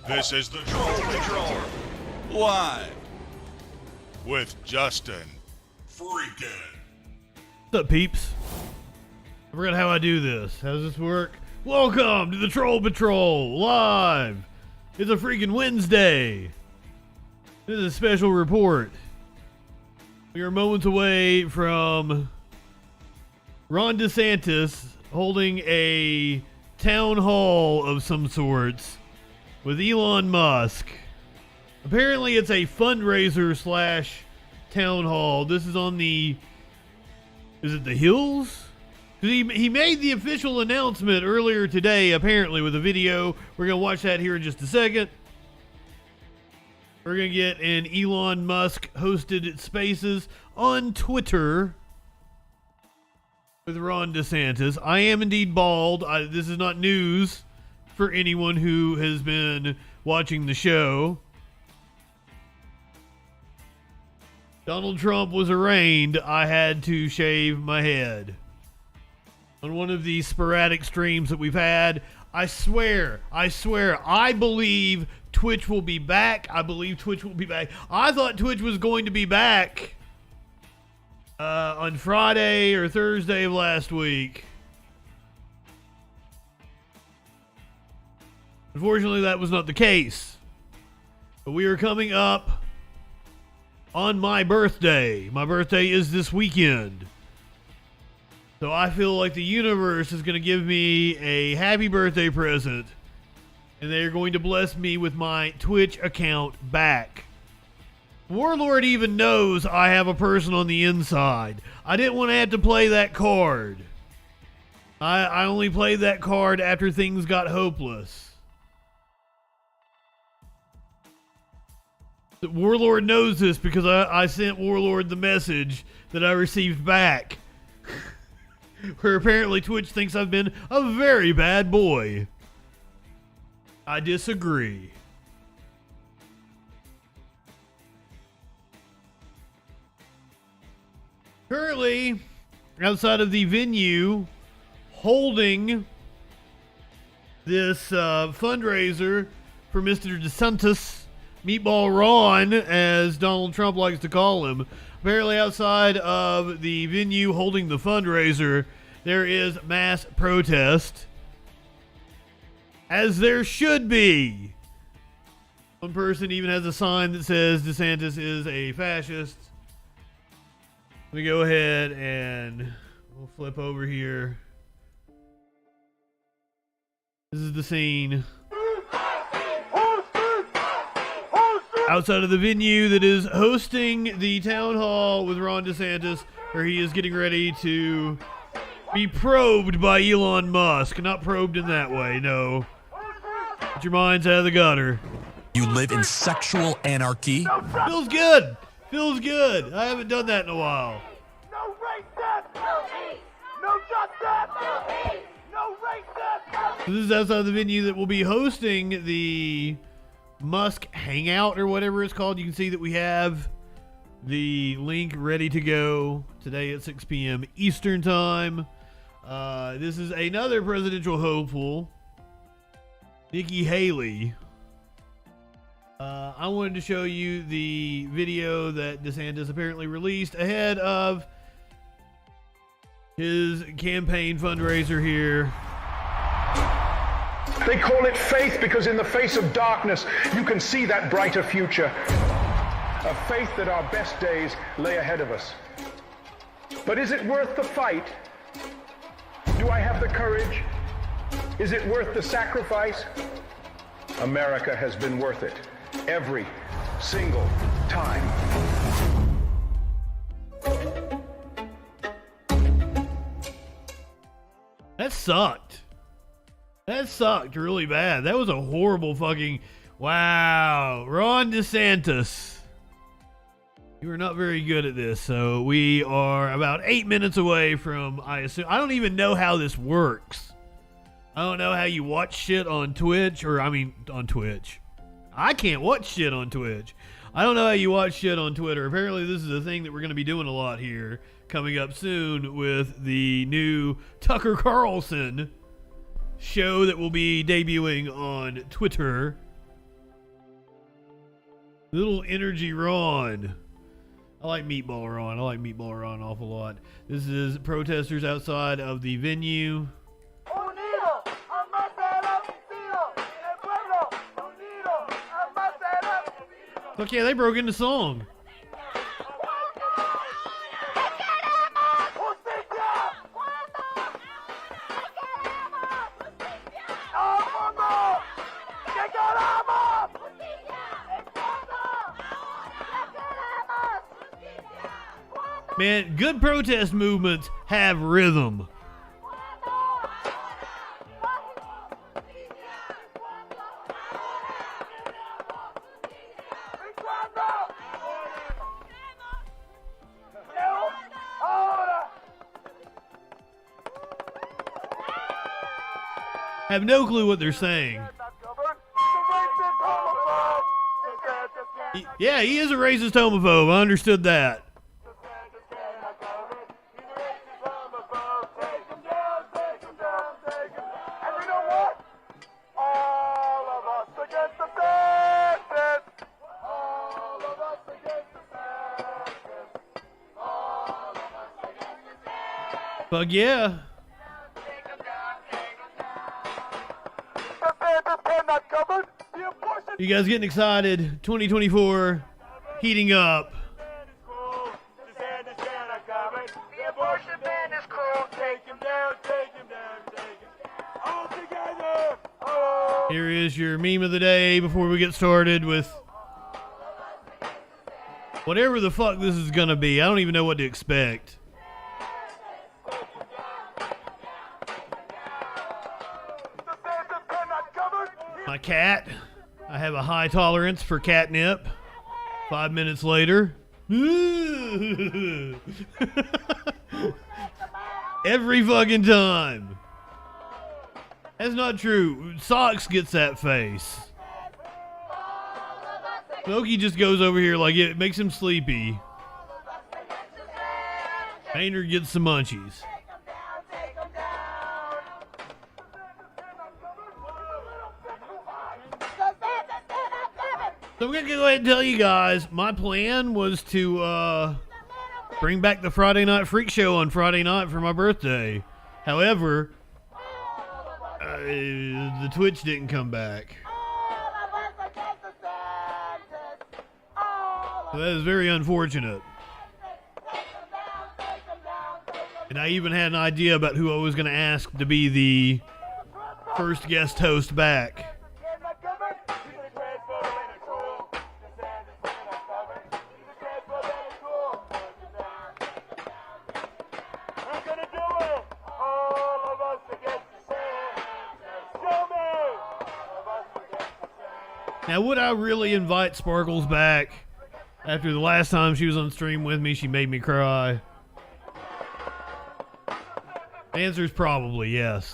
This is the Troll Patrol, live with Justin Freakin. What's up, peeps? I forgot how I do this. How does this work? Welcome to the Troll Patrol, live. It's a freaking Wednesday. This is a special report. We are moments away from Ron DeSantis holding a town hall of some sorts with Elon Musk. Apparently it's a fundraiser slash town hall. This is on the, is it the Hills? Because he made the official announcement earlier today, apparently, with a video. We're going to watch that here in just a second. We're going to get an Elon Musk hosted spaces on Twitter with Ron DeSantis. I am indeed bald. This is not news for anyone who has been watching the show. Donald Trump was arraigned. I had to shave my head on one of these sporadic streams that we've had. I swear, I believe Twitch will be back. I thought Twitch was going to be back on Friday or Thursday of last week. Unfortunately, that was not the case. But we are coming up on my birthday. My birthday is this weekend. So I feel like the universe is going to give me a happy birthday present. And they're going to bless me with my Twitch account back. Warlord even knows I have a person on the inside. I didn't want to have to play that card. I only played that card after things got hopeless. Warlord knows this because I sent Warlord the message that I received back. Where apparently Twitch thinks I've been a very bad boy. I disagree. Currently, outside of the venue, holding this fundraiser for Mr. DeSantis, Meatball Ron, as Donald Trump likes to call him. Apparently outside of the venue holding the fundraiser, there is mass protest. As there should be. One person even has a sign that says DeSantis is a fascist. Let me go ahead and we'll flip over here. This is the scene outside of the venue that is hosting the town hall with Ron DeSantis, where he is getting ready to be probed by Elon Musk. Not probed in that way, no. Get your minds out of the gutter. You live in sexual anarchy. Feels good. Feels good. I haven't done that in a while. No racist! No hate! No justice! No hate! No racist! So this is outside of the venue that will be hosting the Musk Hangout or whatever it's called. You can see that we have the link ready to go today at 6 p.m. Eastern Time. This is another presidential hopeful, Nikki Haley. I wanted to show you the video that DeSantis apparently released ahead of his campaign fundraiser here. They call it faith because in the face of darkness, you can see that brighter future. A faith that our best days lay ahead of us. But is it worth the fight? Do I have the courage? Is it worth the sacrifice? America has been worth it. Every single time. That sucked. That sucked really bad. That was a horrible fucking... Wow. Ron DeSantis. You are not very good at this. So we are about 8 minutes away from, I assume... I don't even know how this works. I don't know how you watch shit on Twitch. On Twitch. I can't watch shit on Twitch. I don't know how you watch shit on Twitter. Apparently this is a thing that we're going to be doing a lot here coming up soon with the new Tucker Carlson show that will be debuting on Twitter. Little energy Ron. I like Meatball Ron. I like Meatball Ron an awful lot. This is protesters outside of the venue. Fuck yeah, they broke into song. Man, good protest movements have rhythm. Have no clue what they're saying. Yeah, he is a racist homophobe. I understood that. Fuck yeah. You guys getting excited? 2024 heating up. Here is your meme of the day before we get started with whatever the fuck this is gonna be. I don't even know what to expect. My cat. I have a high tolerance for catnip. 5 minutes later. Every fucking time. That's not true. Socks gets that face. Smokey just goes over here like it makes him sleepy. Painter gets some munchies. So I'm going to go ahead and tell you guys, my plan was to bring back the Friday Night Freak Show on Friday night for my birthday. However, the Twitch didn't come back. So that is very unfortunate. And I even had an idea about who I was going to ask to be the first guest host back. Now, would I really invite Sparkles back after the last time she was on stream with me? She made me cry. The answer is probably yes.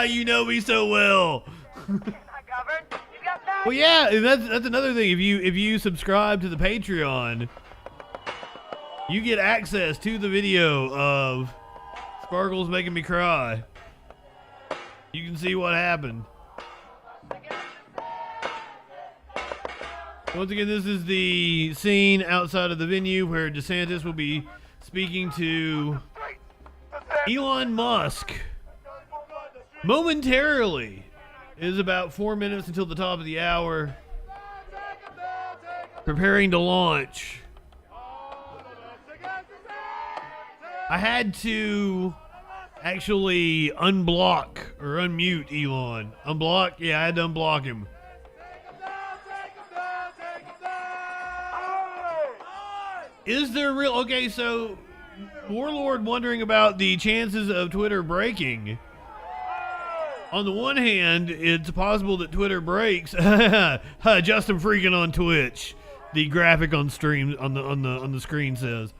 You know me so well. Well, yeah, and that's another thing. If you subscribe to the Patreon, you get access to the video of Sparkles making me cry. You can see what happened. Once again, this is the scene outside of the venue where DeSantis will be speaking to Elon Musk momentarily. It is about 4 minutes until the top of the hour. Preparing to launch. I had to actually unblock or unmute Elon. Unblock? Yeah, I had to unblock him. Is there real... Okay, so Warlord wondering about the chances of Twitter breaking. On the one hand, it's possible that Twitter breaks. JustinFREAKIN on Twitch. The graphic on stream on the screen says.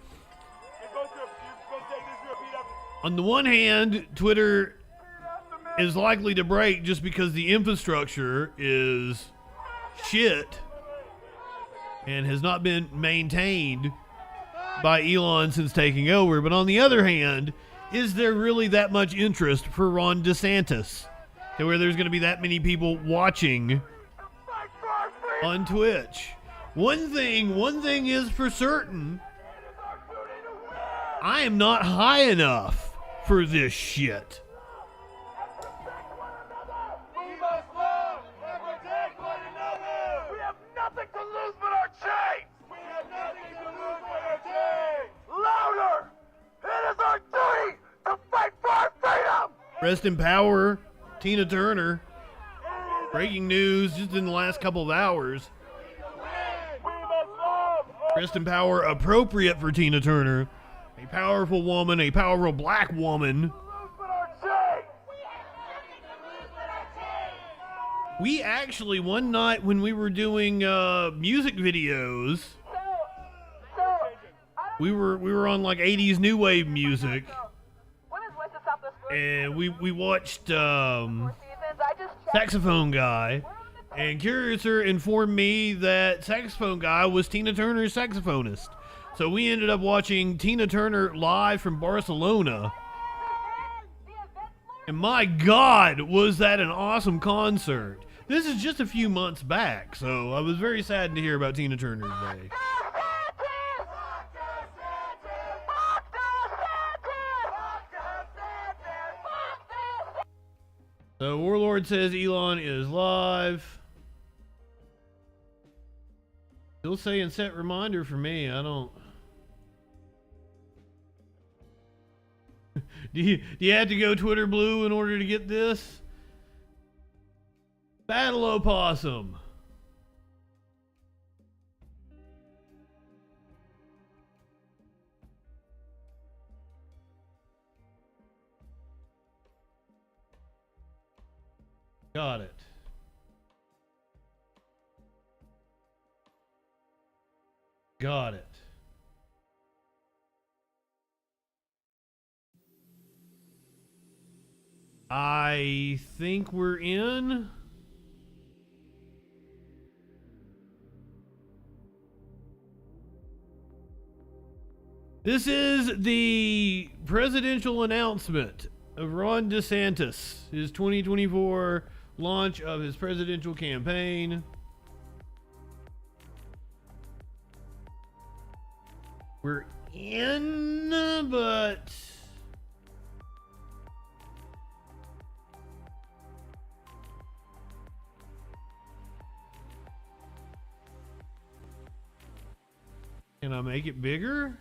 On the one hand, Twitter is likely to break just because the infrastructure is shit and has not been maintained by Elon since taking over. But on the other hand, is there really that much interest for Ron DeSantis to where there's going to be that many people watching on Twitch. One thing is for certain. I am not high enough for this shit. We must love and protect one another. We have nothing to lose but our chains. We have nothing to lose but our chains. Louder! It is our duty to fight for our freedom. Rest in power, Tina Turner. Breaking news just in the last couple of hours. We must love. Rest in power appropriate for Tina Turner. A powerful woman, a powerful black woman. Lose but our chains. We actually, one night when we were doing music videos, we were on like 80s new wave music, and we watched Saxophone Guy, and Curiouser informed me that Saxophone Guy was Tina Turner's saxophonist. So we ended up watching Tina Turner live from Barcelona. And my God, was that an awesome concert. This is just a few months back, so I was very saddened to hear about Tina Turner today. So Warlord says Elon is live. Still saying set reminder for me. I don't. Do you have to go Twitter blue in order to get this? Battle Opossum. Got it. Got it. I think we're in. This is the presidential announcement of Ron DeSantis, his 2024 launch of his presidential campaign. We're in, but can I make it bigger?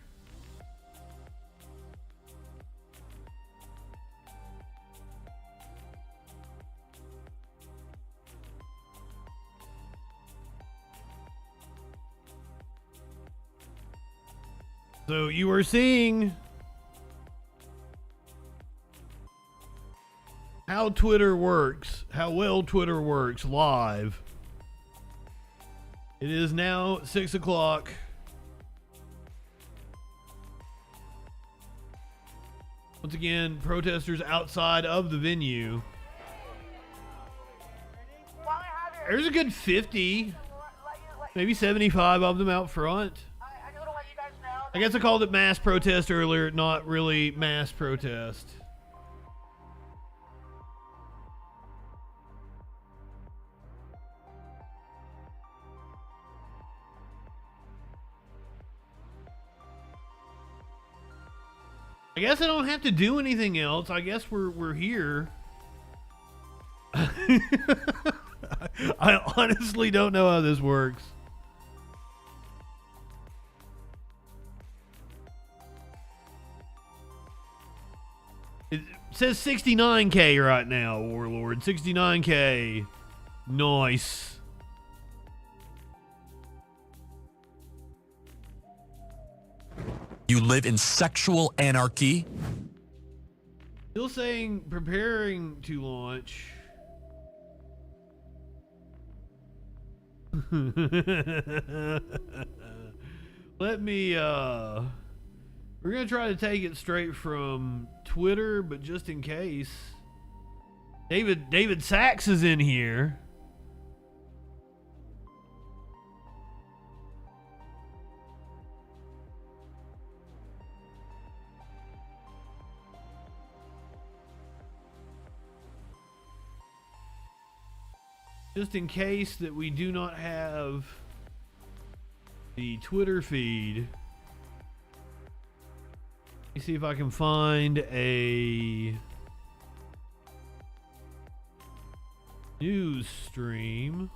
So you are seeing how Twitter works, how well Twitter works live. It is now 6 o'clock. Once again, protesters outside of the venue. There's a good 50, maybe 75 of them out front. I guess I called it mass protest earlier, not really mass protest. I guess I don't have to do anything else. I guess we're here. I honestly don't know how this works. It says 69K right now, Warlord. 69K. Nice. You live in sexual anarchy? Still saying preparing to launch. Let me, we're going to try to take it straight from Twitter, but just in case. David Sachs is in here. just in case that we do not have the Twitter feed, let me see if I can find a news stream.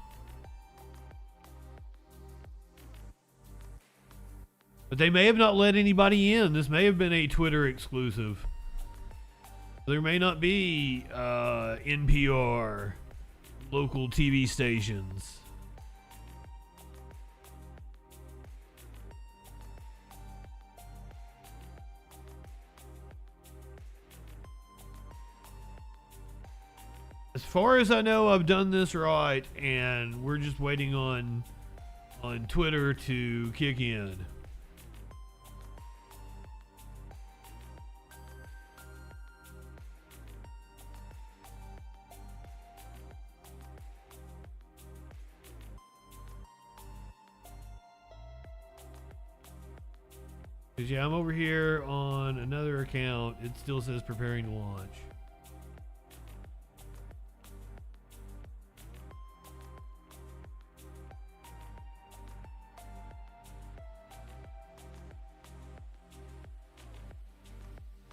But they may have not let anybody in. This may have been a Twitter exclusive. There may not be NPR, local TV stations. As far as I know, I've done this right, and we're just waiting on Twitter to kick in. Because, yeah, I'm over here on another account. It still says preparing to launch.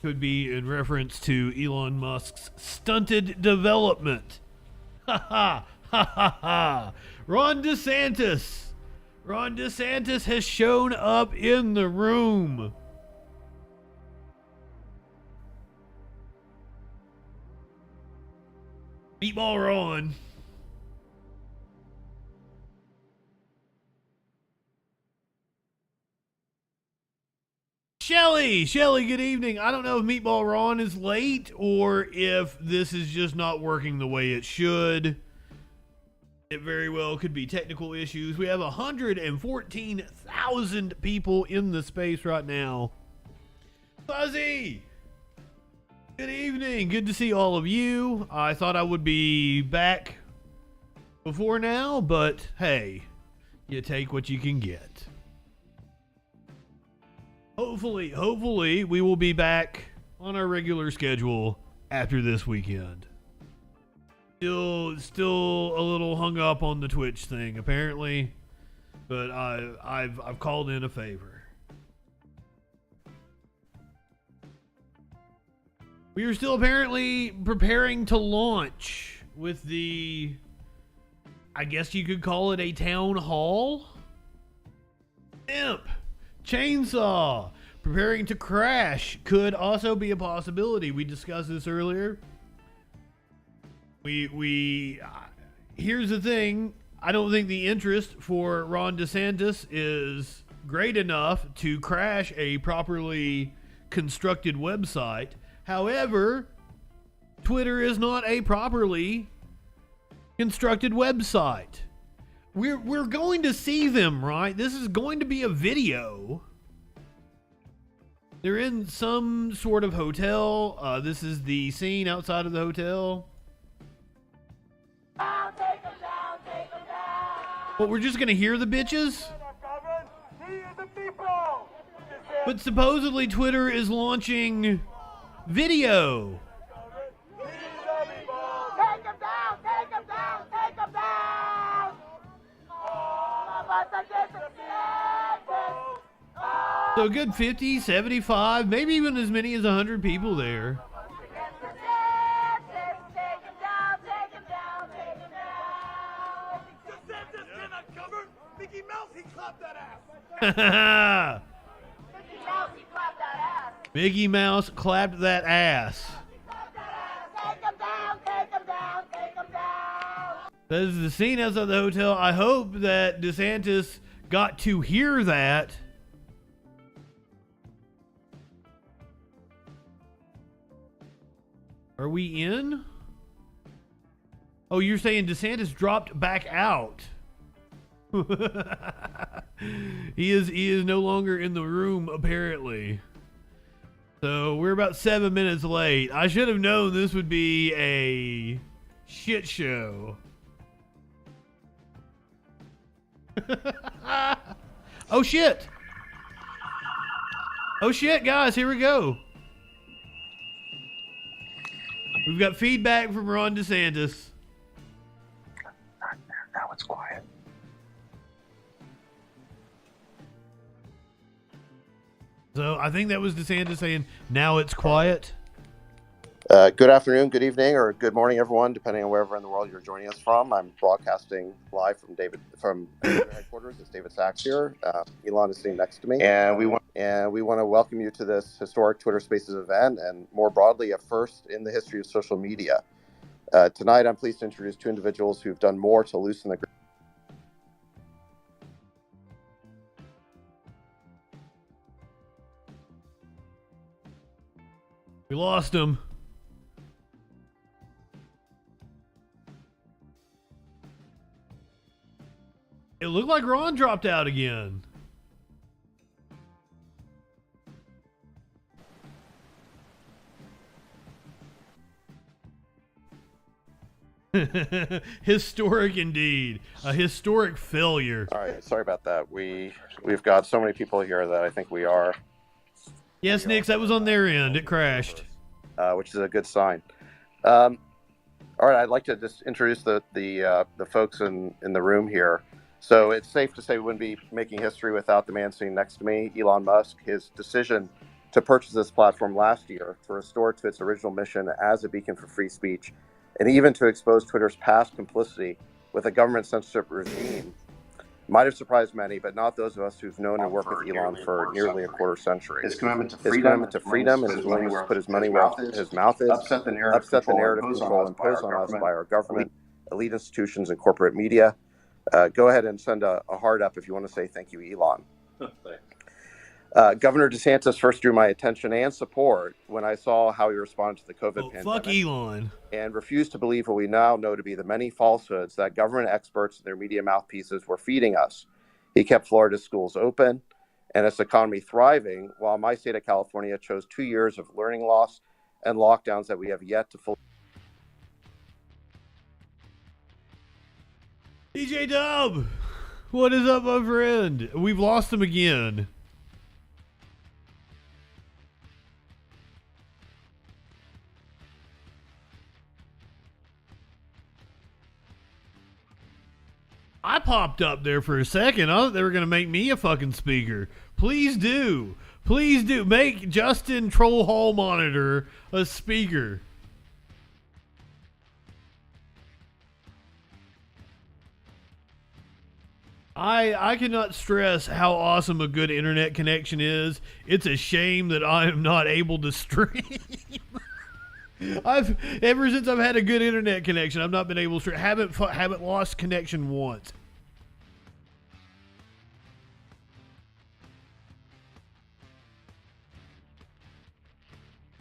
Could be in reference to Elon Musk's stunted development. Ha ha ha ha ha. Ron DeSantis has shown up in the room. Meatball Ron. Shelly, good evening. I don't know if Meatball Ron is late or if this is just not working the way it should. It very well could be technical issues. We have 114,000 people in the space right now. Fuzzy, good evening. Good to see all of you. I thought I would be back before now, but hey, you take what you can get. Hopefully we will be back on our regular schedule after this weekend. Still a little hung up on the Twitch thing apparently, but I've called in a favor. We are still apparently preparing to launch with the, I guess you could call it a town hall. Imp. Chainsaw preparing to crash could also be a possibility. We discussed this earlier. We here's the thing. I don't think the interest for Ron DeSantis is great enough to crash a properly constructed website. However, Twitter is not a properly constructed website. We're going to see them, right? This is going to be a video. They're in some sort of hotel. This is the scene outside of the hotel. But we're just going to hear the bitches? But supposedly Twitter is launching video. So a good 50, 75, maybe even as many as 100 people there. Mickey Mouse, he clapped that ass. Mickey Mouse clapped that ass. That is the scene outside the hotel. I hope that DeSantis got to hear that. Are we in? Oh, you're saying DeSantis dropped back out. He is no longer in the room, apparently. So we're about 7 minutes late. I should have known this would be a shit show. Oh shit. Oh shit, guys, here we go. We've got feedback from Ron DeSantis. it's quiet. So I think that was DeSantis saying, now it's quiet. Good afternoon, good evening, or good morning, everyone, depending on wherever in the world you're joining us from. I'm broadcasting live from headquarters. It's David Sachs here. Elon is sitting next to me, and we want to welcome you to this historic Twitter Spaces event, and more broadly, a first in the history of social media. Tonight, I'm pleased to introduce two individuals who've done more to loosen the grip. We lost him. It looked like Ron dropped out again. Historic indeed. A historic failure. All right, sorry about that. We've got so many people here that I think we are. Yes, Nix, that was on their end. It crashed. Which is a good sign. All right, I'd like to just introduce the folks in the room here. So it's safe to say we wouldn't be making history without the man sitting next to me, Elon Musk. His decision to purchase this platform last year to restore it to its original mission as a beacon for free speech, and even to expose Twitter's past complicity with a government censorship regime, might have surprised many, but not those of us who've known and worked with Elon for nearly a quarter century. His commitment to freedom and his willingness to put his money where his mouth is, upset the narrative control imposed on us by our government, elite institutions, and corporate media. Go ahead and send a heart up if you want to say thank you, Elon. Governor DeSantis first drew my attention and support when I saw how he responded to the COVID pandemic. Fuck Elon. And refused to believe what we now know to be the many falsehoods that government experts and their media mouthpieces were feeding us. He kept Florida's schools open and its economy thriving, while my state of California chose 2 years of learning loss and lockdowns that we have yet to fully. DJ Dub, what is up, my friend? We've lost him again. I popped up there for a second. I thought they were going to make me a fucking speaker. Please do. Please do. Make Justin Troll Hall Monitor a speaker. I cannot stress how awesome a good internet connection is. It's a shame that I am not able to stream. Ever since I've had a good internet connection, I've not been able to. Haven't lost connection once.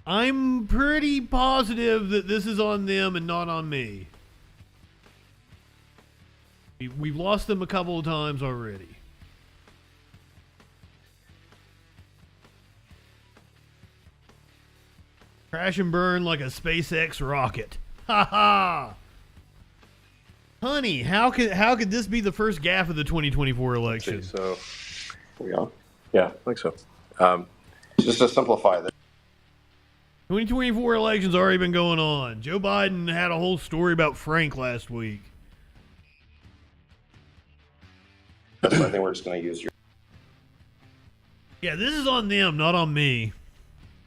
I'm pretty positive that this is on them and not on me. We've lost them a couple of times already. Crash and burn like a SpaceX rocket. Ha ha! Honey, how could this be the first gaffe of the 2024 election? Okay, so, we on? Yeah, I think so. Just to simplify this. 2024 election's already been going on. Joe Biden had a whole story about Frank last week. I think we're just going to use your. Yeah, this is on them, not on me.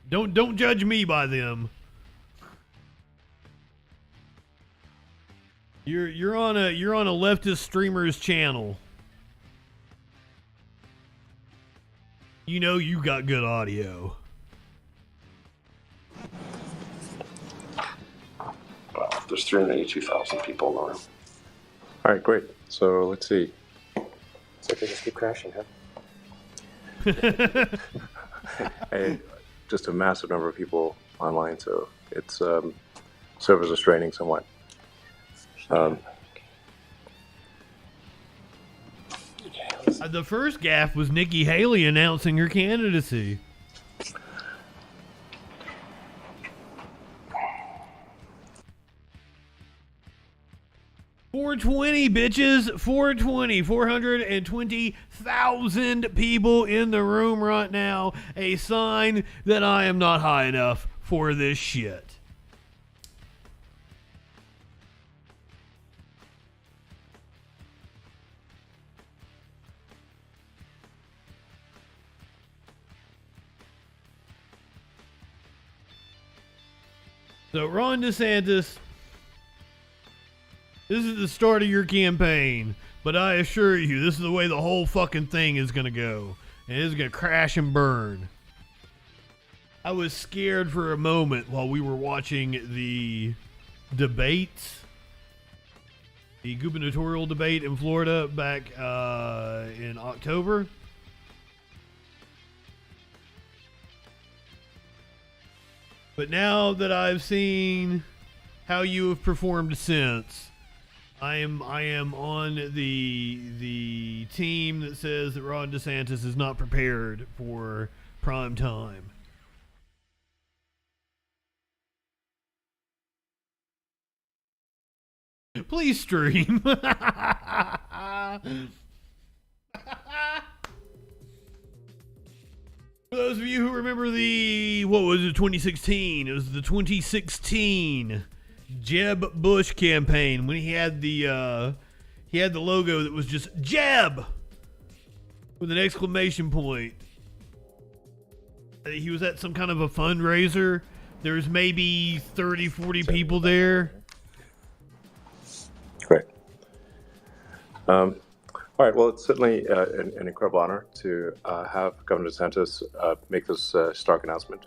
Don't judge me by them. You're on a leftist streamer's channel. You know you got good audio. Well, there's 382,000 people in the room. All right, great. So let's see. So they just keep crashing, huh? Hey, just a massive number of people online, so it's servers are straining somewhat. The first gaffe was Nikki Haley announcing her candidacy. $420, bitches. $420. 420,000 people in the room right now. A sign that I am not high enough for this shit. So Ron DeSantis, this is the start of your campaign, but I assure you, this is the way the whole fucking thing is going to go. And it's going to crash and burn. I was scared for a moment while we were watching the debates, the gubernatorial debate in Florida back in October. But now that I've seen how you have performed since, I am on the team that says that Ron DeSantis is not prepared for prime time. Please stream. For those of you who remember what was it, 2016? It was the 2016 Jeb Bush campaign when he had the logo that was just Jeb with an exclamation point. He was at some kind of a fundraiser. There's maybe 30, 40 people there. Great. All right. Well, it's certainly an incredible honor to have Governor DeSantis make this stark announcement.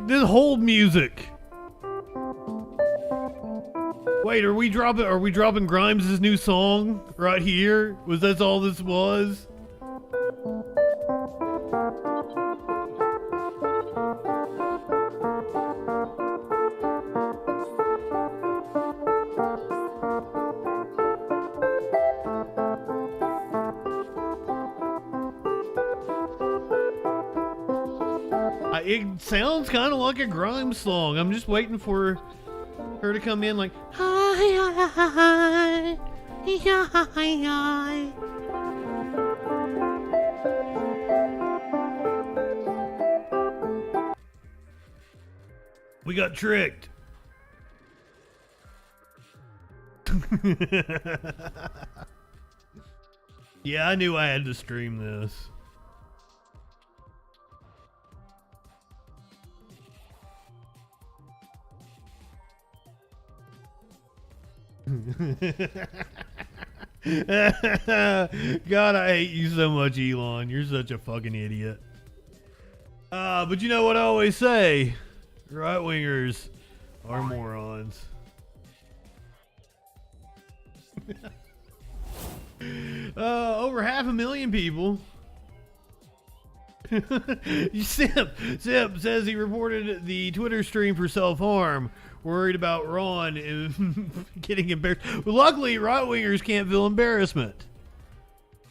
This hold music. Wait, are we dropping Grimes' new song right here? Was that all this was? It sounds kind of like a Grimes song. I'm just waiting for her to come in like, hi, hi, hi, hi. We got tricked. Yeah, I knew I had to stream this. God, I hate you so much, Elon. You're such a fucking idiot. But you know what I always say? Right-wingers are morons. Over 500,000 people. Simp says he reported the Twitter stream for self-harm. Worried about Ron getting embarrassed. Well, luckily, right-wingers can't feel embarrassment.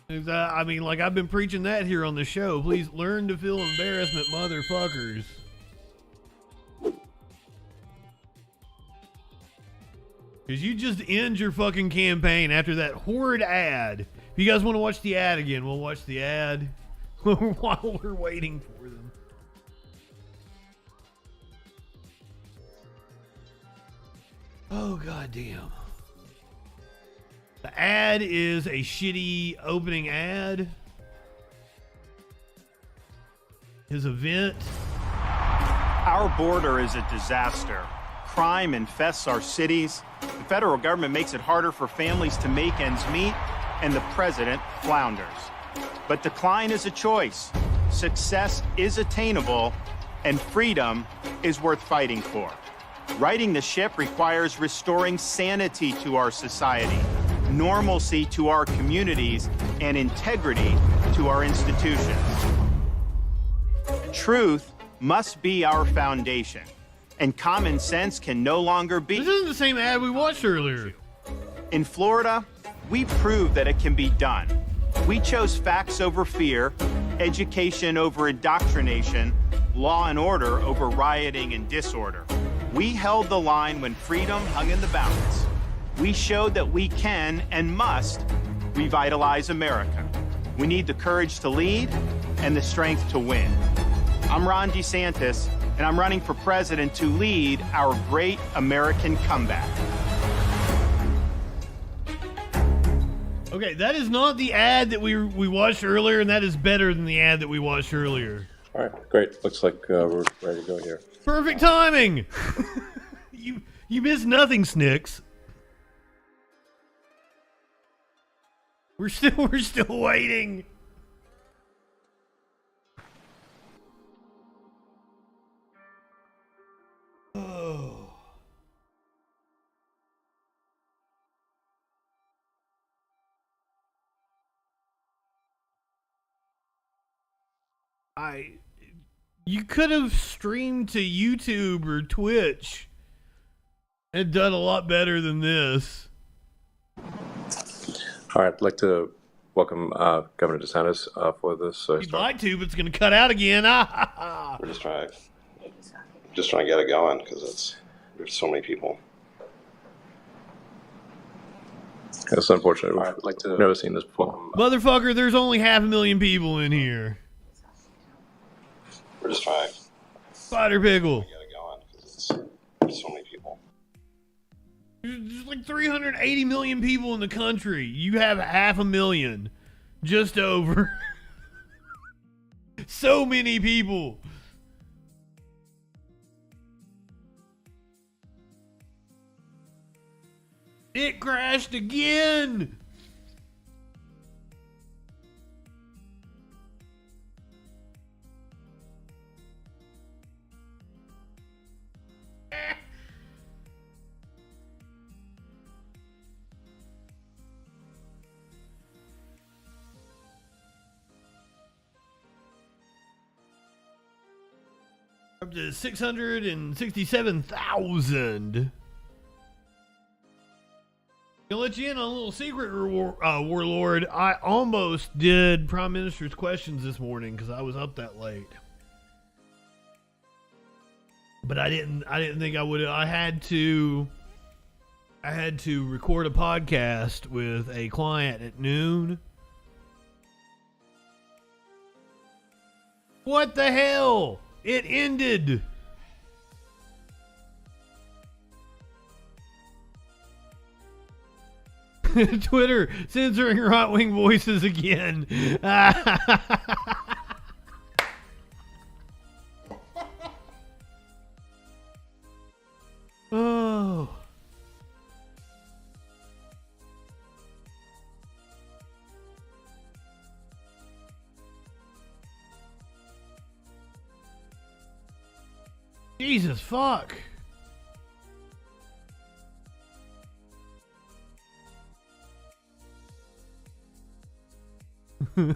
I mean, like, I've been preaching that here on the show. Please learn to feel embarrassment, motherfuckers. Because you just end your fucking campaign after that horrid ad. If you guys want to watch the ad again, we'll watch the ad while we're waiting for them. Oh, goddamn. The ad is a shitty opening ad. His event. Our border is a disaster. Crime infests our cities. The federal government makes it harder for families to make ends meet, and the president flounders. But decline is a choice. Success is attainable, and freedom is worth fighting for. Righting the ship requires restoring sanity to our society, normalcy to our communities, and integrity to our institutions. Truth must be our foundation, and common sense can no longer be. This isn't the same ad we watched earlier. In Florida, we proved that it can be done. We chose facts over fear, education over indoctrination, law and order over rioting and disorder. We held the line when freedom hung in the balance. We showed that we can and must revitalize America. We need the courage to lead and the strength to win. I'm Ron DeSantis, and I'm running for president to lead our great American comeback. Okay, that is not the ad that we watched earlier, and that is better than the ad that we watched earlier. All right, great. Looks like we're ready to go here. Perfect timing. You missed nothing, Snicks. We're still waiting. Oh. You could have streamed to YouTube or Twitch and done a lot better than this. All right, I'd like to welcome Governor DeSantis for this. You'd like to, but it's going to cut out again. We're just trying to get it going because there's so many people. That's unfortunate. I'd like to never seen this before. Motherfucker, there's only 500,000 people in here. We're just trying Spider Pickle. to get it going because there's so many people. There's like 380 million people in the country. You have 500,000. Just over. So many people. It crashed again. Up to 667,000. I'll let you in on a little secret, Warlord. I almost did Prime Minister's questions this morning because I was up that late. But I didn't think I would. I had to record a podcast with a client at noon. What the hell? It ended. Twitter censoring right-wing voices again. Oh. Jesus fuck. Guys,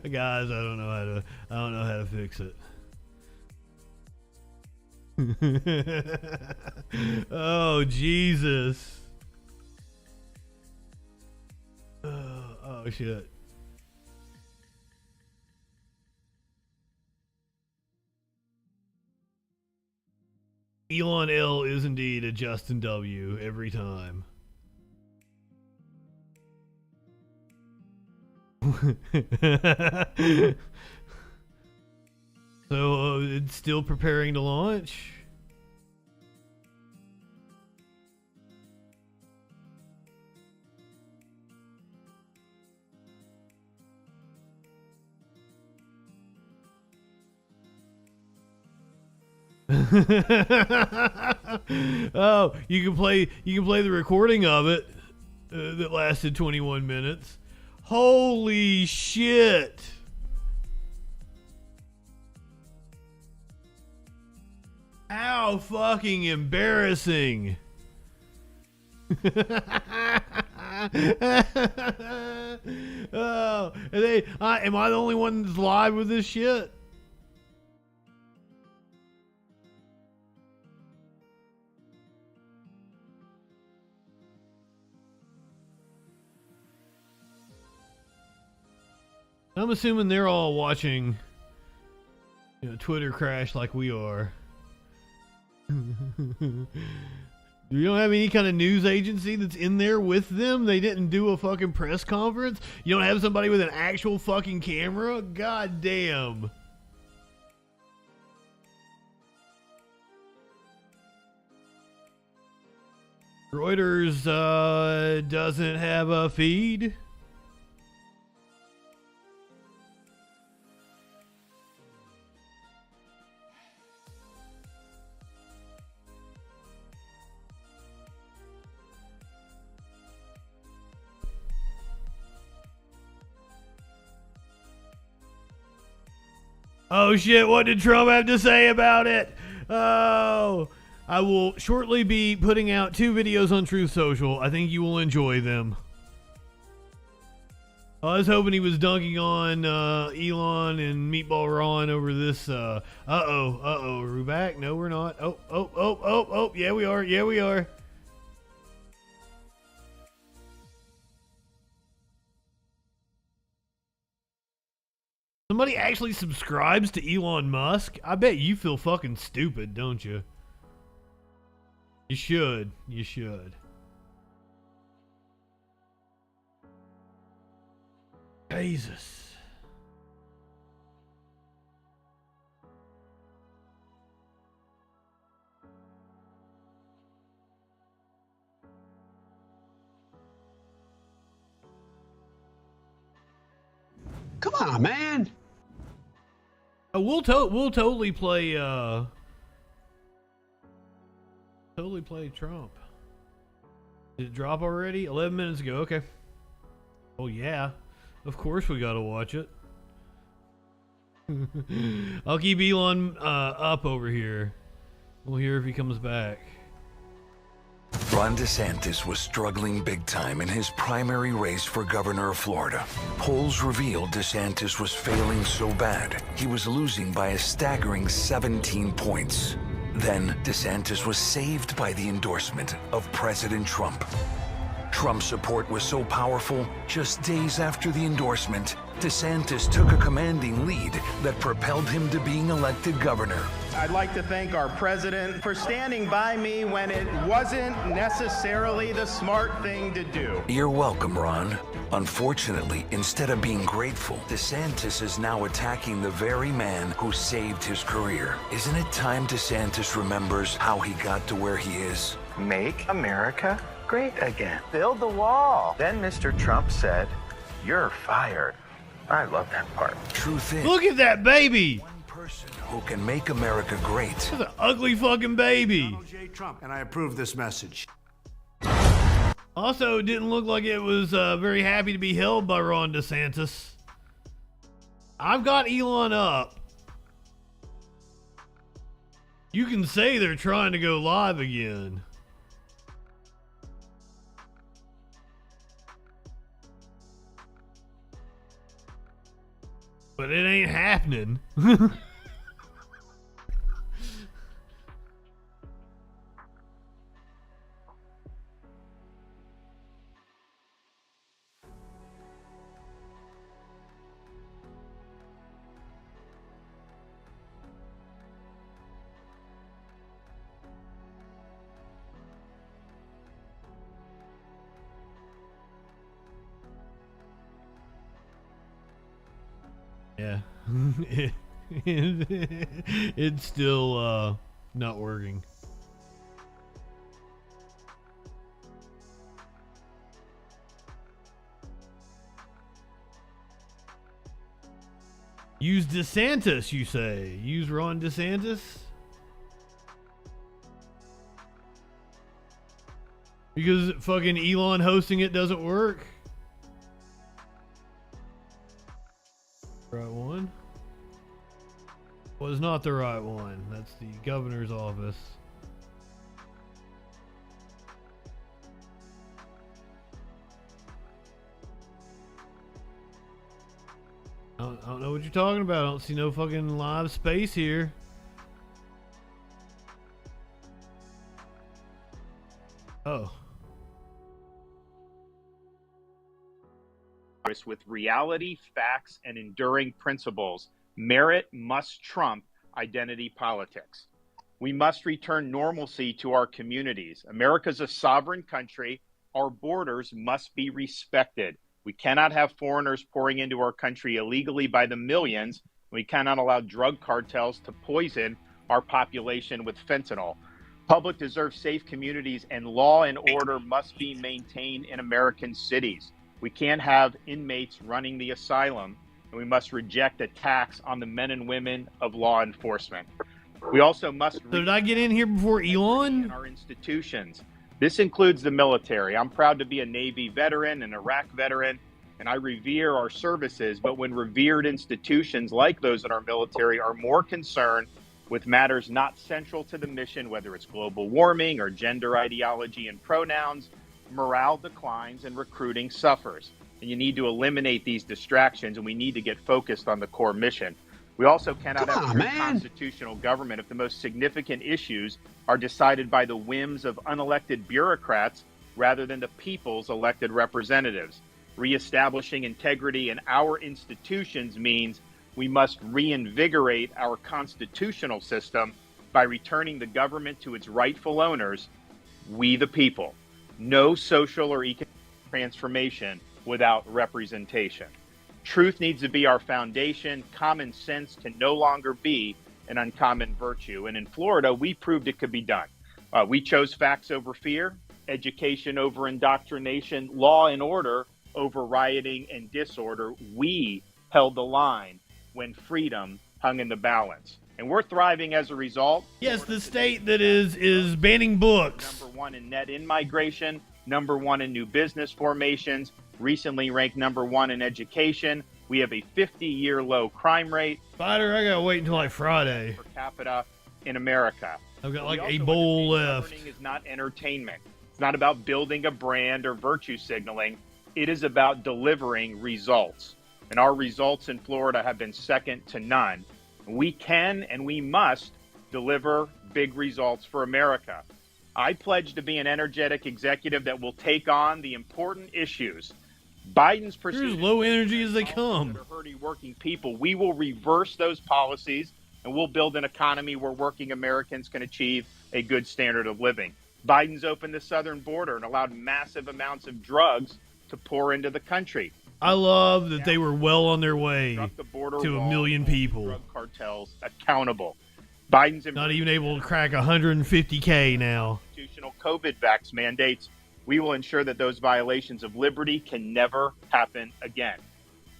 I don't know how to fix it. Oh Jesus. Oh shit. Elon L is indeed a Justin W every time. So it's still preparing to launch. Oh, you can play the recording of it that lasted 21 minutes. Holy shit. How fucking embarrassing. Oh, am I the only one that's live with this shit? I'm assuming they're all watching, Twitter crash like we are. You don't have any kind of news agency that's in there with them? They didn't do a fucking press conference? You don't have somebody with an actual fucking camera? God damn. Reuters doesn't have a feed. Oh shit, what did Trump have to say about it? Oh, I will shortly be putting out 2 videos on Truth Social. I think you will enjoy them. I was hoping he was dunking on Elon and Meatball Ron over this. Are we back? No, we're not. Oh, yeah, we are. Yeah, we are. Somebody actually subscribes to Elon Musk? I bet you feel fucking stupid, don't you? You should. You should. Jesus. Come on, man. We'll totally play Trump. Did it drop already? 11 minutes ago. Okay. Oh yeah. Of course we gotta watch it. I'll keep Elon up over here. We'll hear if he comes back. Ron DeSantis was struggling big time in his primary race for governor of Florida. Polls revealed DeSantis was failing so bad, he was losing by a staggering 17 points. Then, DeSantis was saved by the endorsement of President Trump. Trump's support was so powerful, just days after the endorsement, DeSantis took a commanding lead that propelled him to being elected governor. I'd like to thank our president for standing by me when it wasn't necessarily the smart thing to do. You're welcome, Ron. Unfortunately, instead of being grateful, DeSantis is now attacking the very man who saved his career. Isn't it time DeSantis remembers how he got to where he is? Make America great again. Build the wall. Then Mr. Trump said, "You're fired." I love that part. Truth is, Look at that baby. one person who can make America great. That's an ugly fucking baby. Trump, and I approve this message. Also, it didn't look like it was very happy to be held by Ron DeSantis. I've got Elon up. You can say they're trying to go live again. But it ain't happening. Yeah. It's still not working. Use DeSantis, you say? Use Ron DeSantis? Because fucking Elon hosting it doesn't work? Right one? Was not the right one. That's the governor's office. I don't know what you're talking about. I don't see no fucking live space here. Oh. With reality, facts, and enduring principles, merit must trump identity politics. We must return normalcy to our communities. America's a sovereign country. Our borders must be respected. We cannot have foreigners pouring into our country illegally by the millions. We cannot allow drug cartels to poison our population with fentanyl. Public deserves safe communities, and law and order must be maintained in American cities. We can't have inmates running the asylum, and we must reject attacks on the men and women of law enforcement. We also must... So did I get in here before Elon? ...in our institutions. This includes the military. I'm proud to be a Navy veteran, an Iraq veteran, and I revere our services, but when revered institutions like those in our military are more concerned with matters not central to the mission, whether it's global warming or gender ideology and pronouns, morale declines and recruiting suffers. And you need to eliminate these distractions, and we need to get focused on the core mission. We also cannot have a true constitutional government if the most significant issues are decided by the whims of unelected bureaucrats rather than the people's elected representatives. Reestablishing integrity in our institutions means we must reinvigorate our constitutional system by returning the government to its rightful owners, we the people. No social or economic transformation without representation. Truth needs to be our foundation. Common sense can no longer be an uncommon virtue. And in Florida, we proved it could be done. We chose facts over fear, education over indoctrination, law and order over rioting and disorder. We held the line when freedom hung in the balance. And we're thriving as a result. Yes, the state that is banning books. Number one in net in-migration, number one in new business formations, recently ranked number one in education. We have a 50-year low crime rate. Spider, I gotta wait until like Friday. Per capita in America. I've got like a bowl left. Governing is not entertainment. It's not about building a brand or virtue signaling. It is about delivering results. And our results in Florida have been second to none. We can and we must deliver big results for America. I pledge to be an energetic executive that will take on the important issues. Biden's pursuit as low energy as they come. Hurting working people. We will reverse those policies, and we'll build an economy where working Americans can achieve a good standard of living. Biden's opened the southern border and allowed massive amounts of drugs to pour into the country. I love that they were well on their way to 1 million people. Drug cartels accountable. Biden's not even able to crack 150K now. Constitutional COVID vax mandates. We will ensure that those violations of liberty can never happen again.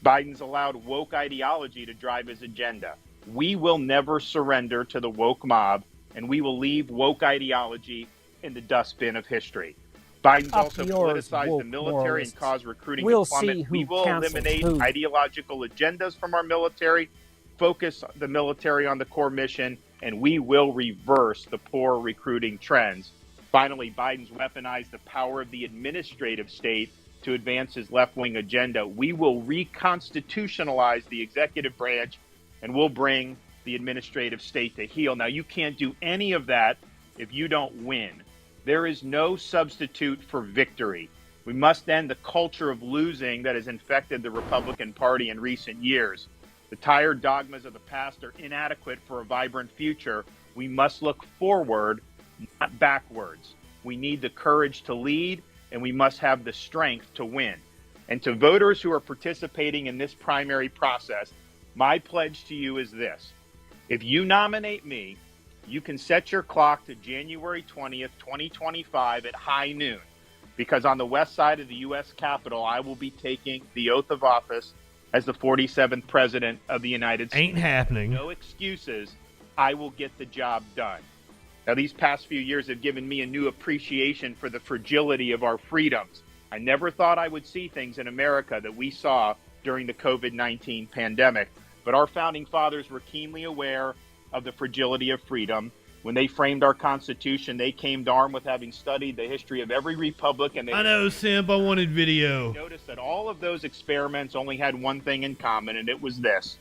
Biden's allowed woke ideology to drive his agenda. We will never surrender to the woke mob, and we will leave woke ideology in the dustbin of history. Biden's also politicized the military and caused recruiting to plummet. We will eliminate ideological agendas from our military, focus the military on the core mission, and we will reverse the poor recruiting trends. Finally, Biden's weaponized the power of the administrative state to advance his left-wing agenda. We will reconstitutionalize the executive branch, and we'll bring the administrative state to heel. Now, you can't do any of that if you don't win. There is no substitute for victory. We must end the culture of losing that has infected the Republican Party in recent years. The tired dogmas of the past are inadequate for a vibrant future. We must look forward, not backwards. We need the courage to lead, and we must have the strength to win. And to voters who are participating in this primary process, my pledge to you is this. If you nominate me, you can set your clock to January 20th, 2025 at high noon, because on the west side of the U.S. Capitol, I will be taking the oath of office as the 47th President of the United States. Ain't happening. No excuses. I will get the job done. Now, these past few years have given me a new appreciation for the fragility of our freedoms. I never thought I would see things in America that we saw during the COVID-19 pandemic, but our founding fathers were keenly aware of the fragility of freedom. When they framed our Constitution, they came armed with having studied the history of every republic. And I know, Simp, I wanted video. Notice that all of those experiments only had one thing in common, and it was this.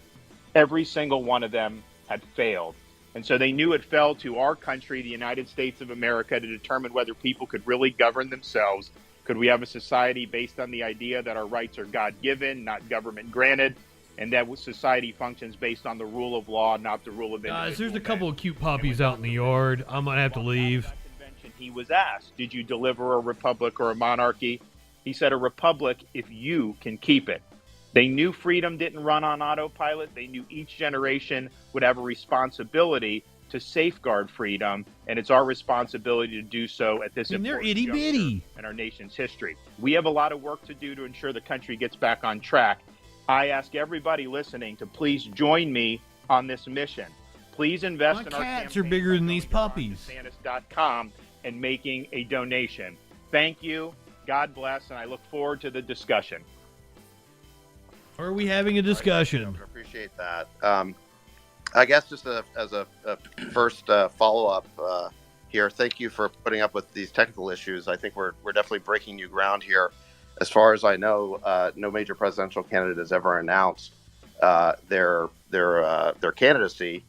Every single one of them had failed. And so they knew it fell to our country, the United States of America, to determine whether people could really govern themselves. Could we have a society based on the idea that our rights are God-given, not government-granted, and that society functions based on the rule of law, not the rule of individual. Guys, there's a couple of cute puppies out in the yard. I might have to leave. He was asked, did you deliver a republic or a monarchy? He said, a republic if you can keep it. They knew freedom didn't run on autopilot. They knew each generation would have a responsibility to safeguard freedom, and it's our responsibility to do so at this they're important itty bitty juncture in our nation's history. We have a lot of work to do to ensure the country gets back on track. I ask everybody listening to please join me on this mission. Please invest in our cats are bigger than these puppies. DeSantis.com and making a donation. Thank you. God bless, and I look forward to the discussion. Are we having a discussion? I appreciate that. I guess just as a first follow-up here, thank you for putting up with these technical issues. I think we're definitely breaking new ground here. As far as I know, no major presidential candidate has ever announced their candidacy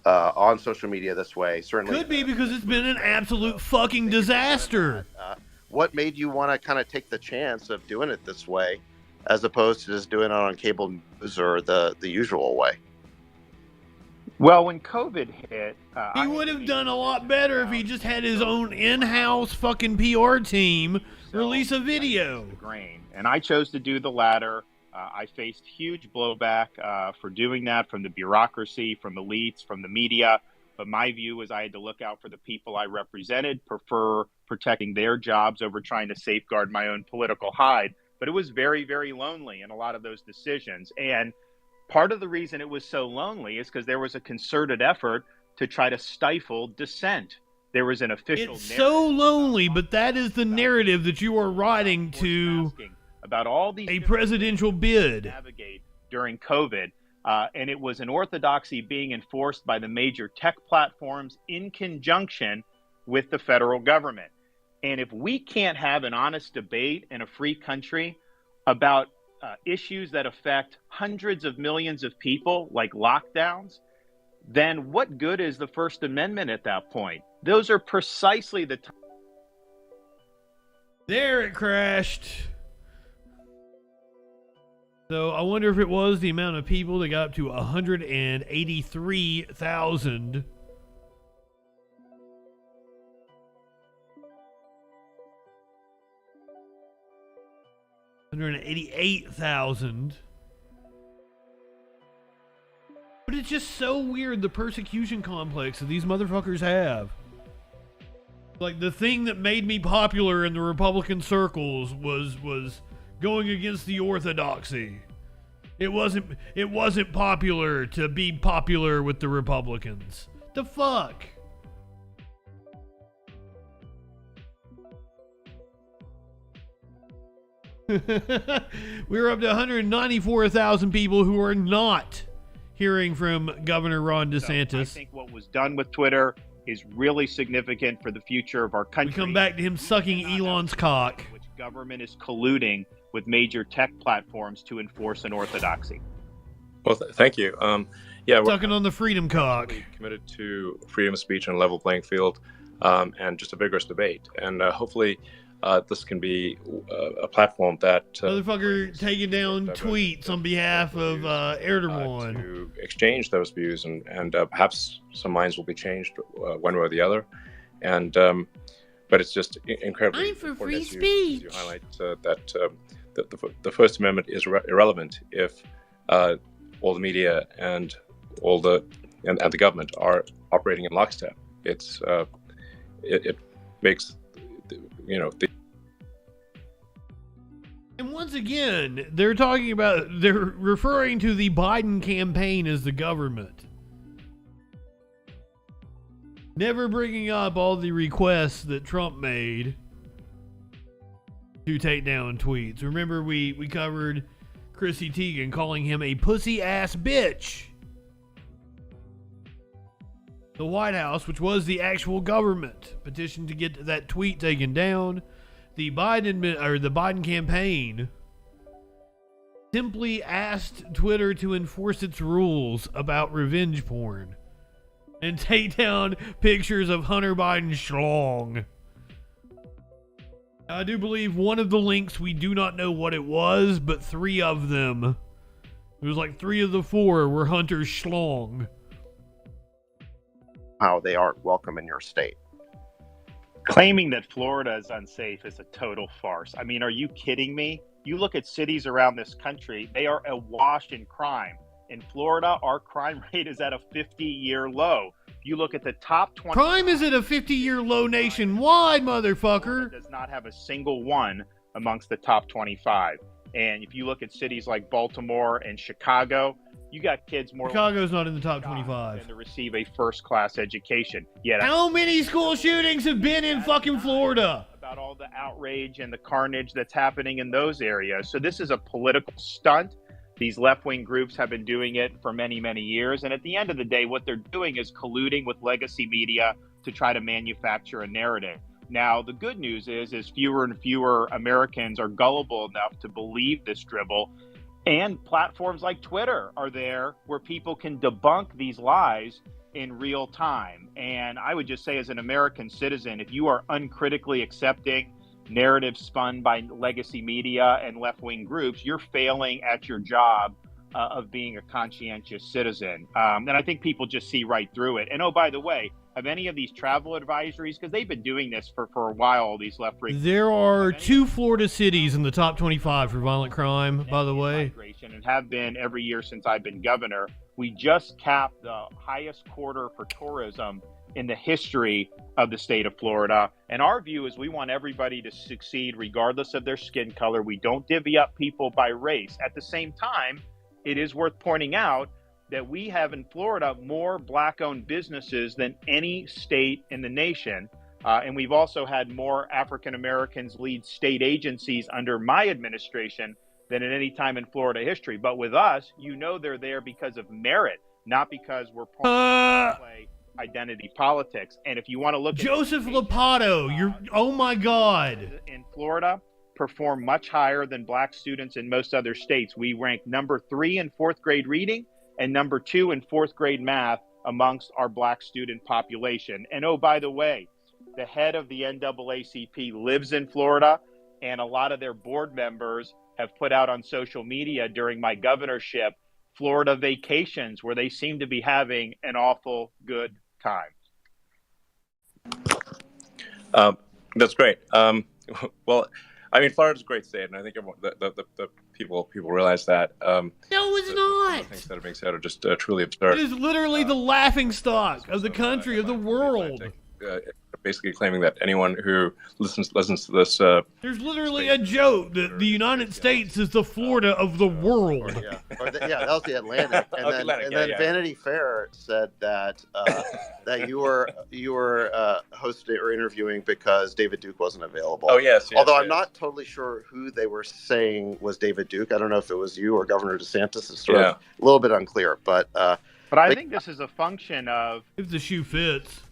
on social media this way. Certainly could be because it's been an absolute fucking disaster. What made you want to kind of take the chance of doing it this way, as opposed to just doing it on cable news or the usual way? Well, when COVID hit, he would have done a lot better if he just had his own in-house fucking PR team release a video. And I chose to do the latter. I faced huge blowback for doing that from the bureaucracy, from elites, from the media. But my view was I had to look out for the people I represented, prefer protecting their jobs over trying to safeguard my own political hide. But it was very, very lonely in a lot of those decisions. And part of the reason it was so lonely is because there was a concerted effort to try to stifle dissent. There was an official It's so lonely, but that is the narrative that you are writing to about all these a presidential bid. Navigate during COVID, and it was an orthodoxy being enforced by the major tech platforms in conjunction with the federal government. And if we can't have an honest debate in a free country about issues that affect hundreds of millions of people, like lockdowns, then what good is the First Amendment at that point? Those are precisely the time. There it crashed. So I wonder if it was the amount of people that got up to 183,000. $188,000. But it's just so weird, the persecution complex that these motherfuckers have. Like, the thing that made me popular in the Republican circles was going against the orthodoxy. It wasn't popular to be popular with the Republicans. The fuck? We're up to 194,000 people who are not hearing from Governor Ron DeSantis. So I think what was done with Twitter is really significant for the future of our country. We come back to him sucking Elon's cock. Which government is colluding with major tech platforms to enforce an orthodoxy. Well, thank you. Yeah, sucking on the freedom cock. Committed to freedom of speech and a level playing field, and just a vigorous debate. And hopefully, this can be a platform that motherfucker taking down tweets on behalf of Erdogan to exchange those views, and perhaps some minds will be changed one way or the other. And but it's just incredibly important free as speech. you highlight that the First Amendment is irrelevant if all the media and all the government are operating in lockstep. It makes and once again, they're referring to the Biden campaign as the government. Never bringing up all the requests that Trump made to take down tweets. Remember, we covered Chrissy Teigen calling him a pussy-ass bitch. The White House, which was the actual government, petitioned to get that tweet taken down. The Biden campaign simply asked Twitter to enforce its rules about revenge porn and take down pictures of Hunter Biden schlong. I do believe one of the links, we do not know what it was, but 3 of them, it was like 3 of the 4 were Hunter's schlong. How they aren't welcome in your state. Claiming that Florida is unsafe is a total farce. I mean, are you kidding me? You look at cities around this country, they are awash in crime. In Florida, our crime rate is at a 50-year low. You look at the top 20. Crime is at a 50-year low nationwide, motherfucker. Does not have a single one amongst the top 25. And if you look at cities like Baltimore and Chicago, you got kids more. Chicago's not in the top 25. Than to receive a first-class education. Yet, how many school shootings have been in fucking Florida? About all the outrage and the carnage that's happening in those areas. So this is a political stunt. These left-wing groups have been doing it for many, many years. And at the end of the day, what they're doing is colluding with legacy media to try to manufacture a narrative. Now, the good news is fewer and fewer Americans are gullible enough to believe this dribble. And platforms like Twitter are there where people can debunk these lies in real time. And I would just say, as an American citizen, if you are uncritically accepting narratives spun by legacy media and left-wing groups, you're failing at your job of being a conscientious citizen. And I think people just see right through it. And oh, by the way, have any of these travel advisories, because they've been doing this for a while, all these left-wing. There are 2 Florida cities in the top 25 for violent crime, by the way. And have been every year since I've been governor. We just capped the highest quarter for tourism in the history of the state of Florida. And our view is we want everybody to succeed regardless of their skin color. We don't divvy up people by race. At the same time, it is worth pointing out that we have in Florida more Black-owned businesses than any state in the nation. And we've also had more African Americans lead state agencies under my administration than at any time in Florida history. But with us, you know they're there because of merit, not because we're play identity politics. And if you want to look at Joseph Lopato, oh my God. In Florida, perform much higher than Black students in most other states. We rank number 3 in 4th grade reading and number 2 in 4th grade math amongst our Black student population. And oh, by the way, the head of the NAACP lives in Florida, and a lot of their board members have put out on social media during my governorship Florida vacations where they seem to be having an awful good time. That's great. Well, I mean, Florida's a great state, and I think the people realize that. No, it's not. Things that are being said are just truly absurd. It is literally the laughingstock of the country, of the world. Basically claiming that anyone who listens to this... There's literally a joke that the United States is the Florida of the world. That was the Atlantic. And then Vanity Fair said that that you were hosting or interviewing because David Duke wasn't available. Oh, yes. Although I'm not totally sure who they were saying was David Duke. I don't know if it was you or Governor DeSantis. It's sort of a little bit unclear. But I think this is a function of... If the shoe fits.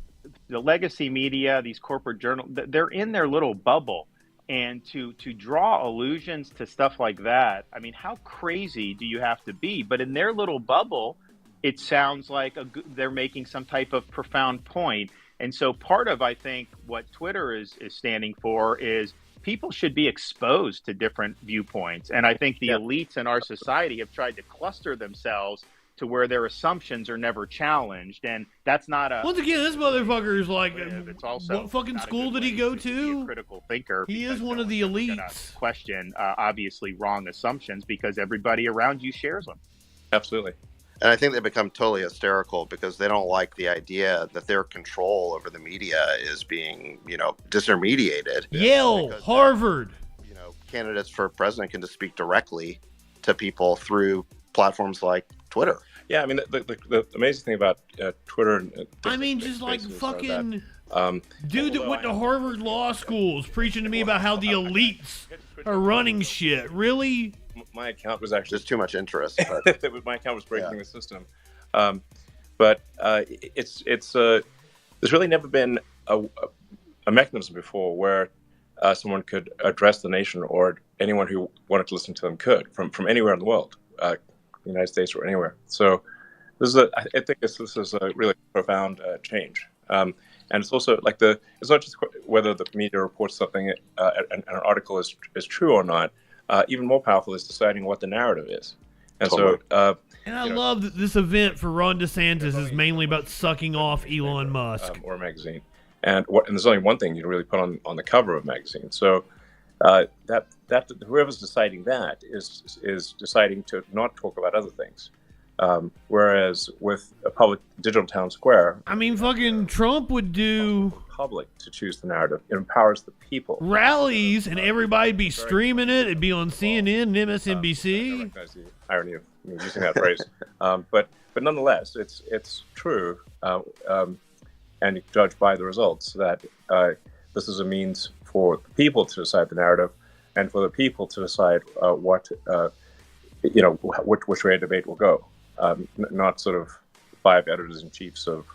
The legacy media, these corporate journals, they're in their little bubble. And to draw allusions to stuff like that, I mean, how crazy do you have to be? But in their little bubble, it sounds like they're making some type of profound point. And so part of, I think, what Twitter is standing for is people should be exposed to different viewpoints. And I think the elites in our society have tried to cluster themselves to where their assumptions are never challenged, and that's not a... Once again, this motherfucker is like, it's also what fucking school did he go to? Be a critical thinker. He is one of the elites. Question obviously wrong assumptions because everybody around you shares them. Absolutely. And I think they become totally hysterical because they don't like the idea that their control over the media is being, disintermediated. Yale, Harvard. Candidates for president can just speak directly to people through platforms like Twitter. Yeah, I mean, the amazing thing about Twitter... just like fucking dude that went to Harvard Law School is preaching to me about how the elites are running shit. Really? My account was actually... There's too much interest. But... My account was breaking the system. But there's really never been a mechanism before where someone could address the nation, or anyone who wanted to listen to them could, from anywhere in the world. The United States or anywhere. So I think this is a really profound change. And it's also like it's not just whether the media reports something and an article is true or not. Even more powerful is deciding what the narrative is. And totally. And I love that this event for Ron DeSantis is mainly about sucking off Elon Musk. Or a magazine. And there's only one thing you really put on the cover of a magazine. So that whoever's deciding that is deciding to not talk about other things. Whereas with a public digital town square, I mean, fucking Trump would do public to choose the narrative. It empowers the people. rallies, and everybody'd be streaming it. It'd be on CNN and I MSNBC. recognize the irony of me using that phrase, but nonetheless, it's true, and you judge by the results that this is a means for the people to decide the narrative, and for the people to decide which way a debate will go, not sort of 5 editors-in-chiefs of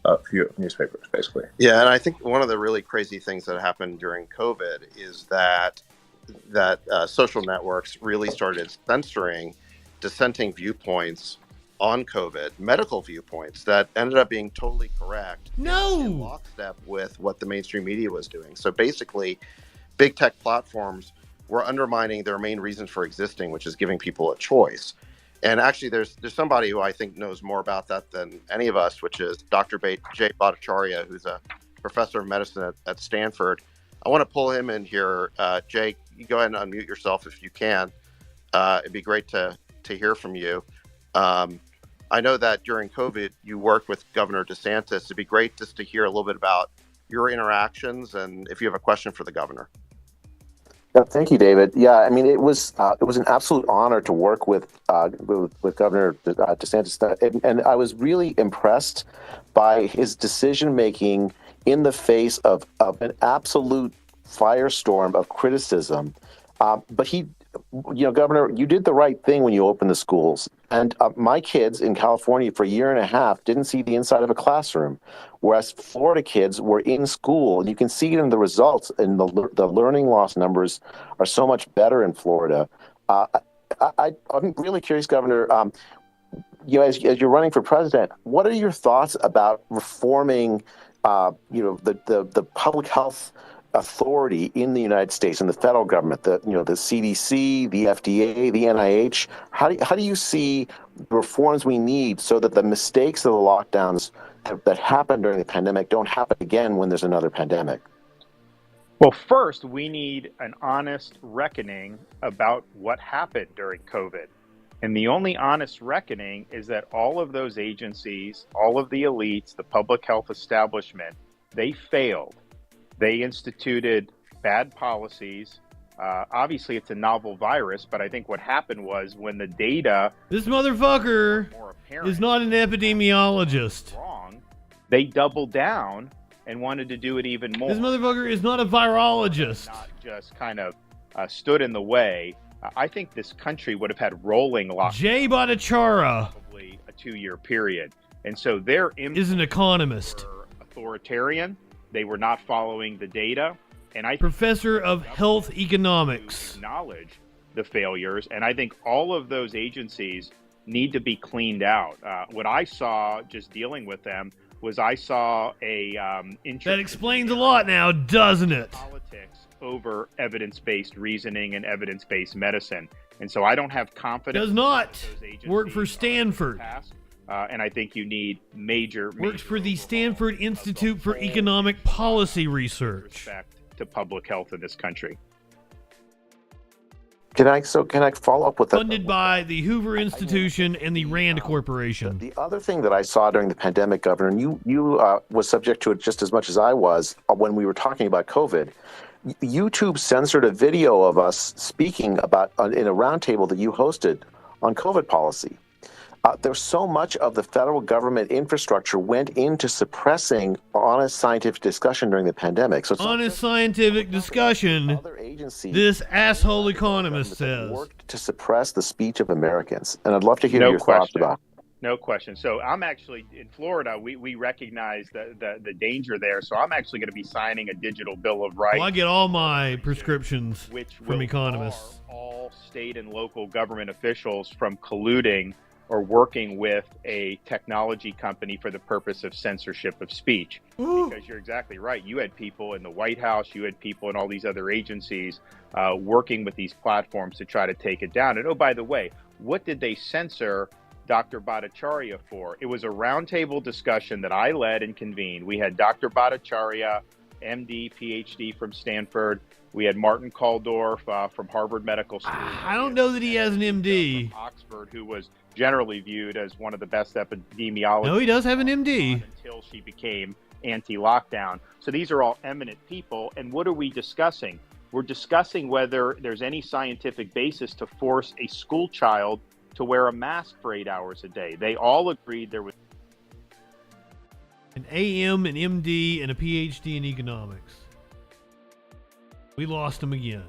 a few newspapers, basically. Yeah, and I think one of the really crazy things that happened during COVID is that social networks really started censoring dissenting viewpoints on COVID, medical viewpoints that ended up being totally correct. In lockstep with what the mainstream media was doing. So basically, big tech platforms were undermining their main reason for existing, which is giving people a choice. And actually, there's somebody who I think knows more about that than any of us, which is Dr. Jay Bhattacharya, who's a professor of medicine at Stanford. I want to pull him in here. Jay, you go ahead and unmute yourself if you can. It'd be great to hear from you. I know that during COVID, you worked with Governor DeSantis. It'd be great just to hear a little bit about your interactions and if you have a question for the governor. Yeah, thank you, David. Yeah, I mean, it was an absolute honor to work with Governor DeSantis, and I was really impressed by his decision making in the face of an absolute firestorm of criticism. But he, Governor, you did the right thing when you opened the schools. And my kids in California for a year and a half didn't see the inside of a classroom, whereas Florida kids were in school. And you can see it in the results, and the learning loss numbers are so much better in Florida. I'm really curious, Governor, as you're running for president, what are your thoughts about reforming, the public health authority in the United States and the federal government, the CDC, the FDA, the NIH? How do you see the reforms we need so that the mistakes of the lockdowns that happened during the pandemic don't happen again when there's another pandemic? Well, first, we need an honest reckoning about what happened during COVID. And the only honest reckoning is that all of those agencies, all of the elites, the public health establishment, they failed. They instituted bad policies. Obviously, it's a novel virus, but I think what happened was when the data... This motherfucker is not an epidemiologist. Wrong, they doubled down and wanted to do it even more. This motherfucker is not a virologist. Not just kind of stood in the way. I think this country would have had rolling lockdowns. Jay Bhattacharya. Probably a 2-year period. And so their is an economist. Authoritarian. They were not following the data, and I professor of health economics acknowledge the failures, and I think all of those agencies need to be cleaned out. What I saw just dealing with them was I saw a that explains a lot now, doesn't it? Politics over evidence-based reasoning and evidence-based medicine, and so I don't have confidence. Does not work for Stanford. And I think you need major works for the Stanford Institute for Economic Policy Research. Respect to public health in this country. Can I follow up with that? Funded by the Hoover Institution and the Rand Corporation. The other thing that I saw during the pandemic, Governor, and you was subject to it just as much as I was when we were talking about COVID. YouTube censored a video of us speaking about in a roundtable that you hosted on COVID policy. There's so much of the federal government infrastructure went into suppressing honest scientific discussion during the pandemic. So honest scientific discussion, other agencies, this asshole economist says, worked to suppress the speech of Americans. And I'd love to hear your thoughts about it. No question. So I'm actually in Florida. We recognize the danger there. So I'm actually going to be signing a digital bill of rights. Well, I get all my prescriptions from economists. All state and local government officials from colluding or working with a technology company for the purpose of censorship of speech. Because you're exactly right. You had people in the White House, you had people in all these other agencies working with these platforms to try to take it down. And oh, by the way, what did they censor Dr. Bhattacharya for? It was a roundtable discussion that I led and convened. We had Dr. Bhattacharya, MD, PhD from Stanford, We had Martin Kulldorff from Harvard Medical School. I don't know that he has an MD. From Oxford, who was generally viewed as one of the best epidemiologists. No, he does have an MD. Until she became anti-lockdown. So these are all eminent people. And what are we discussing? We're discussing whether there's any scientific basis to force a school child to wear a mask for 8 hours a day. They all agreed there was an AM, an MD, and a PhD in economics. We lost him again.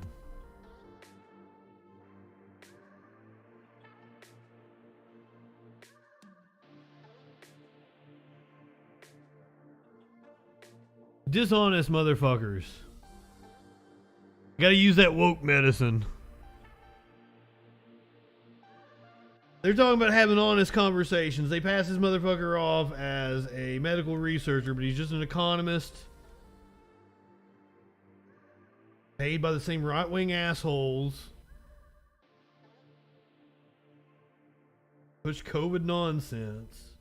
Dishonest motherfuckers. Gotta use that woke medicine. They're talking about having honest conversations. They pass this motherfucker off as a medical researcher, but he's just an economist. Paid by the same right-wing assholes. Push COVID nonsense.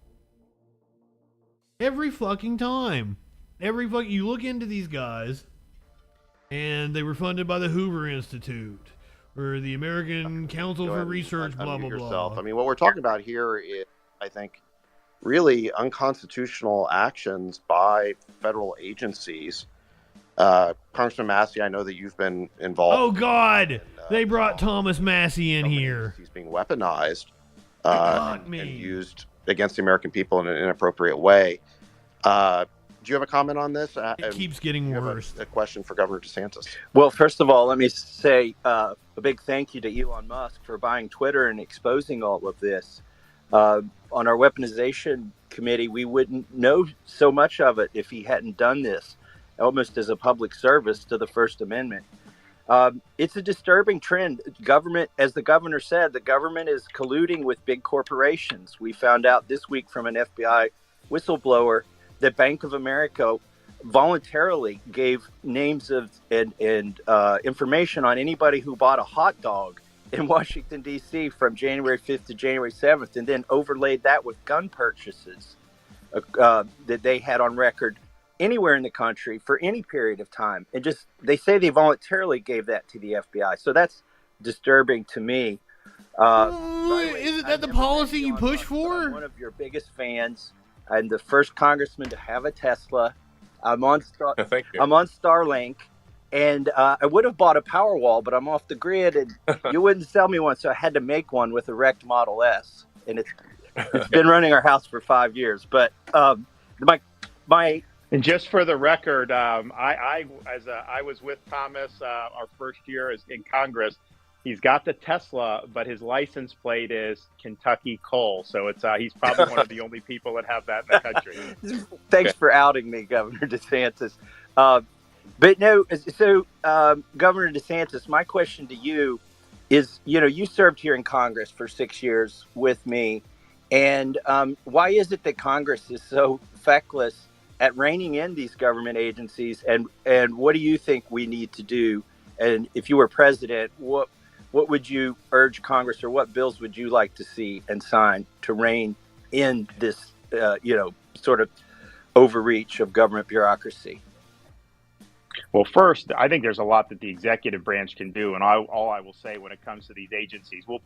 Every fucking time. You look into these guys, and they were funded by the Hoover Institute, or the American Council for Research, blah, blah, blah. I mean, what we're talking about here is, I think, really unconstitutional actions by federal agencies. Congressman Massey, I know that you've been involved. Oh, God! They brought Thomas Massey in here. He's being weaponized and used against the American people in an inappropriate way. Do you have a comment on this? It keeps getting worse. A question for Governor DeSantis. Well, first of all, let me say a big thank you to Elon Musk for buying Twitter and exposing all of this. On our weaponization committee, we wouldn't know so much of it if he hadn't done this, almost as a public service to the First Amendment. It's a disturbing trend. Government, as the governor said, the government is colluding with big corporations. We found out this week from an FBI whistleblower that Bank of America voluntarily gave names of and information on anybody who bought a hot dog in Washington, D.C. from January 5th to January 7th, and then overlaid that with gun purchases that they had on record anywhere in the country for any period of time. And just, they say they voluntarily gave that to the FBI. So that's disturbing to me. Isn't that the policy you push for? I'm one of your biggest fans. I'm the first congressman to have a Tesla. I'm on Starlink, and I would have bought a Powerwall, but I'm off the grid, and you wouldn't sell me one, so I had to make one with a wrecked Model S, and it's been running our house for 5 years. But my and just for the record, I was with Thomas our first year in Congress. He's got the Tesla, but his license plate is Kentucky Coal. So it's he's probably one of the only people that have that in the country. Thanks for outing me, Governor DeSantis. But no, so Governor DeSantis, my question to you is, you served here in Congress for 6 years with me. And why is it that Congress is so feckless at reining in these government agencies? And what do you think we need to do? And if you were president, what would you urge Congress, or what bills would you like to see and sign to rein in this, sort of overreach of government bureaucracy? Well, first, I think there's a lot that the executive branch can do, and all I will say when it comes to these agencies, we'll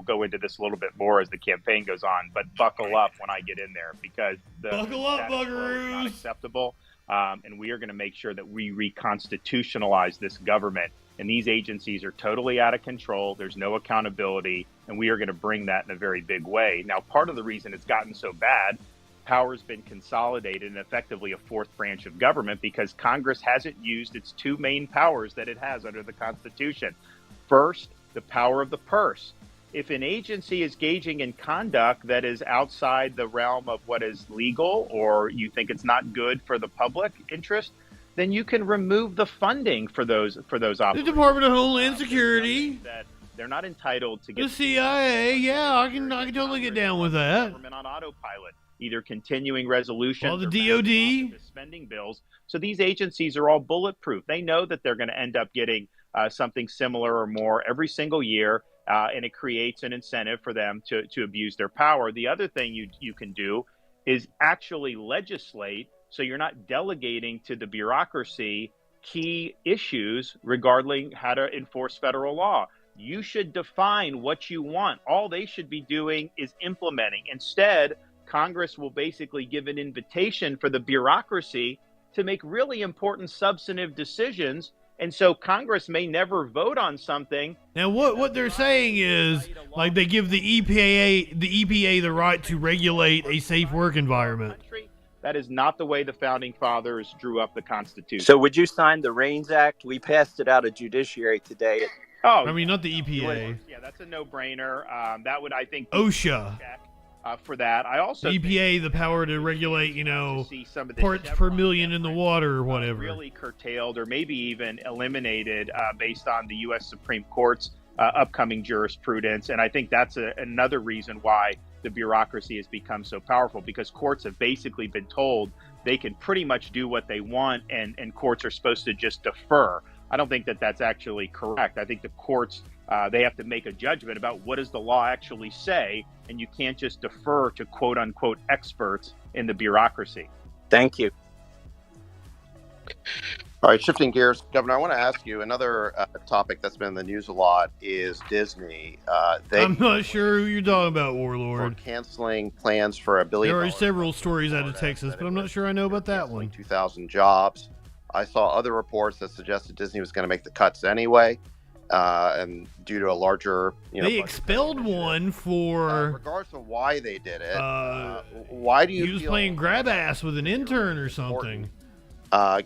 go into this a little bit more as the campaign goes on. But buckle up when I get in there, because buckle up, buggeroos, is not acceptable, and we are going to make sure that we reconstitutionalize this government. And these agencies are totally out of control. There's no accountability, and we are going to bring that in a very big way. Now, part of the reason it's gotten so bad, power's been consolidated and effectively a fourth branch of government, because Congress hasn't used its two main powers that it has under the Constitution. First, the power of the purse. If an agency is engaging in conduct that is outside the realm of what is legal, or you think it's not good for the public interest, then you can remove the funding for those operations. The Department of Homeland Security. That they're not entitled to get the CIA. Yeah, I can totally get down with that. Government on autopilot, either continuing resolutions, the DOD, spending bills. So these agencies are all bulletproof. They know that they're going to end up getting something similar or more every single year, and it creates an incentive for them to abuse their power. The other thing you can do is actually legislate, so you're not delegating to the bureaucracy key issues regarding how to enforce federal law. You should define what you want. All they should be doing is implementing. Instead, Congress will basically give an invitation for the bureaucracy to make really important substantive decisions. And so Congress may never vote on something. Now, what they're saying is, like, they give the EPA the right to regulate a safe work environment. That is not the way the founding fathers drew up the Constitution. So would you sign the REINS Act? We passed it out of judiciary today. Oh, I mean, not the EPA. Yeah, that's a no-brainer. That would, I think, OSHA. For that. I also the EPA, the power to regulate, parts per million in the water or whatever. Really curtailed or maybe even eliminated based on the U.S. Supreme Court's upcoming jurisprudence. And I think that's another reason why the bureaucracy has become so powerful, because courts have basically been told they can pretty much do what they want, and courts are supposed to just defer. I don't think that that's actually correct. I think the courts, they have to make a judgment about what does the law actually say, and you can't just defer to quote unquote experts in the bureaucracy. Thank you. All right, shifting gears, Governor, I want to ask you another topic that's been in the news a lot is Disney. I'm not sure who you're talking about, Warlord. For canceling plans for $1 billion. There are several stories out of Texas, but I'm not sure I know about that one. 2,000 jobs. I saw other reports that suggested Disney was going to make the cuts anyway, and due to a larger, they expelled one for. Regardless of why they did it, why do you? He was playing grab ass with an intern or something.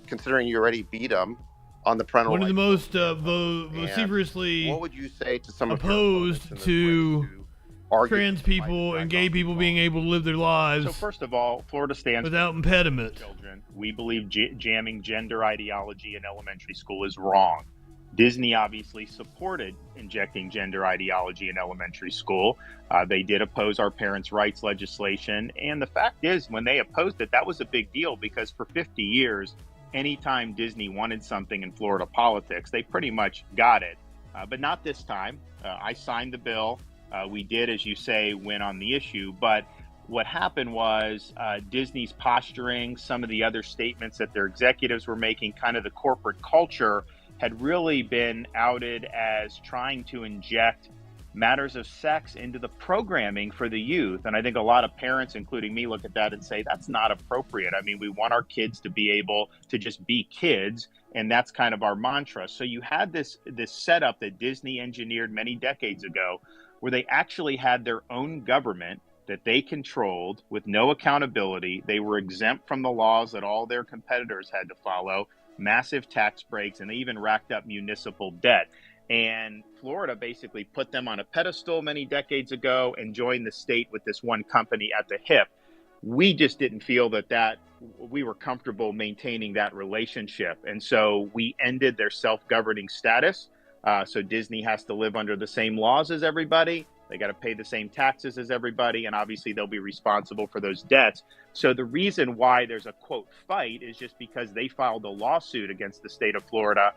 Considering you already beat him on the parental. One of the most vociferously what would you say to some opposed to trans people and gay people being able to live their lives? So first of all, Florida stands without impediment. Children. We believe jamming gender ideology in elementary school is wrong. Disney obviously supported injecting gender ideology in elementary school. They did oppose our parents' rights legislation. And the fact is, when they opposed it, that was a big deal, because for 50 years, anytime Disney wanted something in Florida politics, they pretty much got it. But not this time. I signed the bill. We did, as you say, win on the issue. But what happened was Disney's posturing, some of the other statements that their executives were making, kind of the corporate culture, had really been outed as trying to inject matters of sex into the programming for the youth. And I think a lot of parents, including me, look at that and say, that's not appropriate. I mean, we want our kids to be able to just be kids, and that's kind of our mantra. So you had this setup that Disney engineered many decades ago, where they actually had their own government that they controlled with no accountability. They were exempt from the laws that all their competitors had to follow, massive tax breaks, and they even racked up municipal debt. And Florida basically put them on a pedestal many decades ago and joined the state with this one company at the hip. We just didn't feel that we were comfortable maintaining that relationship. And so we ended their self-governing status. So Disney has to live under the same laws as everybody. They got to pay the same taxes as everybody, and obviously they'll be responsible for those debts. So the reason why there's a, quote, fight is just because they filed a lawsuit against the state of Florida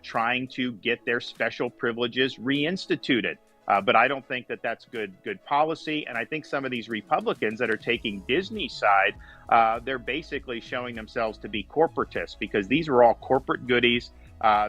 trying to get their special privileges reinstituted. But I don't think that that's good policy. And I think some of these Republicans that are taking Disney's side, they're basically showing themselves to be corporatists, because these are all corporate goodies.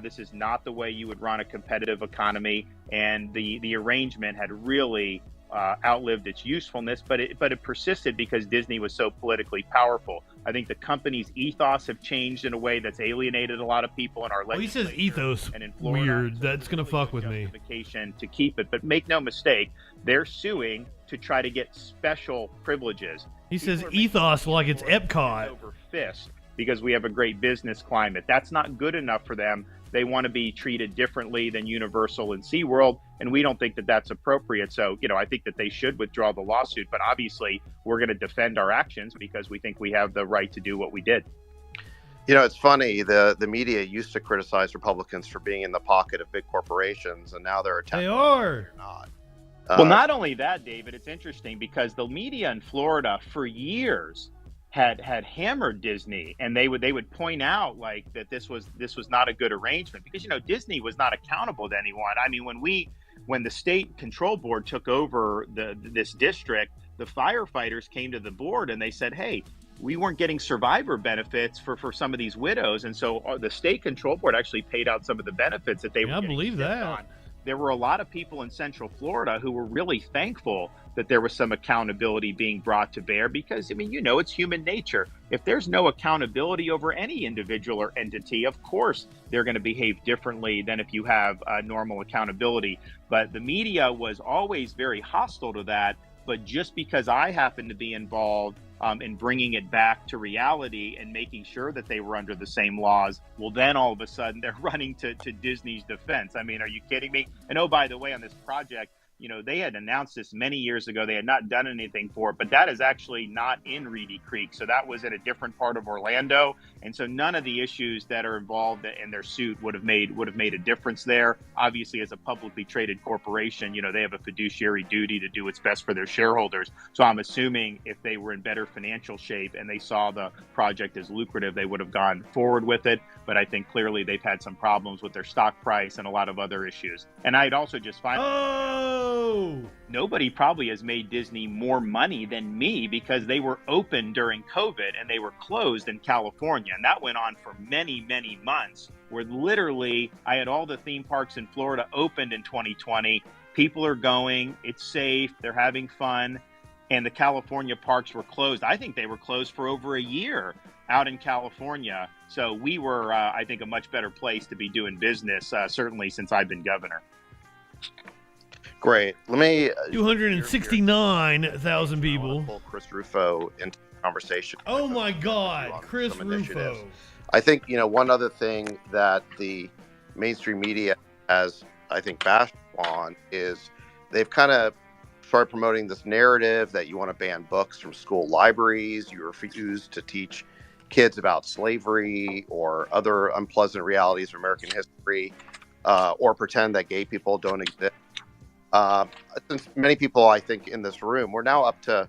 This is not the way you would run a competitive economy, and the arrangement had really outlived its usefulness, but it persisted because Disney was so politically powerful. I think the company's ethos have changed in a way that's alienated a lot of people in our legislature. He says ethos, and in Florida, weird. That's gonna fuck with me. To keep it, but make no mistake, they're suing to try to get special privileges. He says ethos like it's Epcot. Over fist. Because we have a great business climate. That's not good enough for them. They want to be treated differently than Universal and SeaWorld, and we don't think that that's appropriate. So, I think that they should withdraw the lawsuit, but obviously we're going to defend our actions because we think we have the right to do what we did. It's funny, the media used to criticize Republicans for being in the pocket of big corporations, and now they're attacking. They are. Not. Well, not only that, David, it's interesting because the media in Florida for years had hammered Disney, and they would point out like that this was not a good arrangement, because Disney was not accountable to anyone. I mean, when the state control board took over this district, the firefighters came to the board and they said, hey, we weren't getting survivor benefits for some of these widows. And so the state control board actually paid out some of the benefits that they were I getting believe skipped that. on. There were a lot of people in Central Florida who were really thankful that there was some accountability being brought to bear because, I mean, you know, it's human nature. If there's no accountability over any individual or entity, of course, they're going to behave differently than if you have normal accountability. But the media was always very hostile to that. But just because I happened to be involved in bringing it back to reality and making sure that they were under the same laws, well, then all of a sudden they're running to Disney's defense. I mean, are you kidding me? And oh, by the way, on this project, you know, they had announced this many years ago. They had not done anything for it, but that is actually not in Reedy Creek. So that was in a different part of Orlando. And so none of the issues that are involved in their suit would have made a difference there. Obviously, as a publicly traded corporation, you know, they have a fiduciary duty to do what's best for their shareholders. So I'm assuming if they were in better financial shape and they saw the project as lucrative, they would have gone forward with it. But I think clearly they've had some problems with their stock price and a lot of other issues. And I'd also just find nobody probably has made Disney more money than me because they were open during COVID and they were closed in California. And that went on for many, many months, where literally I had all the theme parks in Florida opened in 2020. People are going, it's safe, they're having fun. And the California parks were closed. I think they were closed for over a year out in California. So we were, I think, a much better place to be doing business, certainly since I've been governor. Great. Let me 269,000 people. Pull Chris Rufo into the conversation. Oh my God, Chris Rufo. I think, you know, one other thing that the mainstream media has, I think, bashed on is they've kind of started promoting this narrative that you want to ban books from school libraries, you refuse to teach kids about slavery or other unpleasant realities of American history, or pretend that gay people don't exist. Since many people, I think, in this room, we're now up to,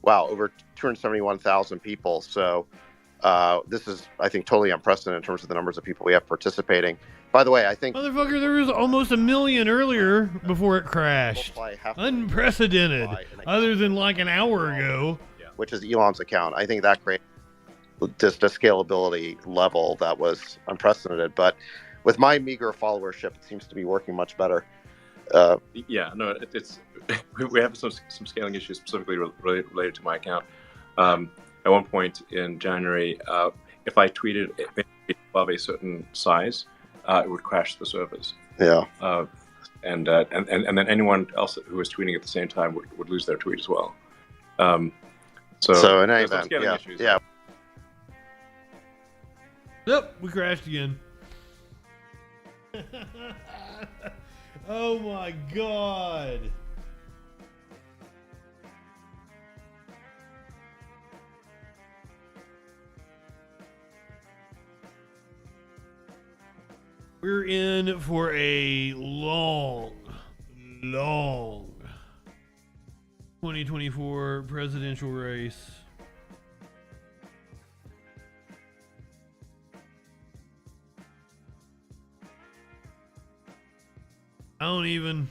over 271,000 people. So this is, I think, totally unprecedented in terms of the numbers of people we have participating. By the way, I think... Motherfucker, there was almost 1 million earlier before it crashed. Unprecedented. Other than like an hour ago. Which is Elon's account. I think that created just a scalability level that was unprecedented. But with my meager followership, it seems to be working much better. It's we have some scaling issues specifically related to my account. At one point in January, if I tweeted above a certain size, it would crash the servers. Yeah. And then anyone else who was tweeting at the same time would lose their tweet as well. So in any event, yeah. Yep, we crashed again. Oh my God. We're in for a long 2024 presidential race. I don't even.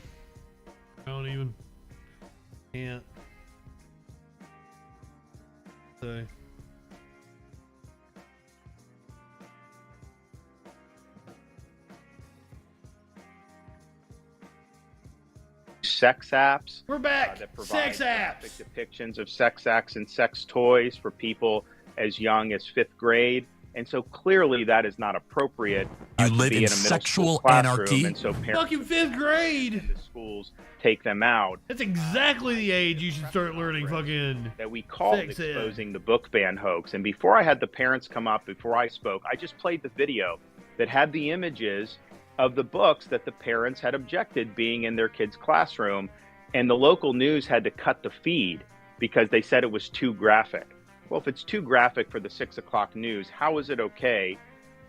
Can't say. Sex apps. We're back. That provide Sex apps. graphic depictions of sex acts and sex toys for people as young as 5th grade. And so clearly that is not appropriate. You live in sexual anarchy. And so parents fucking 5th grade. In the schools take them out. That's exactly the age you should start learning fucking that we called sex exposing the book ban hoax. And before I had the parents come up, before I spoke, I just played the video that had the images of the books that the parents had objected being in their kids' classroom. And the local news had to cut the feed because they said it was too graphic. Well, if it's too graphic for the 6 o'clock news, how is it okay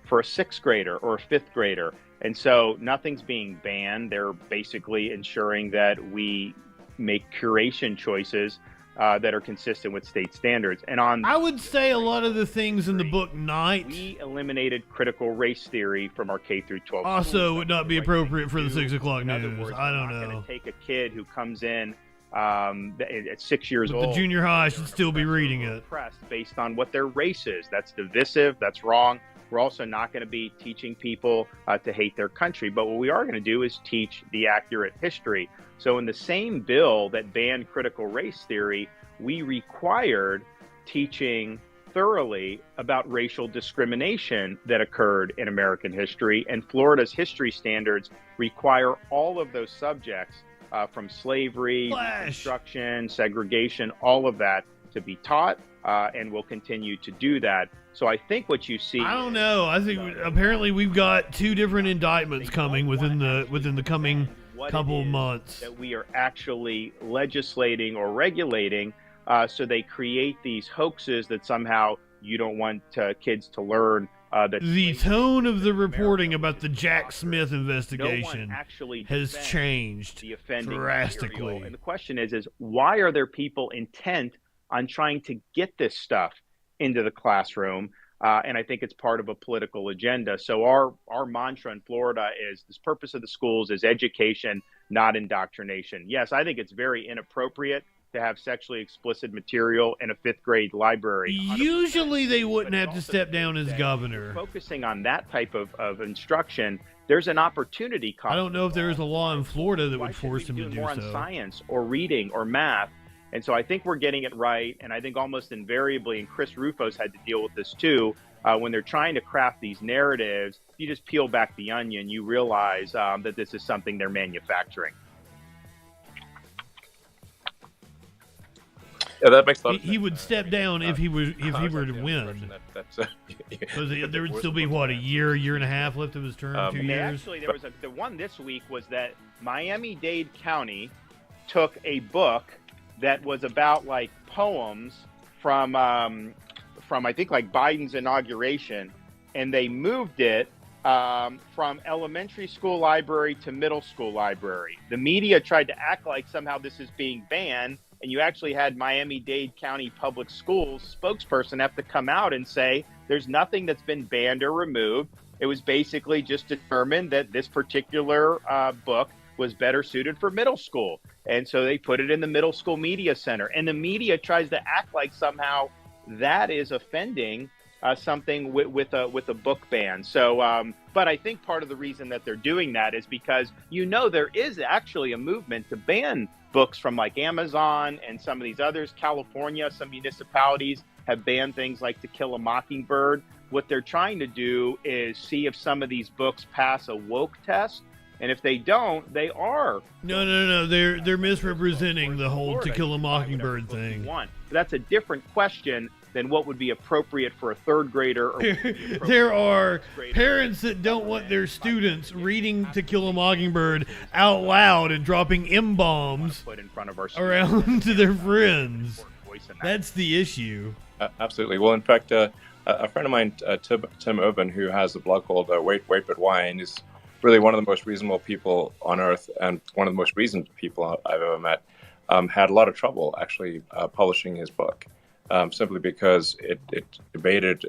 for a 6th grader or a 5th grader? And so nothing's being banned. They're basically ensuring that we make curation choices that are consistent with state standards. And I would say a lot of the things in the book Night. We eliminated critical race theory from our K through 12 also schools. would not be appropriate for the 6 o'clock In other news. words, I don't we're not know. going to take a kid who comes in at 6 years But old. the junior high should still be reading it. Based on what their race is. That's divisive. That's wrong. We're also not going to be teaching people to hate their country. But what we are going to do is teach the accurate history. So in the same bill that banned critical race theory, we required teaching thoroughly about racial discrimination that occurred in American history. And Florida's history standards require all of those subjects from slavery, Reconstruction, segregation, all of that to be taught, and we'll continue to do that. So I think what you see... I don't know. I think apparently we've got 2 different indictments coming within the coming couple of months. That we are actually legislating or regulating, so they create these hoaxes that somehow you don't want kids to learn. The tone of the reporting about the Jack Smith investigation has changed drastically. Material. And the question is why are there people intent on trying to get this stuff into the classroom? And I think it's part of a political agenda. So our mantra in Florida is this: purpose of the schools is education, not indoctrination. Yes, I think it's very inappropriate to have sexually explicit material in a 5th grade library. Usually they wouldn't have to step down as governor. Focusing on that type of instruction, there's an opportunity cost. I don't know if there is a law in Florida that would force him to do more so. On science or reading or math. And so I think we're getting it right. And I think almost invariably, and Chris Rufo's had to deal with this too, when they're trying to craft these narratives, you just peel back the onion, you realize that this is something they're manufacturing. Yeah, that makes a lot of sense. He would step down if he were to win. There would still be what, a year and a half left of his term, 2 years. Actually, there was the one this week was that Miami-Dade County took a book that was about like poems from I think like Biden's inauguration, and they moved it from elementary school library to middle school library. The media tried to act like somehow this is being banned. And you actually had Miami-Dade County Public Schools spokesperson have to come out and say there's nothing that's been banned or removed. It was basically just determined that this particular book was better suited for middle school. And so they put it in the middle school media center. And the media tries to act like somehow that is offending something with a book ban. So, but I think part of the reason that they're doing that is because, there is actually a movement to ban books from like Amazon and some of these others. California, some municipalities have banned things like To Kill a Mockingbird. What they're trying to do is see if some of these books pass a woke test. And if they don't, they are. No. They're misrepresenting the whole To Kill a Mockingbird thing. That's a different question than what would be appropriate for a 3rd grader. Or there are parents that don't want their students reading To Kill a Mockingbird out loud and dropping M-bombs around to their friends. That's the issue. Absolutely. Well, in fact, a friend of mine, Tim Urban, who has a blog called Wait But Wine, is really one of the most reasonable people on earth and one of the most reasoned people I've ever met, had a lot of trouble actually publishing his book. Simply because it debated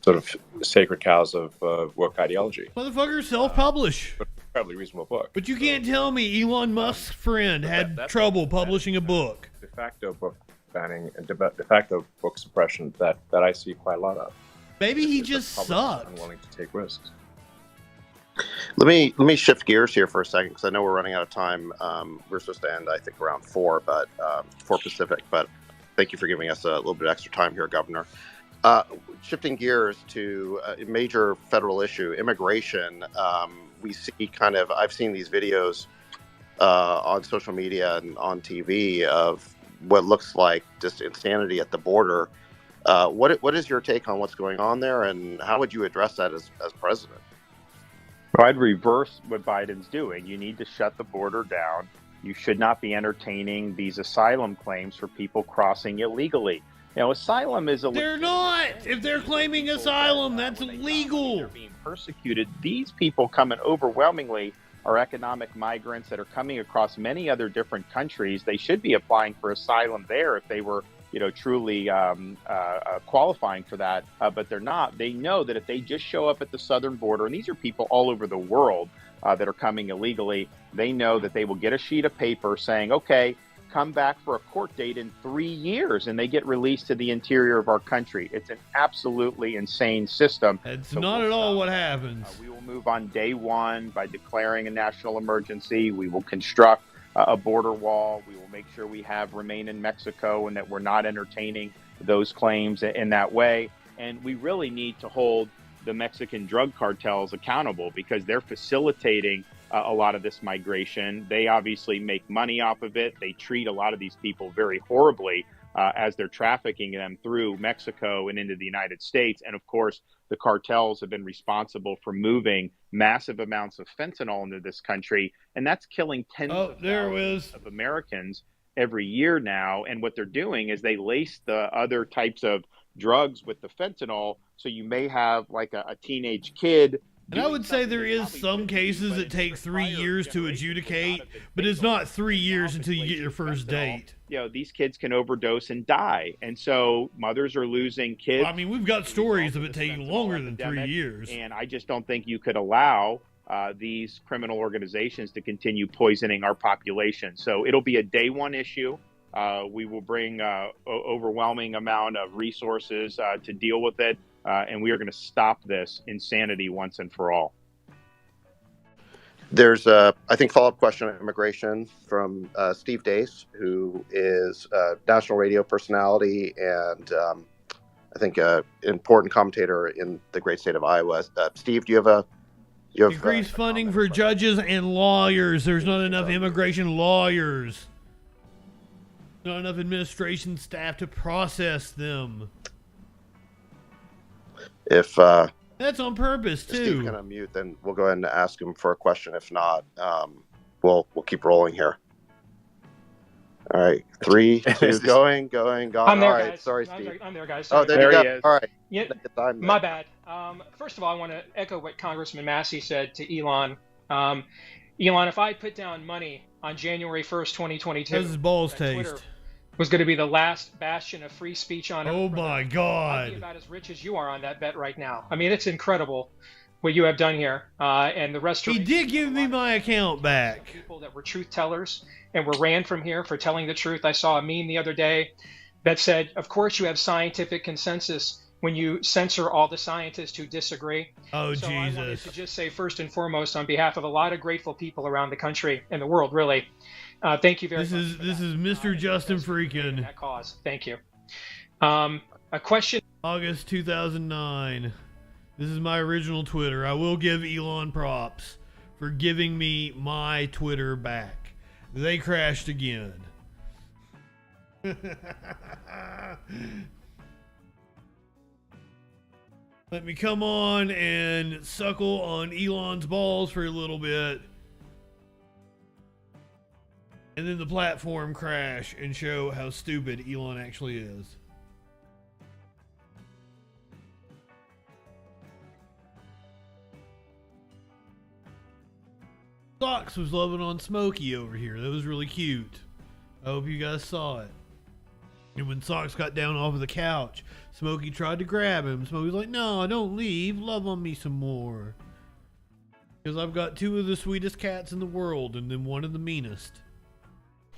sort of sacred cows of woke ideology. Motherfucker, self-publish. Incredibly reasonable book. But you can't tell me Elon Musk's friend had trouble publishing a book. De facto book banning and de facto book suppression that I see quite a lot of. Maybe he just sucks. Unwilling to take risks. Let me shift gears here for a second because I know we're running out of time. We're supposed to end, I think, around 4 Pacific, but thank you for giving us a little bit extra time here, Governor. Shifting gears to a major federal issue, immigration. We see I've seen these videos on social media and on TV of what looks like just insanity at the border. What is your take on what's going on there, and how would you address that as president? Well, I'd reverse what Biden's doing. You need to shut the border down. You should not be entertaining these asylum claims for people crossing illegally. Asylum is illegal. They're not. If they're claiming asylum, that's illegal. They're being persecuted. These people coming overwhelmingly are economic migrants that are coming across many other different countries. They should be applying for asylum there if they were, truly qualifying for that, but they're not. They know that if they just show up at the southern border, and these are people all over the world, that are coming illegally, they know that they will get a sheet of paper saying, okay, come back for a court date in 3 years, and they get released to the interior of our country. It's an absolutely insane system. It's not at all what happens. We will move on day one by declaring a national emergency. We will construct a border wall. We will make sure we have remain in Mexico and that we're not entertaining those claims in that way. And we really need to hold the Mexican drug cartels accountable because they're facilitating a lot of this migration. They obviously make money off of it. They treat a lot of these people very horribly as they're trafficking them through Mexico and into the United States. And of course, the cartels have been responsible for moving massive amounts of fentanyl into this country. And that's killing tens of thousands of Americans every year now. And what they're doing is they lace the other types of drugs with the fentanyl. So you may have like a teenage kid. And I would say there is some cases that take 3 years to adjudicate, but it's not 3 years until you get your first date. You know, these kids can overdose and die. And so mothers are losing kids. Well, I mean, we've got stories of it taking longer than 3 years. And I just don't think you could allow these criminal organizations to continue poisoning our population. So it'll be a day one issue. We will bring overwhelming amount of resources to deal with it. And we are going to stop this insanity once and for all. There's a, I think, follow-up question on immigration from Steve Dace, who is a national radio personality and I think an important commentator in the great state of Iowa. Steve, do you have increased funding for judges and lawyers? There's not enough immigration lawyers. Not enough administration staff to process them. If that's on purpose too. If Steve's gonna mute, then we'll go ahead and ask him for a question. If not, we'll keep rolling here. All right, 3, 2, going, gone. I'm there, all right, guys. sorry, Steve. I'm there, guys. Oh, Sorry. there you go. All right. Yeah, my bad. First of all, I want to echo what Congressman Massey said to Elon. Elon, if I put down money on January 1st, 2022, how's his balls taste? Twitter was going to be the last bastion of free speech on Earth. Oh my God! I'd be about as rich as you are on that bet right now. I mean, it's incredible what you have done here, and the restoration. He did give me my account back. People that were truth tellers and were ran from here for telling the truth. I saw a meme the other day that said, "Of course, you have scientific consensus when you censor all the scientists who disagree." Oh, so Jesus! I wanted to just say, first and foremost, on behalf of a lot of grateful people around the country and the world, really. Thank you very much. This is Mr. Justin Freakin. That cause. Thank you. A question. August 2009. This is my original Twitter. I will give Elon props for giving me my Twitter back. They crashed again. Let me come on and suckle on Elon's balls for a little bit. And then the platform crash and show how stupid Elon actually is. Socks was loving on Smokey over here. That was really cute. I hope you guys saw it. And when Socks got down off of the couch, Smokey tried to grab him. Smokey's like, "No, don't leave. Love on me some more. Because I've got 2 of the sweetest cats in the world and then 1 of the meanest."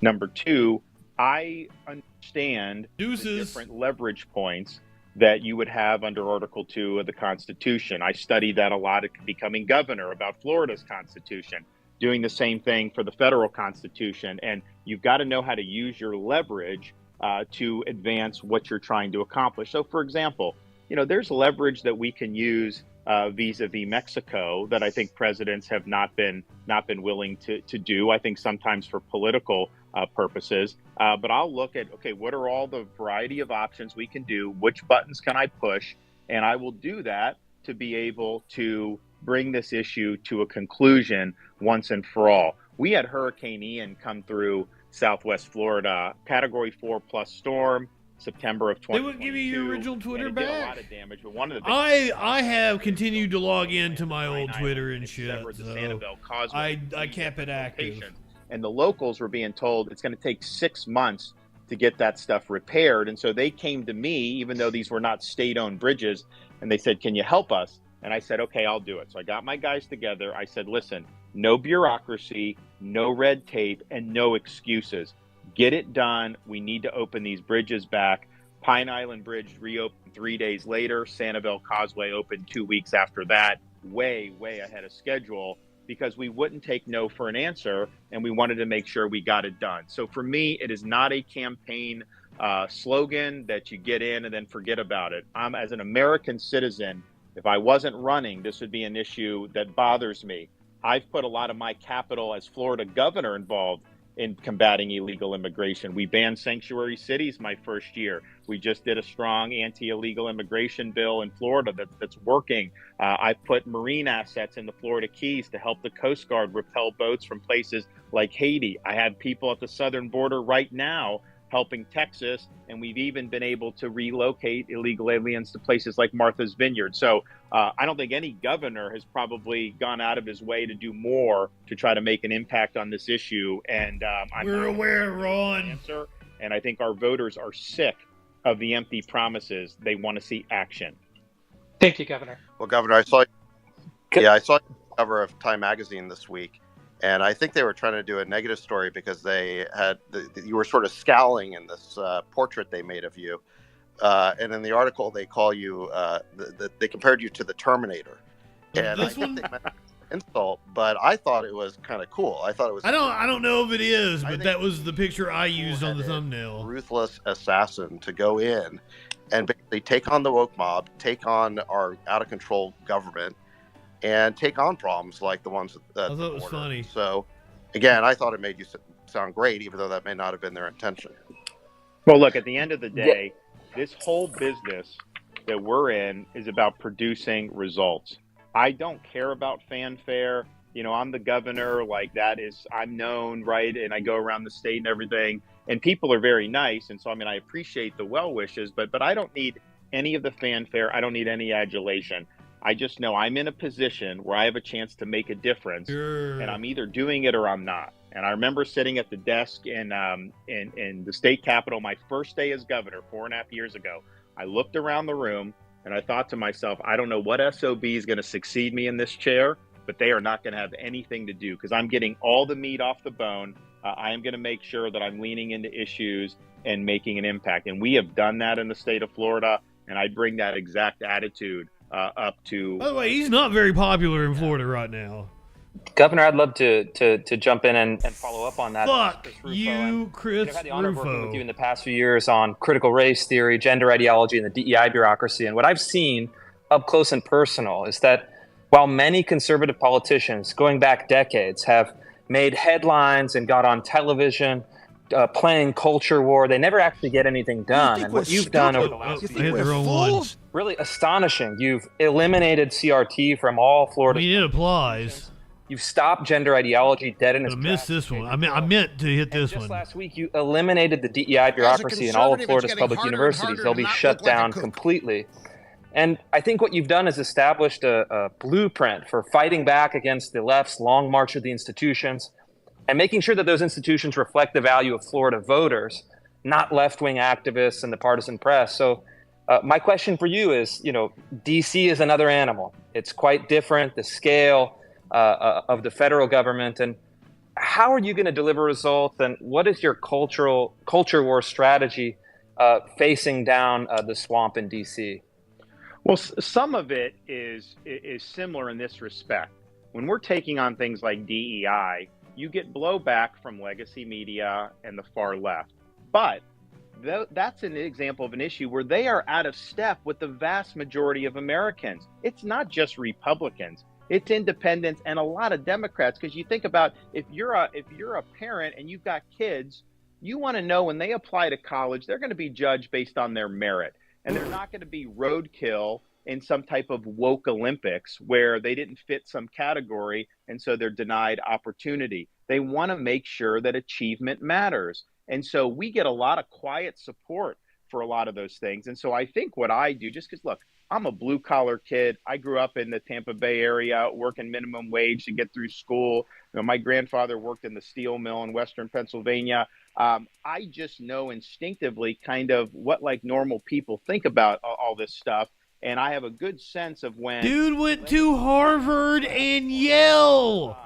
Number 2, I understand the different leverage points that you would have under Article 2 of the Constitution. I studied that a lot at becoming governor about Florida's Constitution, doing the same thing for the federal Constitution. And you've got to know how to use your leverage to advance what you're trying to accomplish. So, for example, you know, there's leverage that we can use vis-a-vis Mexico that I think presidents have not been willing to do. I think sometimes for political purposes. But I'll look at, okay, what are all the variety of options we can do? Which buttons can I push? And I will do that to be able to bring this issue to a conclusion once and for all. We had Hurricane Ian come through Southwest Florida, Category 4+ storm, September of 2022. They wouldn't give you your original Twitter back? Did a lot of damage, but one of the I have continued to log into my old Twitter and shit. So I kept it active. And the locals were being told it's going to take 6 months to get that stuff repaired. And so they came to me, even though these were not state-owned bridges, and they said, "Can you help us?" And I said, "Okay, I'll do it." So I got my guys together. I said, "Listen, no bureaucracy, no red tape, and no excuses. Get it done. We need to open these bridges back. Pine Island Bridge reopened 3 days later. Sanibel Causeway opened 2 weeks after that, way ahead of schedule, because we wouldn't take no for an answer, and we wanted to make sure we got it done. So for me, it is not a campaign slogan that you get in and then forget about it. I'm, as an American citizen, if I wasn't running, this would be an issue that bothers me. I've put a lot of my capital as Florida governor involved in combating illegal immigration. We banned sanctuary cities my first year. We just did a strong anti-illegal immigration bill in Florida that's working. I put marine assets in the Florida Keys to help the Coast Guard repel boats from places like Haiti. I have people at the southern border right now helping Texas, and we've even been able to relocate illegal aliens to places like Martha's Vineyard. So I don't think any governor has probably gone out of his way to do more to try to make an impact on this issue. And we're aware, Ron. And I think our voters are sick of the empty promises. They want to see action. Thank you, Governor. Well, Governor, I saw you on the cover of Time Magazine this week. And I think they were trying to do a negative story because they had you were sort of scowling in this portrait they made of you, and in the article they call you they compared you to the Terminator, and I think they meant insult, but I thought it was kind of cool. I thought it was. I don't know if it is, but that was the picture I used on the thumbnail. Ruthless assassin to go in and basically take on the woke mob, take on our out of control government, and take on problems like the ones that I thought it was funny. So, again, I thought it made you sound great, even though that may not have been their intention. Well, look, at the end of the day, this whole business that we're in is about producing results. I don't care about fanfare. You know, I'm the governor, like that is, I'm known, right? And I go around the state and everything, and people are very nice. And so, I mean, I appreciate the well wishes, but I don't need any of the fanfare. I don't need any adulation. I just know I'm in a position where I have a chance to make a difference, and I'm either doing it or I'm not. And I remember sitting at the desk in the state capitol my first day as governor 4.5 years ago. I looked around the room and I thought to myself, I don't know what SOB is going to succeed me in this chair, but they are not going to have anything to do because I'm getting all the meat off the bone. I am going to make sure that I'm leaning into issues and making an impact. And we have done that in the state of Florida, and I bring that exact attitude up to. By the way, he's not very popular in Florida right now. Governor, I'd love to jump in and follow up on that. Fuck you, Chris I've had the honor of working Rufo. with you in the past few years on critical race theory, gender ideology, and the DEI bureaucracy. And what I've seen up close and personal is that while many conservative politicians going back decades have made headlines and got on television playing culture war, they never actually get anything done. And what you've done over the last few years, really astonishing. You've eliminated CRT from all Florida. I mean, it applies. You've stopped gender ideology dead in its tracks. I missed this one. I meant to hit this one. Just last week, you eliminated the DEI bureaucracy in all of Florida's public universities. They'll be shut down completely. And I think what you've done is established a blueprint for fighting back against the left's long march of the institutions and making sure that those institutions reflect the value of Florida voters, not left-wing activists and the partisan press. So my question for you is, you know, D.C. is another animal. It's quite different, the scale of the federal government. And how are you going to deliver results? And what is your culture war strategy facing down the swamp in D.C.? Well, some of it is similar in this respect. When we're taking on things like DEI, you get blowback from legacy media and the far left. But that's an example of an issue where they are out of step with the vast majority of Americans. It's not just Republicans. It's independents and a lot of Democrats. Because you think about if you're a parent and you've got kids, you want to know when they apply to college, they're going to be judged based on their merit. And they're not going to be roadkill in some type of woke Olympics where they didn't fit some category and so they're denied opportunity. They want to make sure that achievement matters. And so we get a lot of quiet support for a lot of those things. And so I think what I do, just because, look, I'm a blue collar kid. I grew up in the Tampa Bay area, working minimum wage to get through school. You know, my grandfather worked in the steel mill in Western Pennsylvania. I just know instinctively kind of what like normal people think about all this stuff. And I have a good sense of when... Dude went to Harvard and Yale.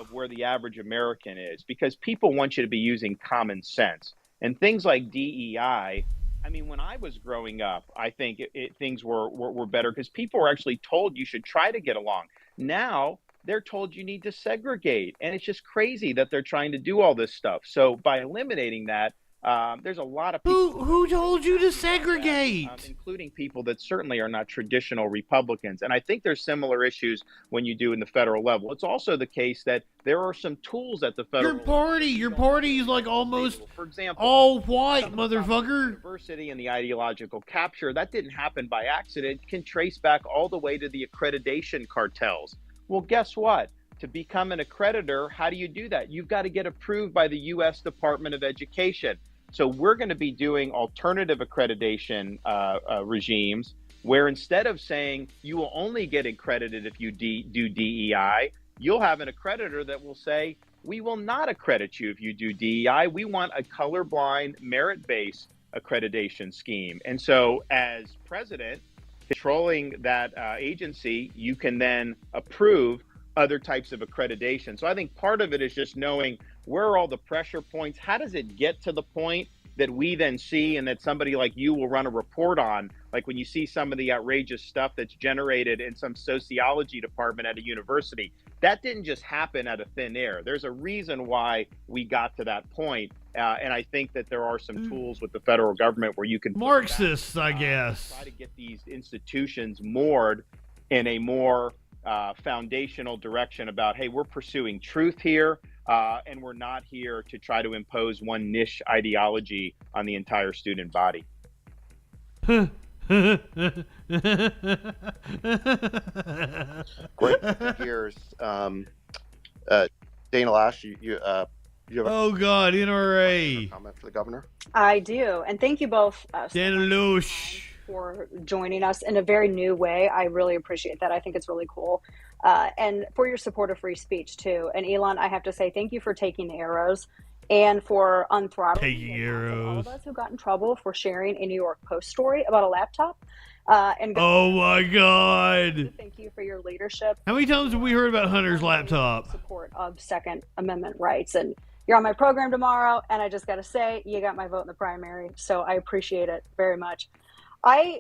of where the average American is, because people want you to be using common sense. And things like DEI, I mean, when I was growing up, I think things were better because people were actually told you should try to get along. Now they're told you need to segregate. And it's just crazy that they're trying to do all this stuff. So by eliminating that, there's a lot of people who told you to segregate, including people that certainly are not traditional Republicans. And I think there's similar issues when you do in the federal level. It's also the case that there are some tools at the federal your party is like almost, for example, all white, motherfucker. Diversity and the ideological capture, that didn't happen by accident, can trace back all the way to the accreditation cartels. Well, guess what? To become an accreditor, how do you do that? You've got to get approved by the U.S. Department of Education. So we're going to be doing alternative accreditation regimes where instead of saying you will only get accredited if you do DEI, you'll have an accreditor that will say, we will not accredit you if you do DEI. We want a colorblind, merit-based accreditation scheme. And so as president, controlling that agency, you can then approve other types of accreditation. So I think part of it is just knowing where are all the pressure points? How does it get to the point that we then see and that somebody like you will run a report on? Like when you see some of the outrageous stuff that's generated in some sociology department at a university, that didn't just happen out of thin air. There's a reason why we got to that point. And I think that there are some tools with the federal government where you can Marxists, I guess, try to get these institutions moored in a more foundational direction about, hey, we're pursuing truth here, and we're not here to try to impose one niche ideology on the entire student body. Great. Here's Dana Lash. You have oh God, NRA comment for the governor. I do, and thank you both Dana Lash for joining us in a very new way. I really appreciate that. I think it's really cool. And for your support of free speech too. And Elon, I have to say thank you for taking arrows and for unthrottling all of us who got in trouble for sharing a New York Post story about a laptop. And oh my God! Thank you for your leadership. How many times have we heard about Hunter's laptop? Support of Second Amendment rights, and you're on my program tomorrow. And I just got to say, you got my vote in the primary, so I appreciate it very much.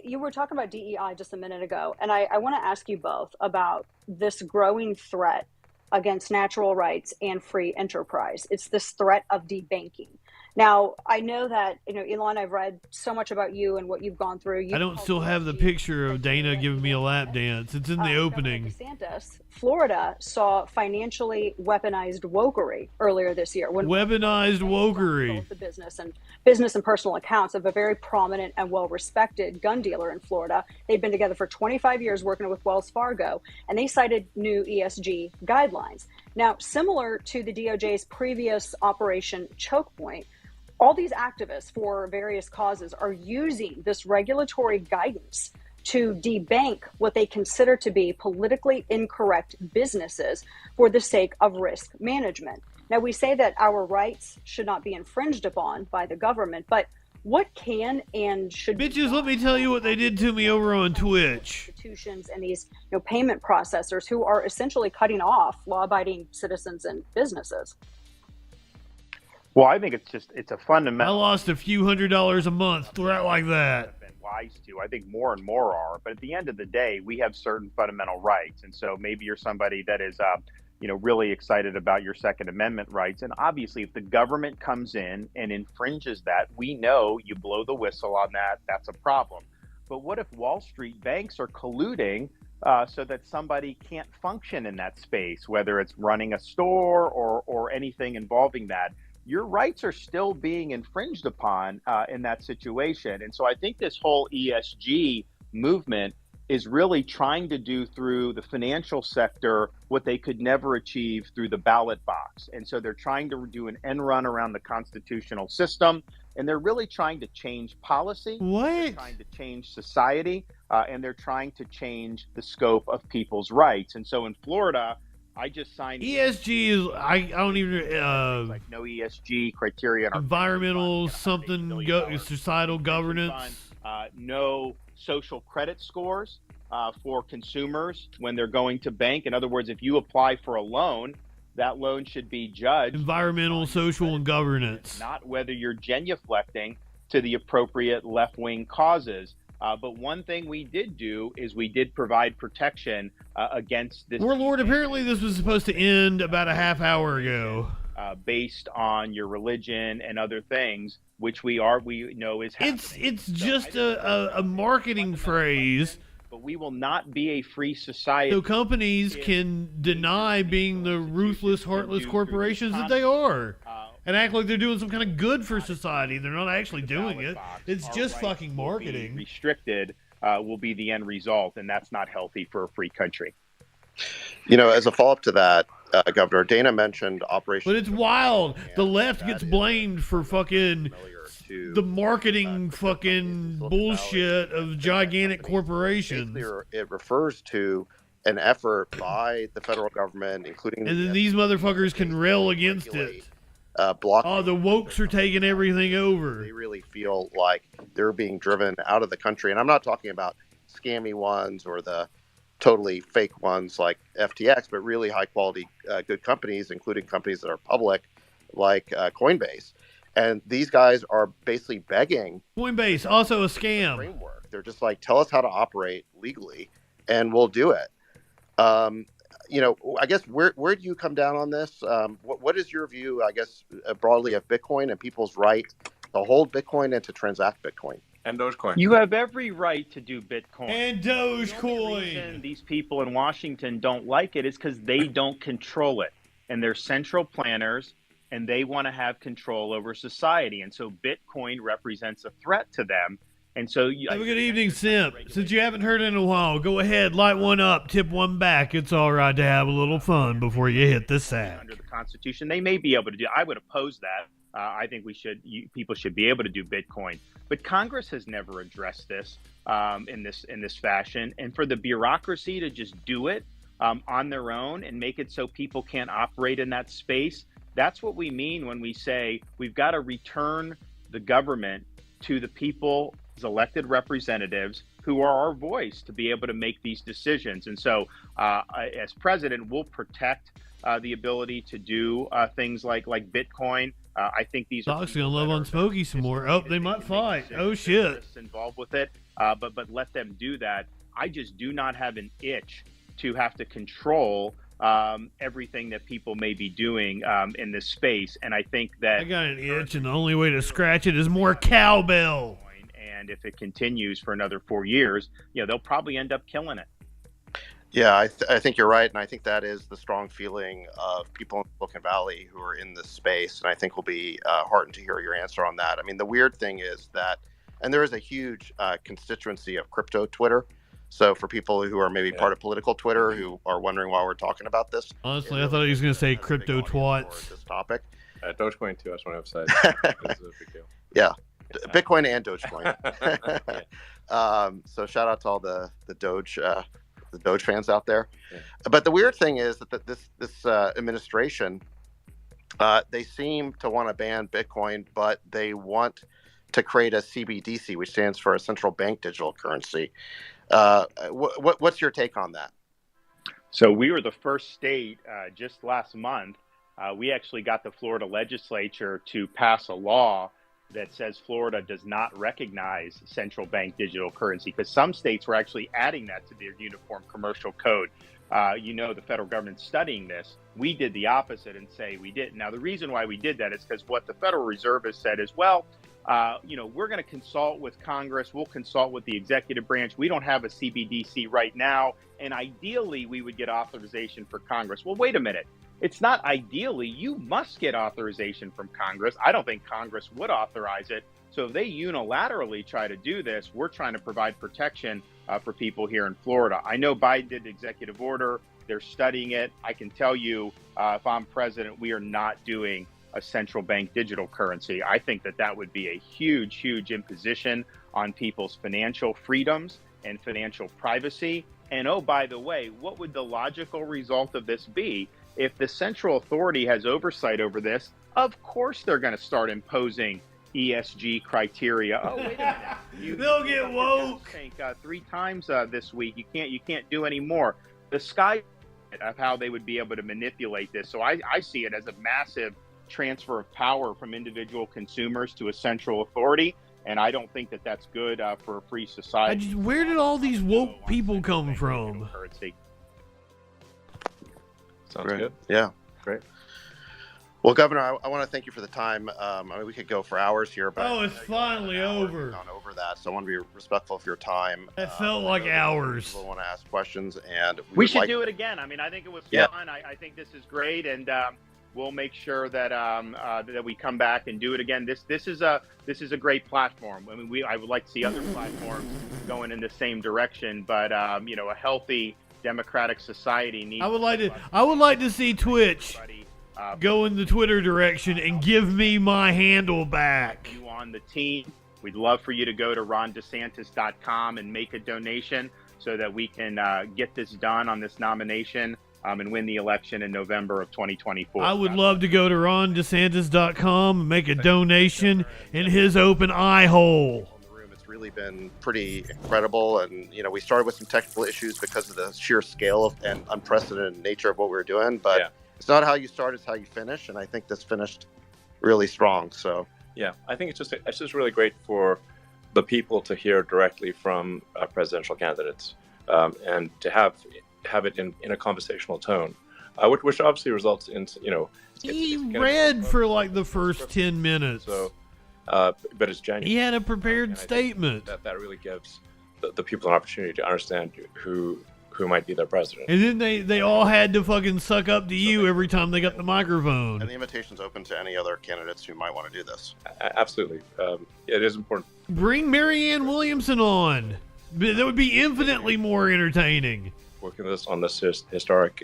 You were talking about DEI just a minute ago, and I want to ask you both about this growing threat against natural rights and free enterprise. It's this threat of debanking. Now, I know that, Elon, I've read so much about you and what you've gone through. I don't still have the picture of Dana giving me a lap dance. It's in the opening. DeSantis, Florida saw financially weaponized wokery earlier this year. Weaponized wokery. The business and personal accounts of a very prominent and well-respected gun dealer in Florida. They'd been together for 25 years working with Wells Fargo, and they cited new ESG guidelines. Now, similar to the DOJ's previous Operation Choke Point, all these activists for various causes are using this regulatory guidance to debank what they consider to be politically incorrect businesses for the sake of risk management. Now, we say that our rights should not be infringed upon by the government, but what can and should bitches, let me tell you what they did to me over on Twitch. Institutions and these payment processors who are essentially cutting off law-abiding citizens and businesses. Well, I think it's a fundamental. I lost a few $100s a month throughout like that. Been wise to. I think more and more are. But at the end of the day, we have certain fundamental rights, and so maybe you're somebody that is, really excited about your Second Amendment rights. And obviously, if the government comes in and infringes that, we know you blow the whistle on that. That's a problem. But what if Wall Street banks are colluding so that somebody can't function in that space, whether it's running a store or anything involving that? Your rights are still being infringed upon in that situation. And so I think this whole ESG movement is really trying to do through the financial sector what they could never achieve through the ballot box. And so they're trying to do an end run around the constitutional system, and they're really trying to change policy. They're trying to change society, and they're trying to change the scope of people's rights. And so in Florida, I just signed ESG is I don't even like no ESG criteria. Environmental something societal governance. No social credit scores for consumers when they're going to bank. In other words, if you apply for a loan, that loan should be judged environmental, social, and governance, not whether you're genuflecting to the appropriate left-wing causes. But one thing we did do is we did provide protection against this. Warlord, apparently this was supposed to end about a half hour ago. Based on your religion and other things, which we know is happening. It's just a marketing phrase. But we will not be a free society. So companies can deny being the ruthless, heartless corporations that they are. And act like they're doing some kind of good for society. They're not actually doing it. It's just fucking marketing. Restricted will be the end result, and that's not healthy for a free country. You know, as a follow-up to that, Governor, Dana mentioned Operation... But it's wild. The left gets blamed for fucking the marketing fucking bullshit of gigantic corporations. It refers to an effort by the federal government, including... And then these motherfuckers can rail against it. The wokes are taking everything over. They really feel like they're being driven out of the country. And I'm not talking about scammy ones or the totally fake ones like FTX, but really high quality, good companies, including companies that are public like Coinbase. And these guys are basically begging. Coinbase, also a scam. Framework. They're just like, tell us how to operate legally and we'll do it. You know, I guess where do you come down on this? What is your view, I guess, broadly of Bitcoin and people's right to hold Bitcoin and to transact Bitcoin? And Dogecoin. You have every right to do Bitcoin. And Dogecoin. The reason these people in Washington don't like it is because they don't control it. And they're central planners, and they want to have control over society. And so Bitcoin represents a threat to them. And so have a good evening, Simp. Since you haven't heard it in a while, go ahead, light one up, tip one back. It's all right to have a little fun before you hit the sack. Under the Constitution, they may be able to do. I would oppose that. I think people should be able to do Bitcoin, but Congress has never addressed this in this fashion. And for the bureaucracy to just do it on their own and make it so people can't operate in that space, that's what we mean when we say we've got to return the government to the people's elected representatives who are our voice to be able to make these decisions. And so as president, we'll protect the ability to do things like Bitcoin. I think these Doc's gonna love on Smokey some more. Oh, they might fight. Oh shit! Involved with it, but let them do that. I just do not have an itch to have to control everything that people may be doing in this space, and I think that I got an itch, and the only way to scratch it is more cowbell. And if it continues for another 4 years, they'll probably end up killing it. Yeah, I think you're right, and I think that is the strong feeling of people in Silicon Valley who are in this space, and I think we'll be heartened to hear your answer on that. I mean, the weird thing is that, and there is a huge constituency of crypto Twitter, so for people who are maybe part of political Twitter who are wondering why we're talking about this. Honestly, I thought he was going to say crypto twats. This topic. Dogecoin too, I just want to emphasize. It's a big deal. Yeah. Bitcoin and Dogecoin. So shout out to all the Doge fans out there. Yeah. But the weird thing is that this administration, they seem to want to ban Bitcoin, but they want to create a CBDC, which stands for a central bank digital currency. What's your take on that? So we were the first state just last month. We actually got the Florida legislature to pass a law that says Florida does not recognize central bank digital currency, because some states were actually adding that to their uniform commercial code. The federal government's studying this. We did the opposite and say we didn't. Now, the reason why we did that is because what the Federal Reserve has said is, we're going to consult with Congress. We'll consult with the executive branch. We don't have a CBDC right now. And ideally, we would get authorization for Congress. Well, wait a minute. It's not ideally. You must get authorization from Congress. I don't think Congress would authorize it. So if they unilaterally try to do this, we're trying to provide protection for people here in Florida. I know Biden did the executive order. They're studying it. I can tell you, if I'm president, we are not doing a central bank digital currency. I think that would be a huge, huge imposition on people's financial freedoms and financial privacy. And oh, by the way, what would the logical result of this be? If the central authority has oversight over this, of course they're going to start imposing ESG criteria. Oh, wait a minute. They'll get woke. Tank 3 times this week. You can't do any more. The sky of how they would be able to manipulate this. So I see it as a massive transfer of power from individual consumers to a central authority. And I don't think that that's good for a free society. Where did all these woke people come from? Sounds Great. good. Yeah. Great. Well, Governor, I want to thank you for the time. I mean, we could go for hours here, but Oh, it's finally over. gone over that, so I want to be respectful of your time. That felt like hours. People want to ask questions, and We should do it again. I mean, I think it was Yeah. fun. I think this is great, and we'll make sure that that we come back and do it again. This is a great platform. I mean, I would like to see other platforms going in the same direction, but you know, a healthy democratic society needs. I would like to see Twitch go in the Twitter direction and give me my handle back. You on the team. We'd love for you to go to rondesantis.com and make a donation so that we can get this done on this nomination and win the election in November of 2024. I would love to go to rondesantis.com and make a donation in his open eye hole. It's really been pretty incredible, and you know, we started with some technical issues because of the sheer scale of and unprecedented nature of what we were doing, but it's not how you start, it's how you finish, and I think this finished really strong. So yeah, I think it's just really great for the people to hear directly from presidential candidates and to have it in a conversational tone, which obviously results in, you know, He read for like the first 10 minutes. So, but it's genuine. He had a prepared statement. That really gives the people an opportunity to understand who might be their president. And then they all had to fucking suck up to you every time they got the microphone. And the invitation's open to any other candidates who might want to do this. Absolutely. It is important. Bring Marianne Williamson on. That would be infinitely more entertaining. Working on this historic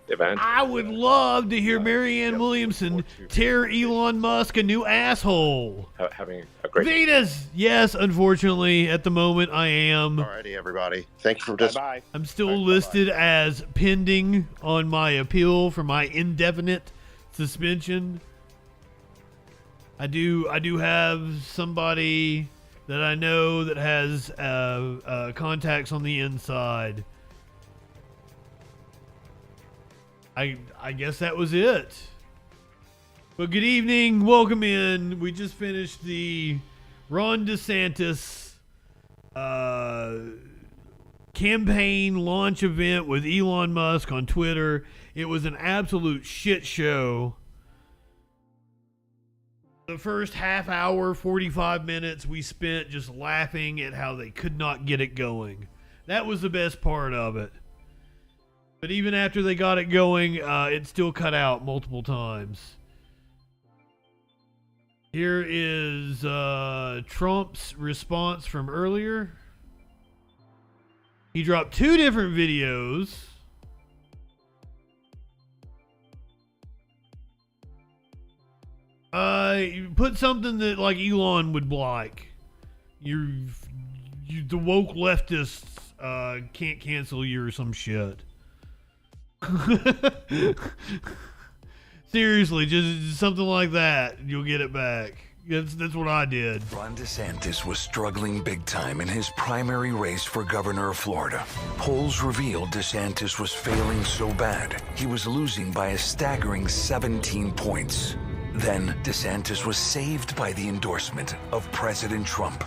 event. I would love to hear Marianne Williamson tear Elon Musk a new asshole. Having a great Venus! Yes, unfortunately, at the moment I am. Alrighty, everybody. Thank you for just. Bye-bye. I'm still listed as pending on my appeal for my indefinite suspension. I do have somebody that I know that has contacts on the inside. I guess that was it. But good evening, welcome in. We just finished the Ron DeSantis campaign launch event with Elon Musk on Twitter. It was an absolute shit show. The first half hour, 45 minutes, we spent just laughing at how they could not get it going. That was the best part of it. But even after they got it going, it still cut out multiple times. Here is Trump's response from earlier. He dropped 2 different videos. Put something that like Elon would like. The woke leftists can't cancel you or some shit. Seriously, just something like that. You'll get it back. That's what I did. Ron DeSantis was struggling big time in his primary race for governor of Florida. Polls revealed DeSantis was failing so bad, he was losing by a staggering 17 points. Then, DeSantis was saved by the endorsement of President Trump.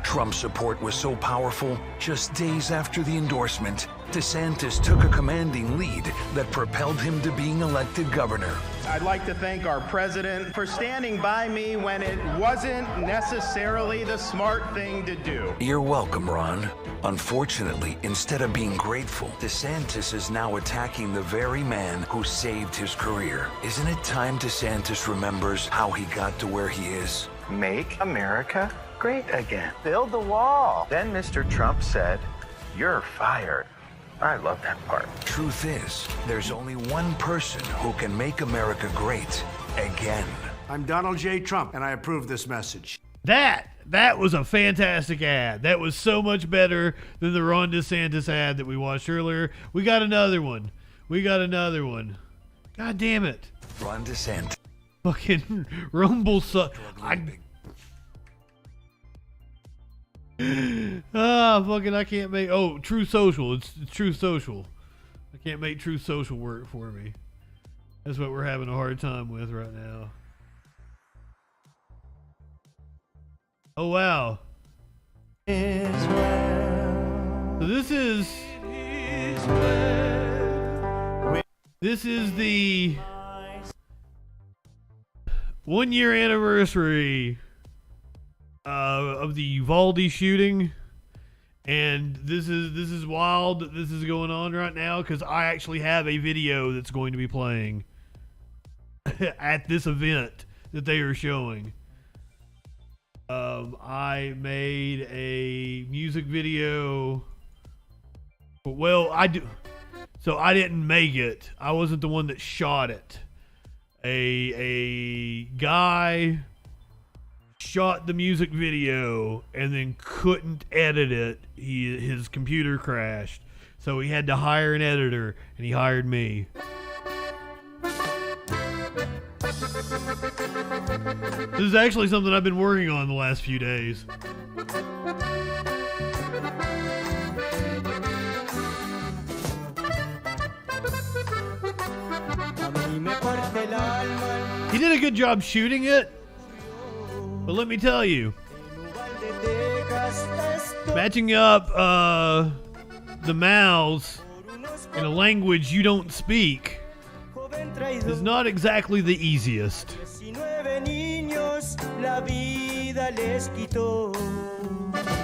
Trump's support was so powerful, just days after the endorsement, DeSantis took a commanding lead that propelled him to being elected governor. I'd like to thank our president for standing by me when it wasn't necessarily the smart thing to do. You're welcome, Ron. Unfortunately, instead of being grateful, DeSantis is now attacking the very man who saved his career. Isn't it time DeSantis remembers how he got to where he is? Make America great again. Build the wall. Then Mr. Trump said, "You're fired." I love that part. Truth is, there's only one person who can make America great again. I'm Donald J. Trump, and I approve this message. That was a fantastic ad. That was so much better than the Ron DeSantis ad that we watched earlier. We got another one. God damn it. Ron DeSantis. Fucking Rumble I can't make. Oh, True Social. It's True Social. I can't make True Social work for me. That's what we're having a hard time with right now. Oh wow. So this is the 1 year anniversary of the Uvalde shooting, and this is wild that this is going on right now because I actually have a video that's going to be playing at this event that they are showing. I made a music video. Well, I didn't make it. I wasn't the one that shot it. A guy shot the music video and then couldn't edit it. His computer crashed, so he had to hire an editor, and he hired me. This is actually something I've been working on the last few days. He did a good job shooting it, but let me tell you, matching up the mouths in a language you don't speak is not exactly the easiest.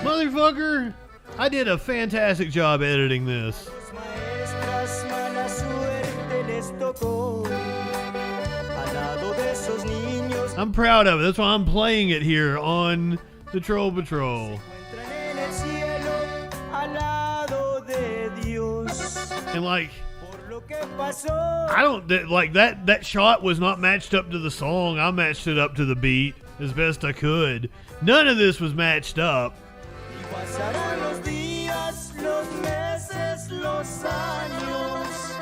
Motherfucker, I did a fantastic job editing this. I'm proud of it. That's why I'm playing it here on the Troll Patrol. And like, I don't like that shot was not matched up to the song. I matched it up to the beat as best I could. None of this was matched up.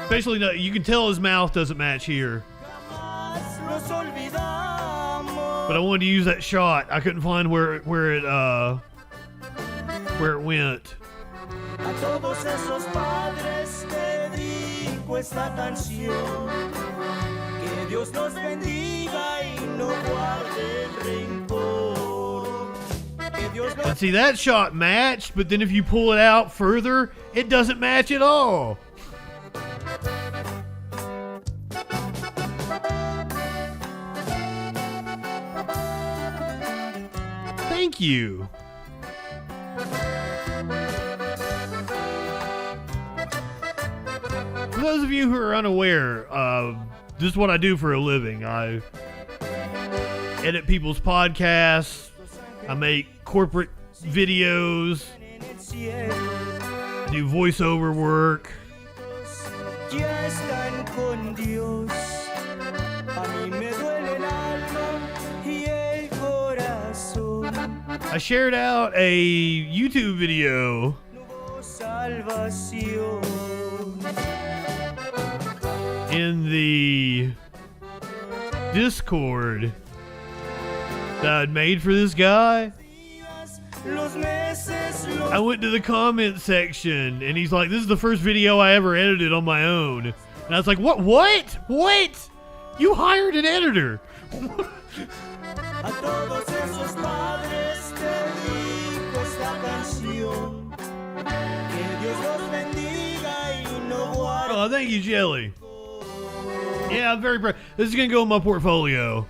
Especially, you can tell his mouth doesn't match here. But I wanted to use that shot. I couldn't find where it went. And see, that shot matched, but then if you pull it out further, it doesn't match at all. Thank you. For those of you who are unaware, this is what I do for a living. I edit people's podcasts. I make corporate videos. Do voiceover work. I shared out a YouTube video in the Discord that I'd made for this guy. I went to the comment section and he's like, this is the first video I ever edited on my own. And I was like, what? You hired an editor. Oh, thank you, Jelly. Yeah, I'm very proud. This is going to go in my portfolio.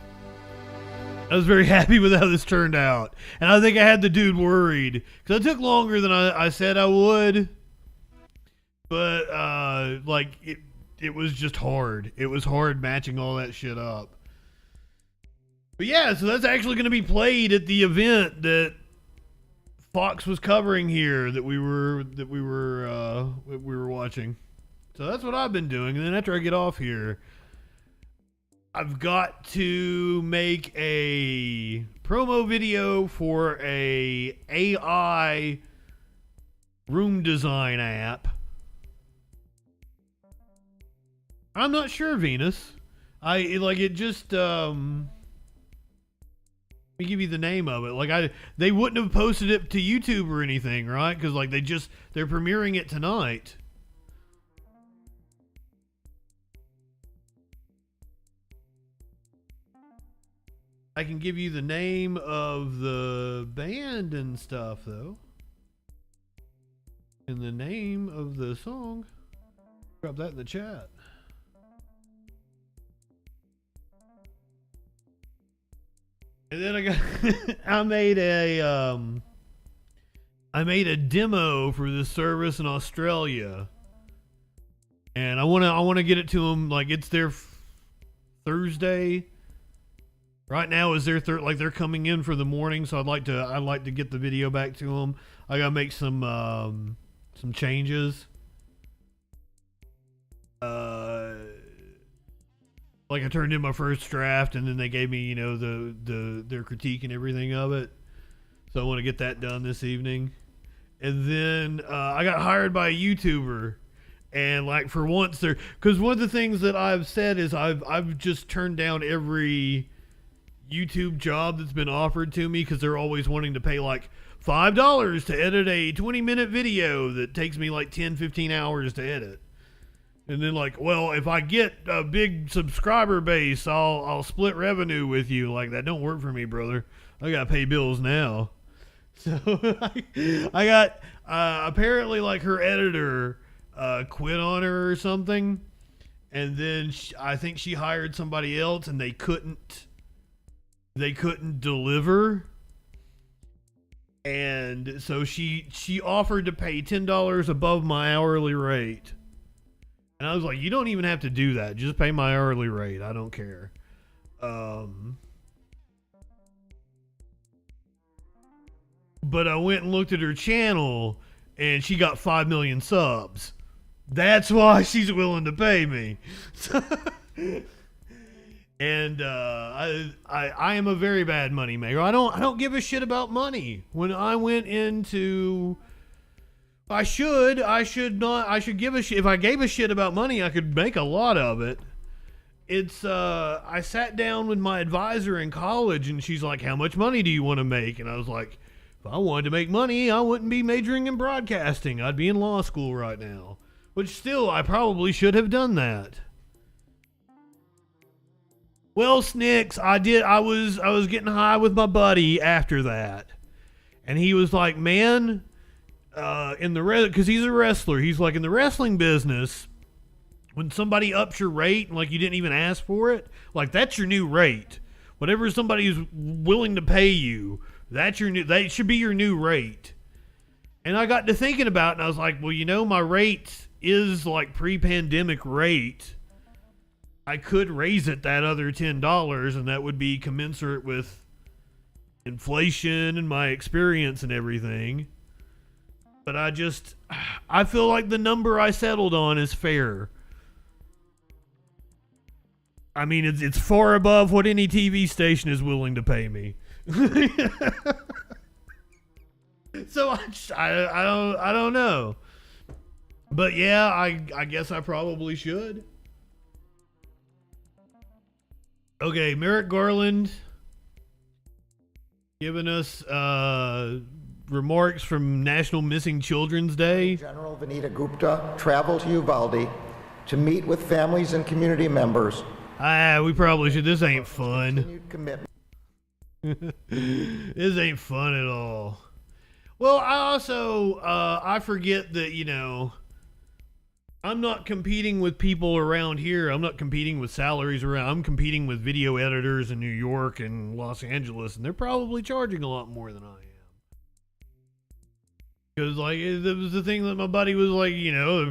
I was very happy with how this turned out. And I think I had the dude worried. Because it took longer than I said I would. But, it was just hard. It was hard matching all that shit up. But yeah, so that's actually going to be played at the event that Fox was covering here that we were watching. So that's what I've been doing. And then after I get off here, I've got to make a promo video for a AI room design app. I'm not sure, Venus. Let me give you the name of it. They wouldn't have posted it to YouTube or anything, right? Because they're premiering it tonight. I can give you the name of the band and stuff, though. And the name of the song. Drop that in the chat. And then I got I made a demo for this service in Australia. And I want to get it to them like it's their Thursday. Right now is their like they're coming in for the morning, so I'd like to get the video back to them. I got to make some changes. Like I turned in my first draft, and then they gave me, you know, their critique and everything of it. So I want to get that done this evening. And then I got hired by a YouTuber, and like for once because one of the things that I've said is I've just turned down every YouTube job that's been offered to me because they're always wanting to pay like $5 to edit a 20-minute video that takes me like 10-15 hours to edit. And then like, well, if I get a big subscriber base, I'll split revenue with you. Like, that don't work for me, brother. I gotta pay bills now. So I got apparently like her editor quit on her or something, and then I think she hired somebody else, and they couldn't deliver. And so she offered to pay $10 above my hourly rate. And I was like, you don't even have to do that. Just pay my hourly rate. I don't care. But I went and looked at her channel, and she got 5 million subs. That's why she's willing to pay me. And I am a very bad money maker. I don't give a shit about money. When I went into, I should give a shit. If I gave a shit about money, I could make a lot of it. It's I sat down with my advisor in college, and she's like, "How much money do you want to make?" And I was like, "If I wanted to make money, I wouldn't be majoring in broadcasting. I'd be in law school right now." Which still, I probably should have done that. Well, Snicks, I was getting high with my buddy after that, and he was like, "Man, because he's a wrestler, he's like, in the wrestling business, when somebody ups your rate and like you didn't even ask for it, like that's your new rate. Whatever somebody's willing to pay you, that should be your new rate." And I got to thinking about it, and I was like, well, you know, my rate is like pre-pandemic rate. I could raise it that other $10, and that would be commensurate with inflation and my experience and everything. But I feel like the number I settled on is fair. I mean, it's far above what any TV station is willing to pay me. So I don't know. But yeah, I guess I probably should. Okay, Merrick Garland giving us remarks from National Missing Children's Day. General Vanita Gupta traveled to Uvalde to meet with families and community members. We probably should. This ain't fun. This ain't fun at all. Well, I also I forget that, you know, I'm not competing with people around here. I'm not competing with salaries around. I'm competing with video editors in New York and Los Angeles, and they're probably charging a lot more than I am. Because, like, it was the thing that my buddy was like, you know,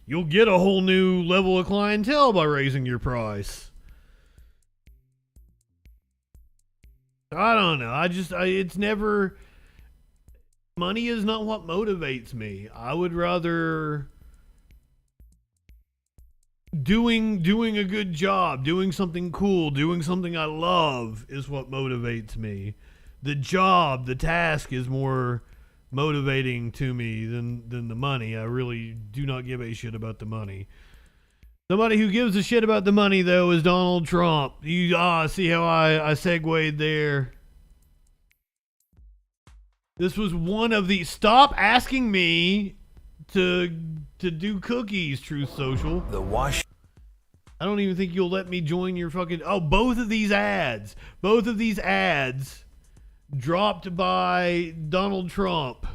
you'll get a whole new level of clientele by raising your price. I don't know. It's never, money is not what motivates me. I would rather doing a good job, doing something cool, doing something I love is what motivates me. The job, the task is more motivating to me than the money. I really do not give a shit about the money. Somebody who gives a shit about the money, though, is Donald Trump. See how I segued there. This was one of the... Stop asking me to do cookies, Truth Social. I don't even think you'll let me join your fucking... Oh, both of these ads dropped by Donald Trump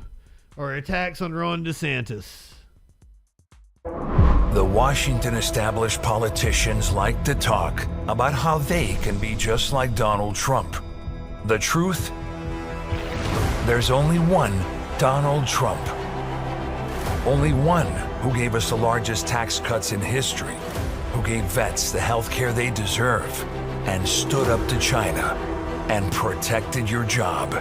are attacks on Ron DeSantis. The Washington established politicians like to talk about how they can be just like Donald Trump. The truth? There's only one Donald Trump. Only one who gave us the largest tax cuts in history, who gave vets the health care they deserve, and stood up to China and protected your job.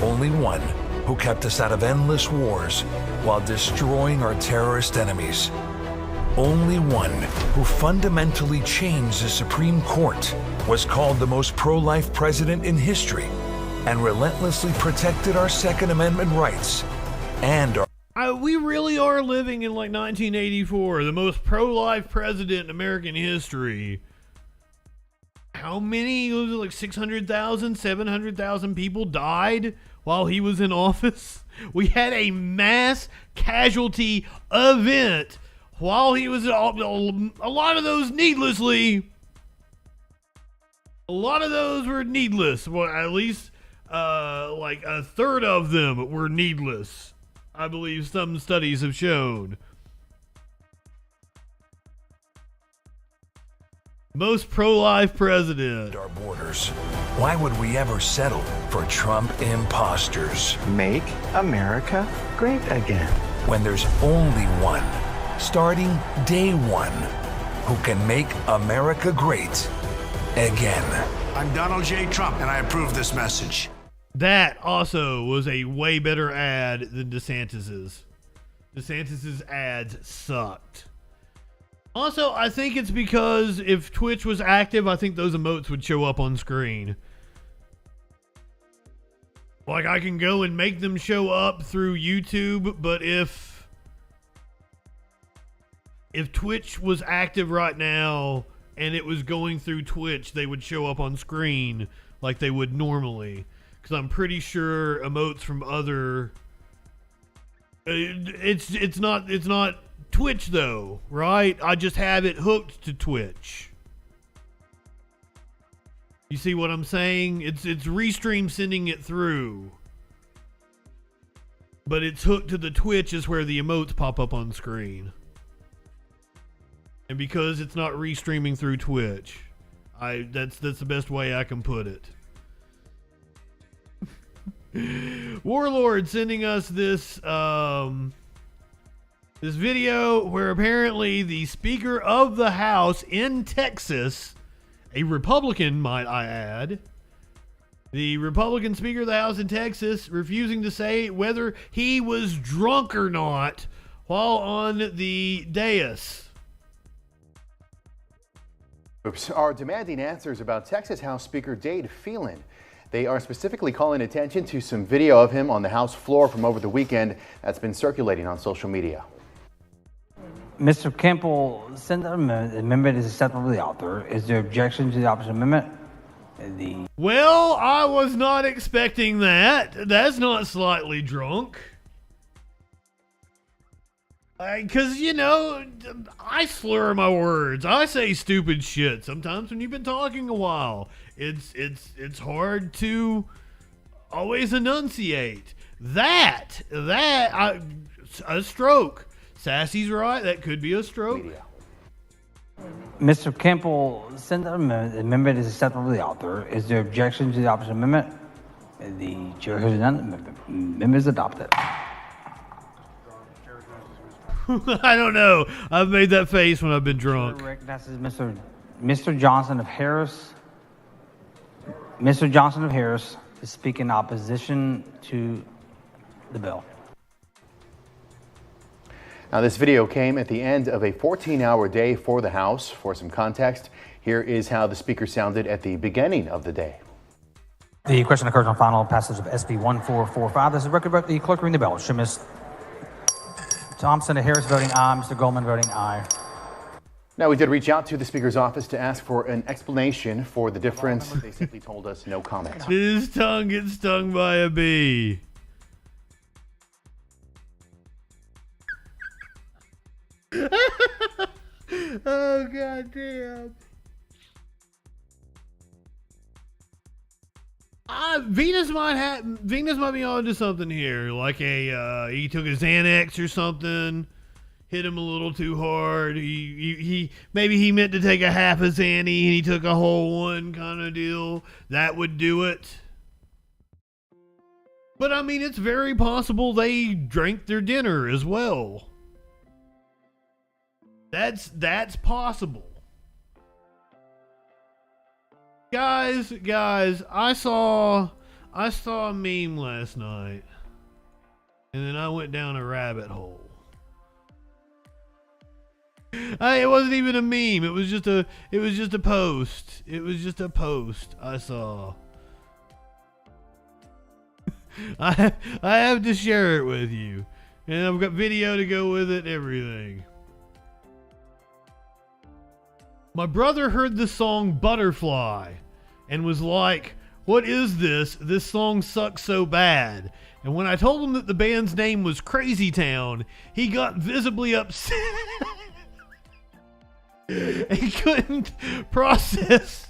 Only one who kept us out of endless wars while destroying our terrorist enemies. Only one who fundamentally changed the Supreme Court, was called the most pro-life president in history, and relentlessly protected our Second Amendment rights and our... We really are living in like 1984, the most pro-life president in American history. How many, was it like 600,000, 700,000 people died while he was in office? We had a mass casualty event while he was, a lot of those needlessly. A lot of those were needless. Well, at least like a third of them were needless. I believe some studies have shown. Most pro-life president. Our borders. Why would we ever settle for Trump imposters? Make America great again. When there's only one, starting day one, who can make America great again. I'm Donald J. Trump, and I approve this message. That also was a way better ad than DeSantis's. DeSantis's ads sucked. Also, I think it's because if Twitch was active, I think those emotes would show up on screen. Like, I can go and make them show up through YouTube, but if Twitch was active right now and it was going through Twitch, they would show up on screen like they would normally. Because I'm pretty sure emotes from other... It's not Twitch though, right? I just have it hooked to Twitch. You see what I'm saying? It's Restream sending it through. But it's hooked to the Twitch is where the emotes pop up on screen. And because it's not restreaming through Twitch, that's the best way I can put it. Warlord sending us this this video where apparently the Speaker of the House in Texas, a Republican might I add, the Republican Speaker of the House in Texas refusing to say whether he was drunk or not while on the dais. Groups are demanding answers about Texas House Speaker Dade Phelan. They are specifically calling attention to some video of him on the House floor from over the weekend that's been circulating on social media. Mr. Campbell, send an amendment. The amendment is acceptable to the author. Is there objection to the opposite amendment? Well, I was not expecting that. That's not slightly drunk. Because, you know, I slur my words. I say stupid shit sometimes when you've been talking a while. It's hard to always enunciate. A stroke. Sassy's right. That could be a stroke. Mr. Campbell, send an amendment. The amendment is acceptable to the author. Is there objection to the opposite amendment? The chair has none. The amendment is adopted. I don't know. I've made that face when I've been drunk. Recognizes Mr. Johnson of Harris. Mr. Johnson of Harris is speaking in opposition to the bill. Now, this video came at the end of a 14-hour day for the House. For some context, here is how the Speaker sounded at the beginning of the day. The question occurs on final passage of SB 1445. This is record. The clerk ring the bell. Should Ms. Thompson of Harris voting aye, Mr. Goldman voting aye. Now, we did reach out to the Speaker's office to ask for an explanation for the difference. They simply told us no comment. His tongue gets stung by a bee. Oh, goddamn. Venus might be onto something here. Like he took a Xanax or something, hit him a little too hard. Maybe he meant to take a half a Xanny and he took a whole one kind of deal. That would do it. But I mean, it's very possible they drank their dinner as well. That's possible. Guys, I saw a meme last night, and then I went down a rabbit hole. It wasn't even a meme. It was just a post. It was just a post I saw. I have to share it with you, and I've got video to go with it and everything. My brother heard the song Butterfly and was like, "What is this? This song sucks so bad." And when I told him that the band's name was Crazy Town, he got visibly upset. He couldn't process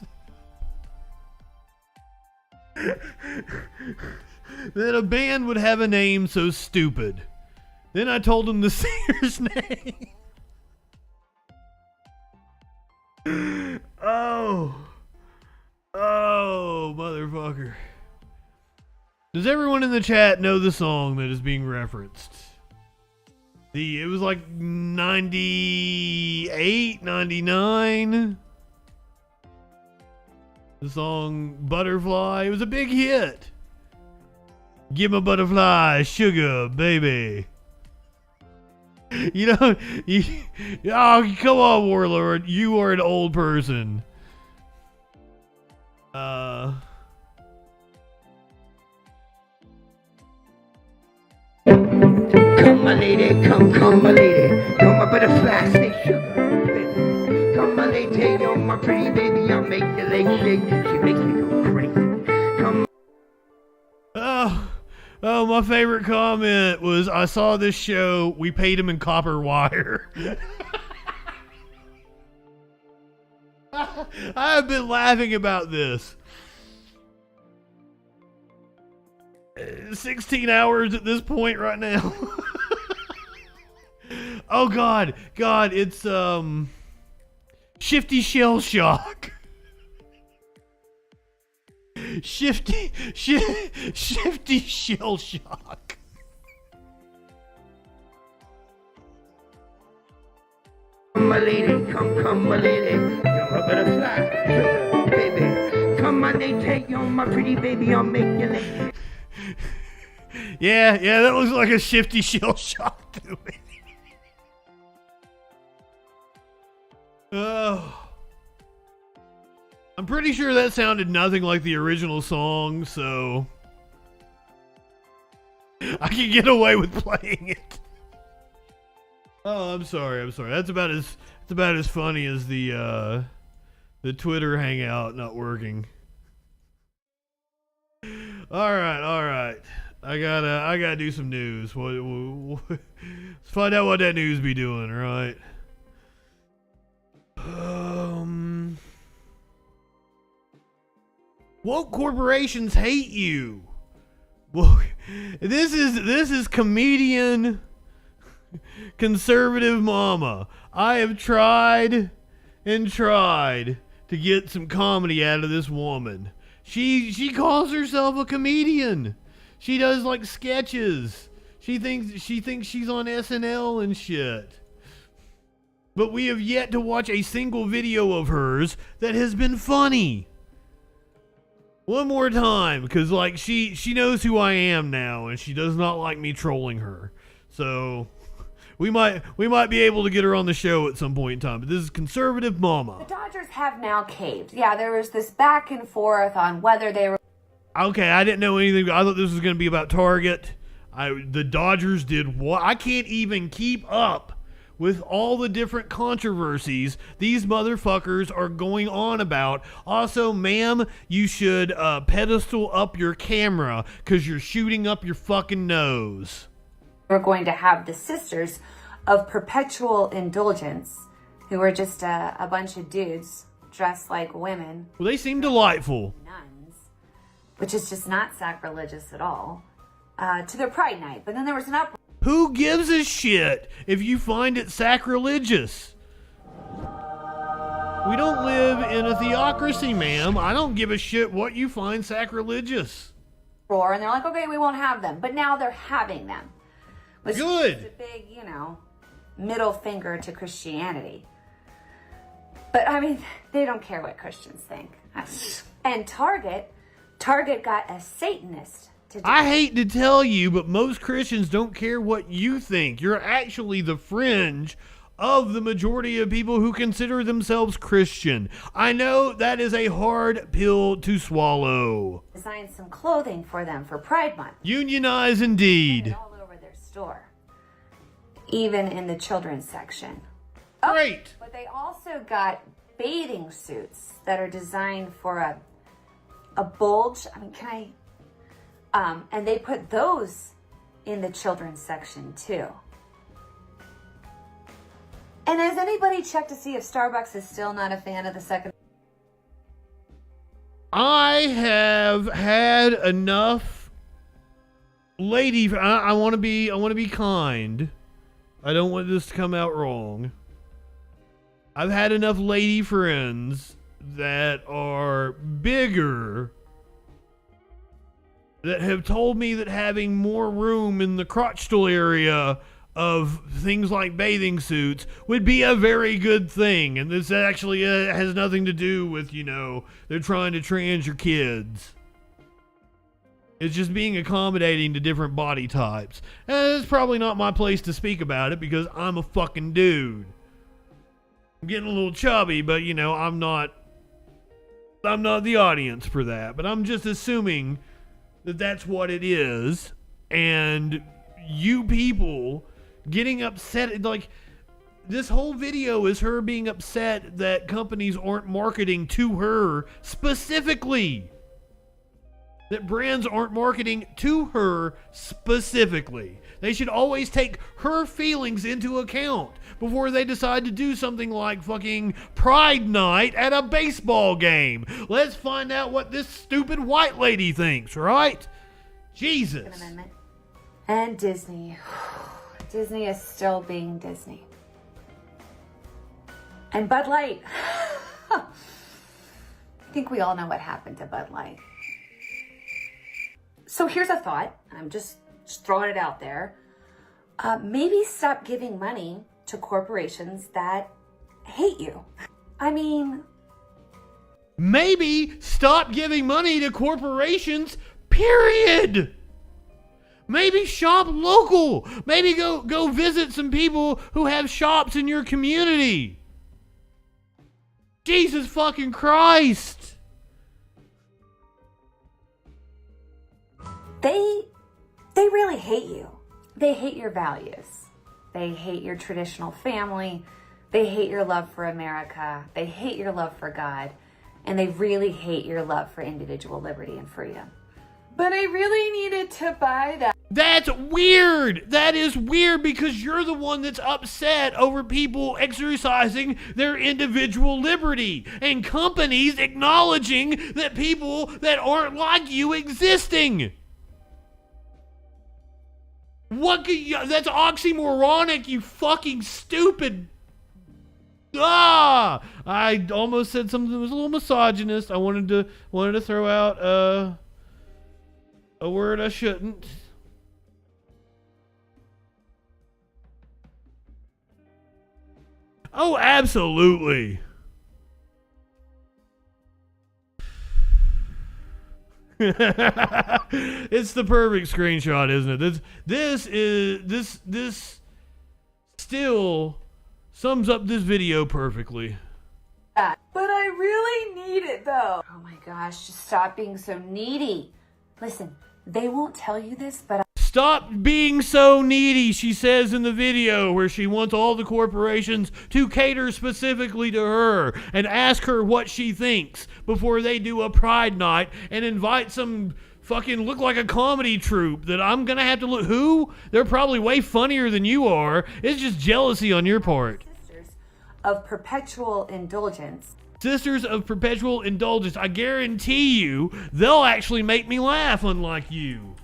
that a band would have a name so stupid. Then I told him the singer's name. Oh, motherfucker. Does everyone in the chat know the song that is being referenced? It was like 98, 99. The song Butterfly. It was a big hit. Give 'em a butterfly, sugar, baby. You know, oh, come on, Warlord. You are an old person. Come, my lady, come, my lady. You're my butterfly, say sugar, baby. Come, my lady, you're my pretty baby. I'll make your legs shake. She makes me go crazy. Come. Oh, my favorite comment was, I saw this show, we paid him in copper wire. I have been laughing about this. 16 hours at this point right now. Oh God, it's Shifty Shell Shock. Shifty Shell Shock. Come, my lady, come, my lady. You're a butterfly, sugar, baby. Come, my lady, you're my pretty baby. I'll make you lady. Yeah, that looks like a Shifty Shell Shock to me. Oh. I'm pretty sure that sounded nothing like the original song, so I can get away with playing it. Oh, I'm sorry. That's about as funny as the Twitter hangout not working. All right. I gotta do some news. Let's find out what that news be doing. All right. Woke corporations hate you. Well, this is comedian conservative mama. I have tried and tried to get some comedy out of this woman. She calls herself a comedian. She does like sketches. She thinks she's on SNL and shit. But we have yet to watch a single video of hers that has been funny. One more time, because like she knows who I am now, and she does not like me trolling her. So we might be able to get her on the show at some point in time. But this is conservative mama. The Dodgers have now caved. Yeah, there was this back and forth on whether they were. Okay, I didn't know anything. I thought this was going to be about Target. The Dodgers did what? I can't even keep up with all the different controversies these motherfuckers are going on about. Also, ma'am, you should pedestal up your camera because you're shooting up your fucking nose. We're going to have the Sisters of Perpetual Indulgence who were just a bunch of dudes dressed like women. Well, they seem delightful. Nuns, which is just not sacrilegious at all, to their Pride Night. But then there was an uproar. Who gives a shit if you find it sacrilegious? We don't live in a theocracy, ma'am. I don't give a shit what you find sacrilegious. And they're like, okay, we won't have them. But now they're having them. Which Good. is a big, middle finger to Christianity. But, I mean, they don't care what Christians think. And Target got a Satanist to do I hate to tell you, but most Christians don't care what you think. You're actually the fringe of the majority of people who consider themselves Christian. I know that is a hard pill to swallow. design some clothing for them for Pride Month. Unionize indeed. All over their store. Even in the children's section. Great. But they also got bathing suits that are designed for a bulge. I mean, and they put those in the children's section too. And has anybody checked to see if Starbucks is still not a fan of the second? I have had enough lady. I want to be kind. I don't want this to come out wrong. I've had enough lady friends that are bigger that have told me that having more room in the crotchal area of things like bathing suits would be a very good thing. And this actually has nothing to do with, they're trying to trans your kids. It's just being accommodating to different body types. And it's probably not my place to speak about it because I'm a fucking dude. I'm getting a little chubby, but I'm not the audience for that. But I'm just assuming that that's what it is. And you people getting upset, like, this whole video is her being upset that companies aren't marketing to her specifically. That brands aren't marketing to her specifically. They should always take her feelings into account before they decide to do something like fucking Pride Night at a baseball game. Let's find out what this stupid white lady thinks, right? Jesus. And Disney. Disney is still being Disney. And Bud Light. I think we all know what happened to Bud Light. So here's a thought. I'm just throwing it out there. Maybe stop giving money to corporations that hate you. I mean... Maybe stop giving money to corporations, period. Maybe shop local. Maybe go visit some people who have shops in your community. Jesus fucking Christ. They really hate you. They hate your values. They hate your traditional family. They hate your love for America. They hate your love for God. And they really hate your love for individual liberty and freedom. But I really needed to buy that. That's weird. That is weird because you're the one that's upset over people exercising their individual liberty and companies acknowledging that people that aren't like you existing. What could you, that's oxymoronic, you fucking stupid. I almost said something that was a little misogynist. I wanted to throw out a word I shouldn't. Oh, absolutely. It's the perfect screenshot, isn't it? This still sums up this video perfectly. But I really need it though. Oh my gosh, just stop being so needy. Listen, they won't tell you this, but Stop being so needy, she says in the video, where she wants all the corporations to cater specifically to her and ask her what she thinks before they do a Pride Night and invite some fucking look like a comedy troupe that I'm gonna have to look. Who? They're probably way funnier than you are. It's just jealousy on your part. of Perpetual Indulgence. Sisters of Perpetual Indulgence. I guarantee you, they'll actually make me laugh, unlike you.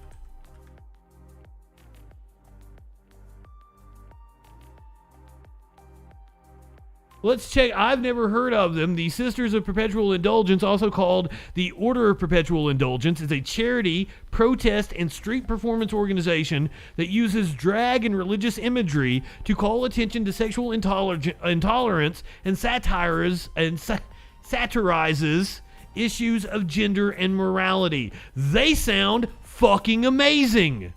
Let's check. I've never heard of them. The Sisters of Perpetual Indulgence, also called the Order of Perpetual Indulgence, is a charity, protest, and street performance organization that uses drag and religious imagery to call attention to sexual intolerance and satirizes issues of gender and morality. They sound fucking amazing.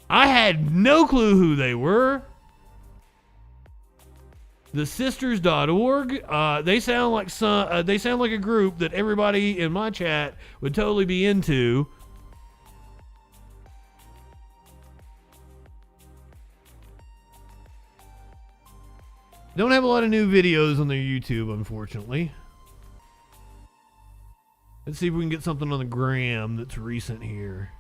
I had no clue who they were. TheSisters.org. They sound like a group that everybody in my chat would totally be into. Don't have a lot of new videos on their YouTube, unfortunately. Let's see if we can get something on the gram that's recent here.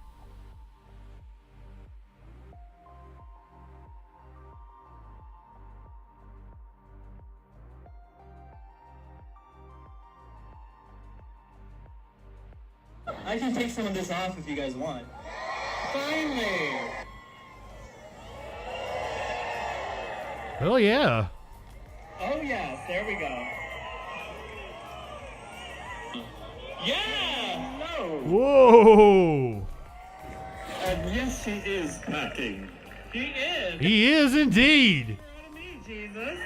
I can take some of this off if you guys want. Finally! Oh, yeah. Oh, yes, there we go. Yeah! No! Whoa! And yes, he is cracking. He is! He is indeed! Jesus!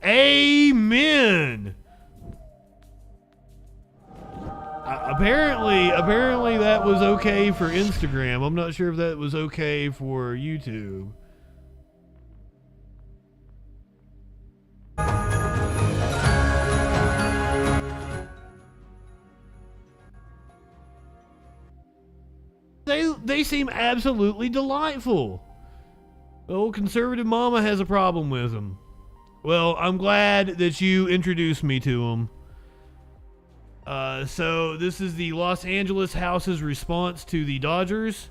Amen! Apparently that was okay for Instagram. I'm not sure if that was okay for YouTube. They seem absolutely delightful. The old conservative mama has a problem with them. Well, I'm glad that you introduced me to them. So this is the Los Angeles House's response to the Dodgers.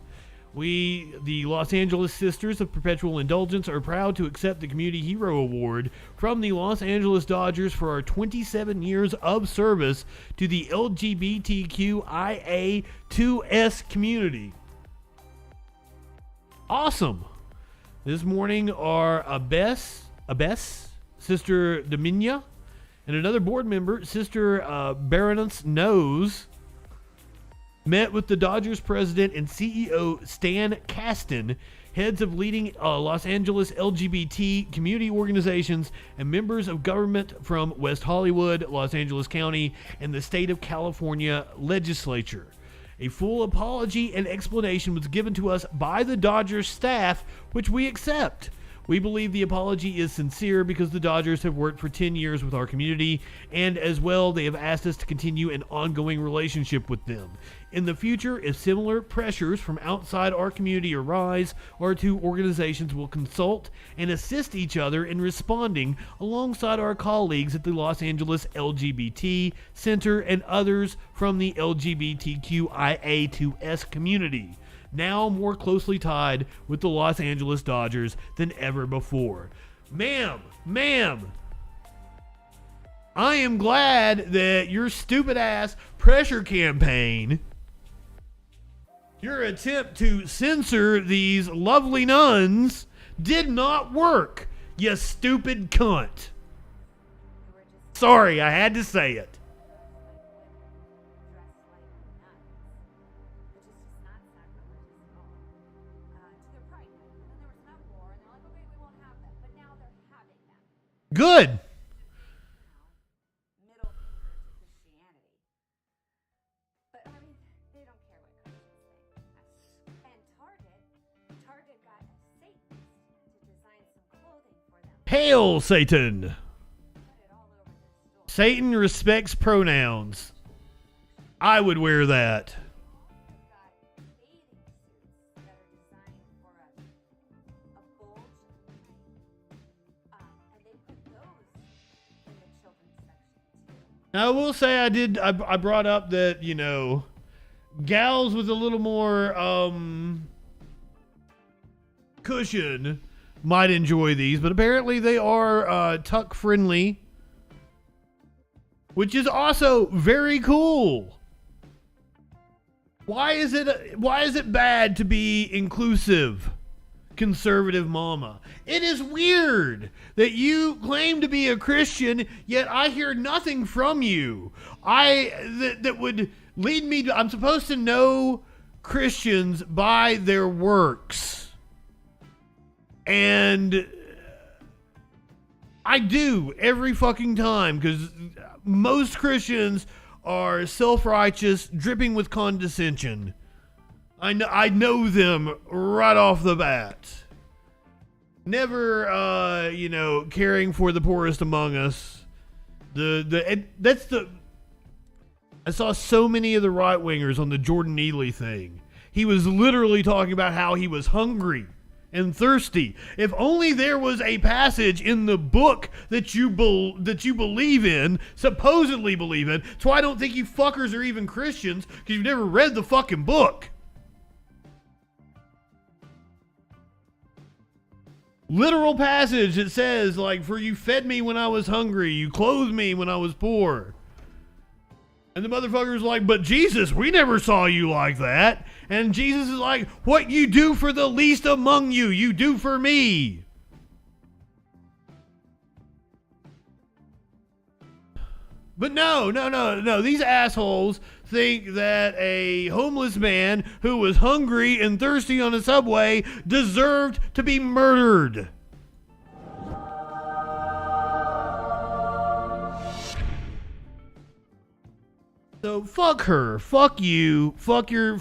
We, the Los Angeles Sisters of Perpetual Indulgence, are proud to accept the Community Hero Award from the Los Angeles Dodgers for our 27 years of service to the LGBTQIA2S community. Awesome. This morning are Abess, Sister Dominia, and another board member, Sister Baroness Nose, met with the Dodgers president and CEO Stan Kasten, heads of leading Los Angeles LGBT community organizations, and members of government from West Hollywood, Los Angeles County, and the state of California legislature. A full apology and explanation was given to us by the Dodgers staff, which we accept. We believe the apology is sincere because the Dodgers have worked for 10 years with our community, and as well, they have asked us to continue an ongoing relationship with them. In the future, if similar pressures from outside our community arise, our two organizations will consult and assist each other in responding alongside our colleagues at the Los Angeles LGBT Center and others from the LGBTQIA2S community, now more closely tied with the Los Angeles Dodgers than ever before. Ma'am, I am glad that your stupid ass pressure campaign, your attempt to censor these lovely nuns, did not work, you stupid cunt. Sorry, I had to say it. Good. Hail Satan. Satan respects pronouns. I would wear that. Now, I will say I brought up that, you know, gals with a little more, cushion might enjoy these, but apparently they are tuck friendly, which is also very cool. Why is it bad to be inclusive, conservative mama? It is weird that you claim to be a Christian, yet I hear nothing from you. That would lead me to, I'm supposed to know Christians by their works. And I do every fucking time, because most Christians are self-righteous, dripping with condescension. I know them right off the bat. Never, caring for the poorest among us. I saw so many of the right-wingers on the Jordan Neely thing. He was literally talking about how he was hungry and thirsty. If only there was a passage in the book that you believe in, supposedly believe in. That's why I don't think you fuckers are even Christians, because you've never read the fucking book. Literal passage that says, like, for you fed me when I was hungry, you clothed me when I was poor. And the motherfucker's like, but Jesus, we never saw you like that. And Jesus is like, what you do for the least among you, you do for me. But no. These assholes think that a homeless man who was hungry and thirsty on a subway deserved to be murdered. So fuck her, fuck you, fuck your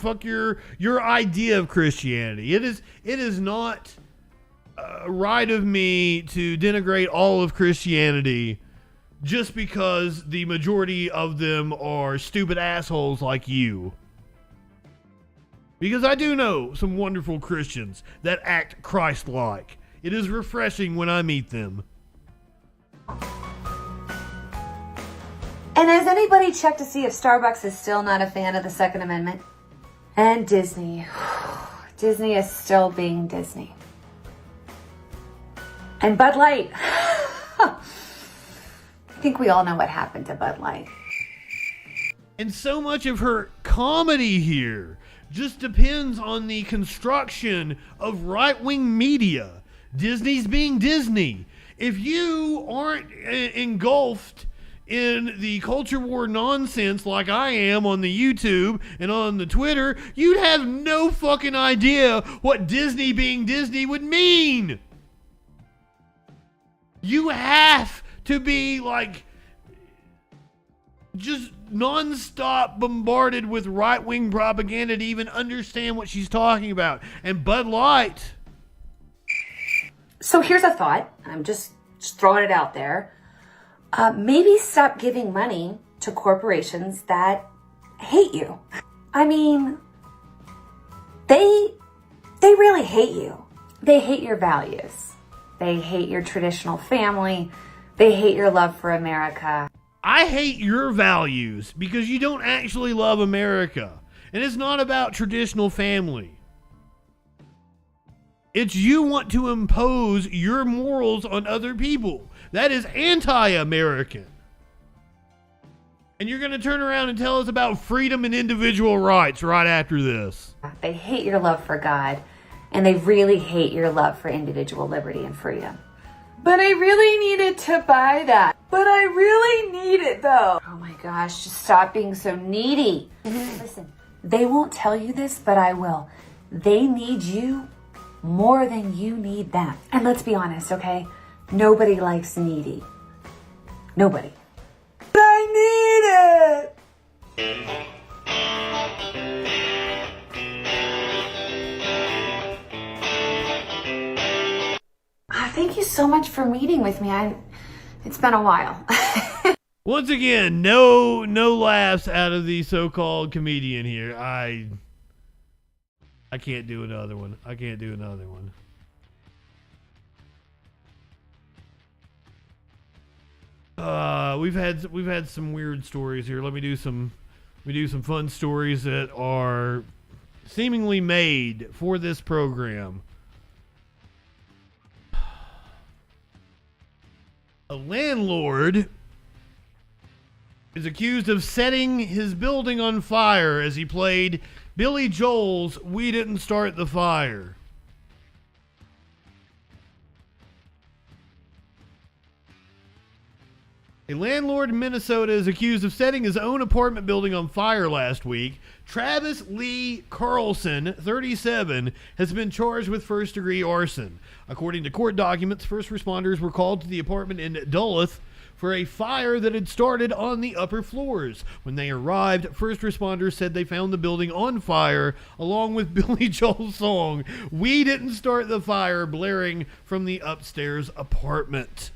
idea of Christianity. It is not right of me to denigrate all of Christianity just because the majority of them are stupid assholes like you. Because I do know some wonderful Christians that act Christ-like. It is refreshing when I meet them. And has anybody checked to see if Starbucks is still not a fan of the Second Amendment? And Disney. Disney is still being Disney. And Bud Light. I think we all know what happened to Bud Light. And so much of her comedy here just depends on the construction of right-wing media. Disney's being Disney. If you aren't engulfed in the culture war nonsense like I am on the YouTube and on the Twitter, you'd have no fucking idea what Disney being Disney would mean. You have to be like just non-stop bombarded with right-wing propaganda to even understand what she's talking about. And Bud Light. So here's a thought. I'm just throwing it out there. Maybe stop giving money to corporations that hate you. I mean, they really hate you. They hate your values. They hate your traditional family. They hate your love for America. I hate your values because you don't actually love America. And it's not about traditional family. It's you want to impose your morals on other people. That is anti-American. And you're going to turn around and tell us about freedom and individual rights right after this. They hate your love for God, and they really hate your love for individual liberty and freedom. But I really needed to buy that. But I really need it, though. Oh my gosh, just stop being so needy. Listen, they won't tell you this, but I will. They need you more than you need them. And let's be honest, okay? Nobody likes needy. Nobody. But I need it! Thank you so much for meeting with me. It's been a while. Once again, no laughs out of the so-called comedian here. I can't do another one. We've had some weird stories here. Let me do some fun stories that are seemingly made for this program. A landlord is accused of setting his building on fire as he played Billy Joel's "We Didn't Start the Fire." A landlord in Minnesota is accused of setting his own apartment building on fire last week. Travis Lee Carlson, 37, has been charged with first-degree arson. According to court documents, first responders were called to the apartment in Duluth for a fire that had started on the upper floors. When they arrived, first responders said they found the building on fire, along with Billy Joel's song, "We Didn't Start the Fire," blaring from the upstairs apartment.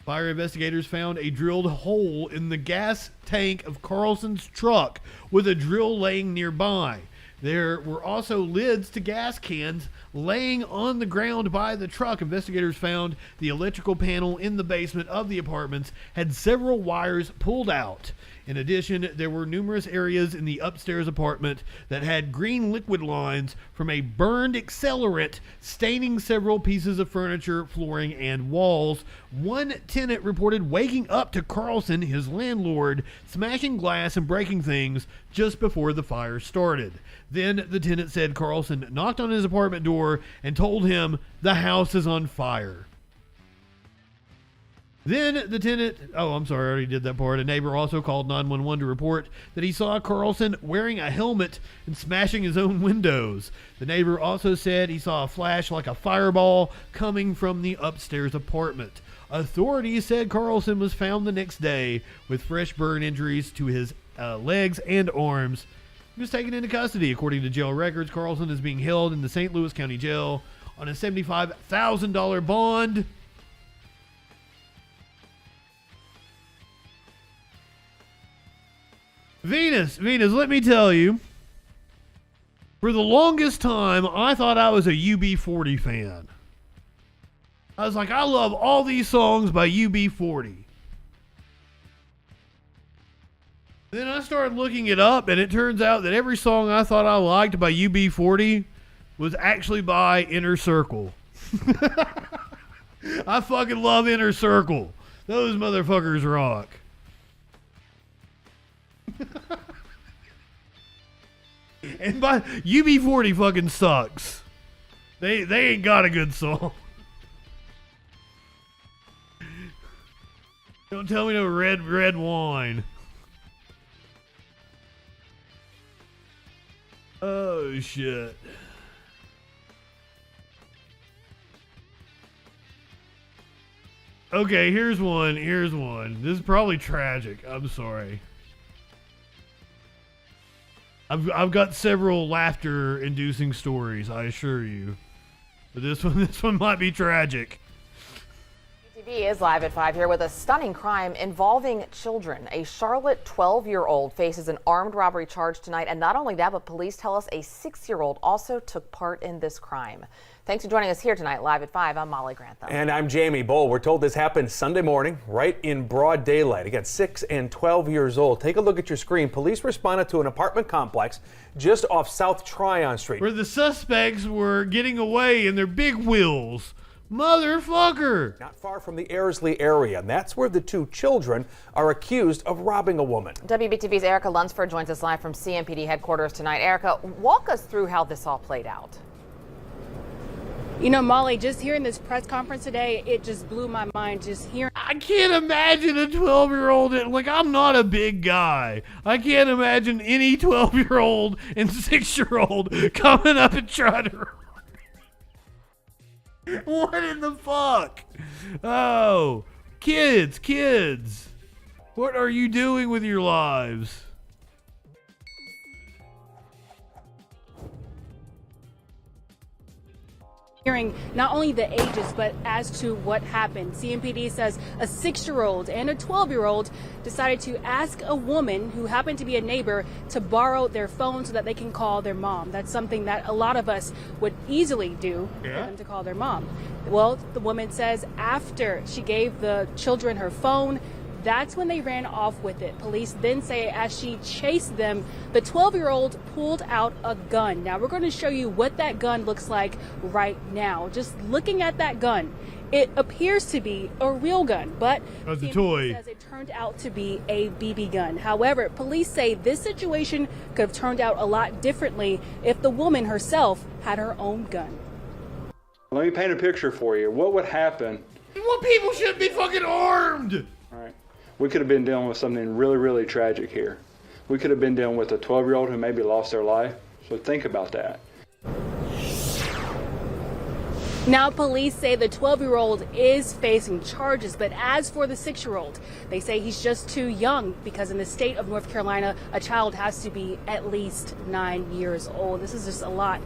Fire investigators found a drilled hole in the gas tank of Carlson's truck with a drill laying nearby. There were also lids to gas cans laying on the ground by the truck. Investigators found the electrical panel in the basement of the apartments had several wires pulled out. In addition, there were numerous areas in the upstairs apartment that had green liquid lines from a burned accelerant staining several pieces of furniture, flooring, and walls. One tenant reported waking up to Carlson, his landlord, smashing glass and breaking things just before the fire started. Then the tenant said Carlson knocked on his apartment door and told him the house is on fire. Then the tenant, I already did that part. A neighbor also called 911 to report that he saw Carlson wearing a helmet and smashing his own windows. The neighbor also said he saw a flash like a fireball coming from the upstairs apartment. Authorities said Carlson was found the next day with fresh burn injuries to his legs and arms. He was taken into custody. According to jail records, Carlson is being held in the St. Louis County Jail on a $75,000 bond. Venus, let me tell you, for the longest time, I thought I was a UB40 fan. I was like, I love all these songs by UB40. Then I started looking it up, and it turns out that every song I thought I liked by UB40 was actually by Inner Circle. I fucking love Inner Circle. Those motherfuckers rock. And by UB40 fucking sucks. They ain't got a good song. Don't tell me no red wine. Oh shit. Okay, here's one. This is probably tragic. I'm sorry. I've got several laughter-inducing stories, I assure you. But this one might be tragic. TV is live at 5 here with a stunning crime involving children. A Charlotte 12-year-old faces an armed robbery charge tonight, and not only that, but police tell us a 6-year-old also took part in this crime. Thanks for joining us here tonight, live at 5. I'm Molly Grantham. And I'm Jamie Bull. We're told this happened Sunday morning, right in broad daylight. Again, 6 and 12 years old. Take a look at your screen. Police responded to an apartment complex just off South Tryon Street, where the suspects were getting away in their big wheels. Motherfucker! Not far from the Airsley area, and that's where the two children are accused of robbing a woman. WBTV's Erica Lunsford joins us live from CMPD headquarters tonight. Erica, walk us through how this all played out. You know, Molly, just hearing this press conference today, it just blew my mind. Just hearing. I can't imagine a 12-year-old. Like, I'm not a big guy. I can't imagine any 12-year-old and 6-year-old coming up and trying to. What in the fuck? Oh, kids. What are you doing with your lives? Hearing not only the ages, but as to what happened. CMPD says a 6-year-old and a 12-year-old decided to ask a woman who happened to be a neighbor to borrow their phone so that they can call their mom. That's something that a lot of us would easily do for them to call their mom. Well, the woman says after she gave the children her phone, that's when they ran off with it. Police then say as she chased them, the 12-year-old pulled out a gun. Now, we're going to show you what that gun looks like right now. Just looking at that gun, It appears to be a real gun, but That's a CNBC toy. says it turned out to be a BB gun. However, police say this situation could have turned out a lot differently if the woman herself had her own gun. Let me paint a picture for you. What would happen? Well, people shouldn't be fucking armed. All right. We could have been dealing with something really, really tragic here. We could have been dealing with a 12-year-old who maybe lost their life. So think about that. Now, police say the 12-year-old is facing charges, but as for the 6-year-old, they say he's just too young because in the state of North Carolina, a child has to be at least 9 years old. This is just a lot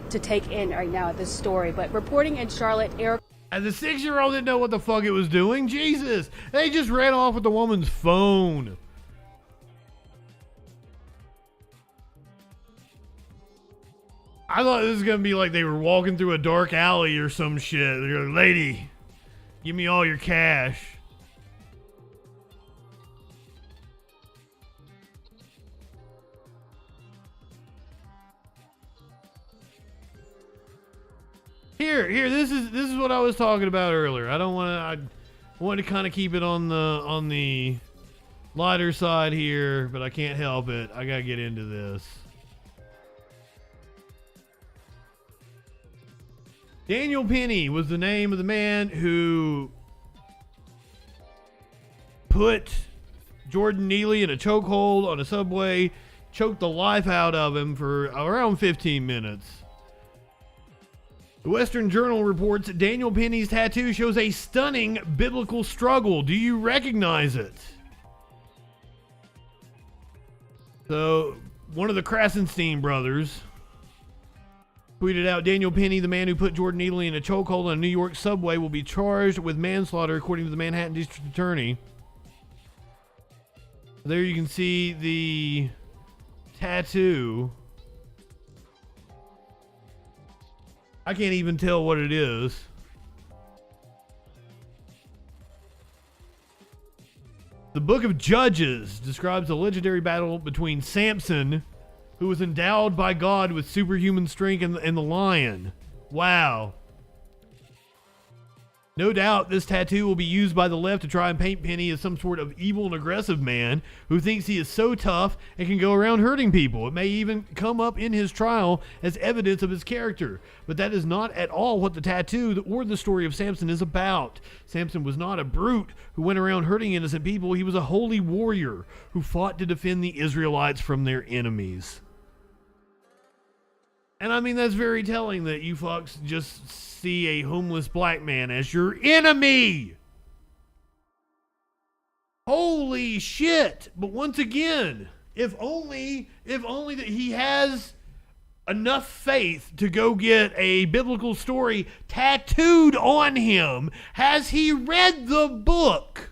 to take in right now at this story. But reporting in Charlotte, Eric. And the 6-year-old didn't know what the fuck it was doing. Jesus. They just ran off with the woman's phone. I thought this was going to be like they were walking through a dark alley or some shit. They're like, lady, give me all your cash. Here, this is what I was talking about earlier. I want to kind of keep it on the lighter side here, but I can't help it. I got to get into this. Daniel Penny was the name of the man who put Jordan Neely in a chokehold on a subway, choked the life out of him for around 15 minutes. The Western Journal reports that Daniel Penny's tattoo shows a stunning biblical struggle. Do you recognize it? So, one of the Krasenstein brothers tweeted out, Daniel Penny, the man who put Jordan Neely in a chokehold on a New York subway, will be charged with manslaughter, according to the Manhattan District Attorney. There you can see the tattoo. I can't even tell what it is. The Book of Judges describes the legendary battle between Samson, who was endowed by God with superhuman strength, and the lion. Wow. No doubt this tattoo will be used by the left to try and paint Penny as some sort of evil and aggressive man who thinks he is so tough and can go around hurting people. It may even come up in his trial as evidence of his character. But that is not at all what the tattoo or the story of Samson is about. Samson was not a brute who went around hurting innocent people. He was a holy warrior who fought to defend the Israelites from their enemies. And I mean, that's very telling that you fucks just see a homeless black man as your enemy. Holy shit. But once again, if only that he has enough faith to go get a biblical story tattooed on him, has he read the book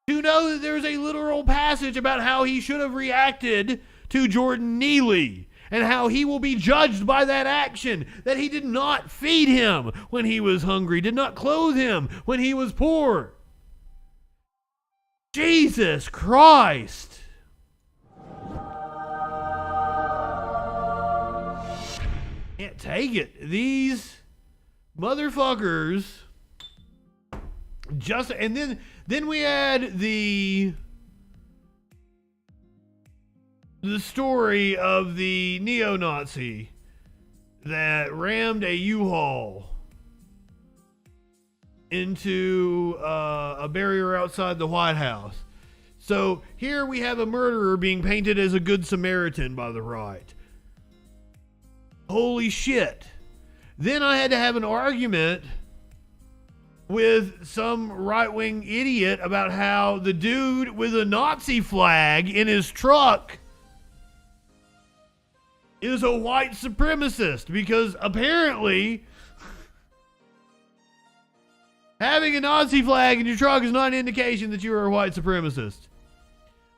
to know that there's a literal passage about how he should have reacted to Jordan Neely? And how he will be judged by that action, that he did not feed him when he was hungry, did not clothe him when he was poor. Jesus Christ. Can't take it. These motherfuckers just, and then we had the story of the neo-Nazi that rammed a U-Haul into a barrier outside the White House. So here we have a murderer being painted as a good Samaritan by the right. Holy shit. Then I had to have an argument with some right-wing idiot about how the dude with a Nazi flag in his truck is a white supremacist, because apparently having a Nazi flag in your truck is not an indication that you are a white supremacist.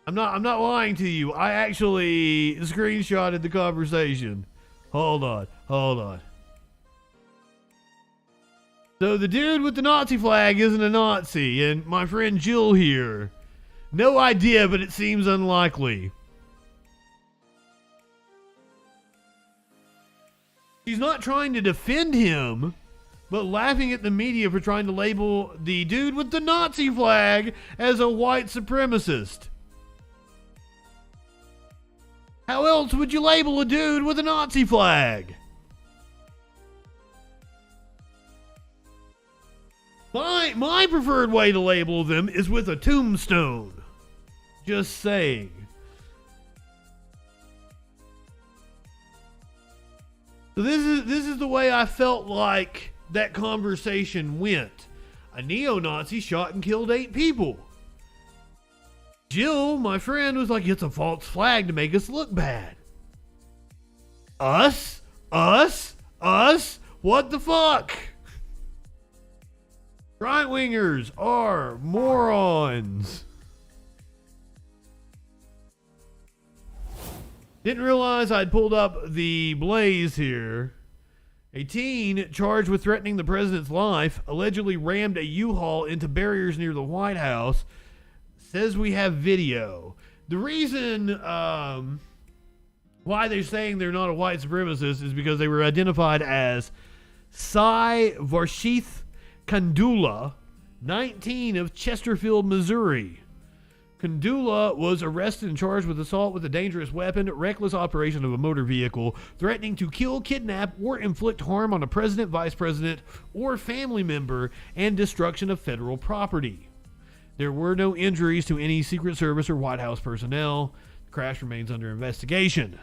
I'm not lying to you. I actually screenshotted the conversation. Hold on. So the dude with the Nazi flag isn't a Nazi, and my friend Jill here, no idea, but it seems unlikely. She's not trying to defend him. but laughing at the media for trying to label the dude with the Nazi flag as a white supremacist. How else would you label a dude with a Nazi flag? My preferred way to label them is with a tombstone. Just saying. So this is the way I felt like that conversation went. A neo-Nazi shot and killed 8 people. Jill, my friend, was like, it's a false flag to make us look bad. Us? What the fuck? Right-wingers are morons. Didn't realize I'd pulled up the blaze here. A teen charged with threatening the president's life allegedly rammed a U-Haul into barriers near the White House. Says we have video. The reason why they're saying they're not a white supremacist is because they were identified as Cy Varshith Kandula, 19, of Chesterfield, Missouri. Kandula was arrested and charged with assault with a dangerous weapon, reckless operation of a motor vehicle, threatening to kill, kidnap, or inflict harm on a president, vice president, or family member, and destruction of federal property. There were no injuries to any Secret Service or White House personnel. The crash remains under investigation.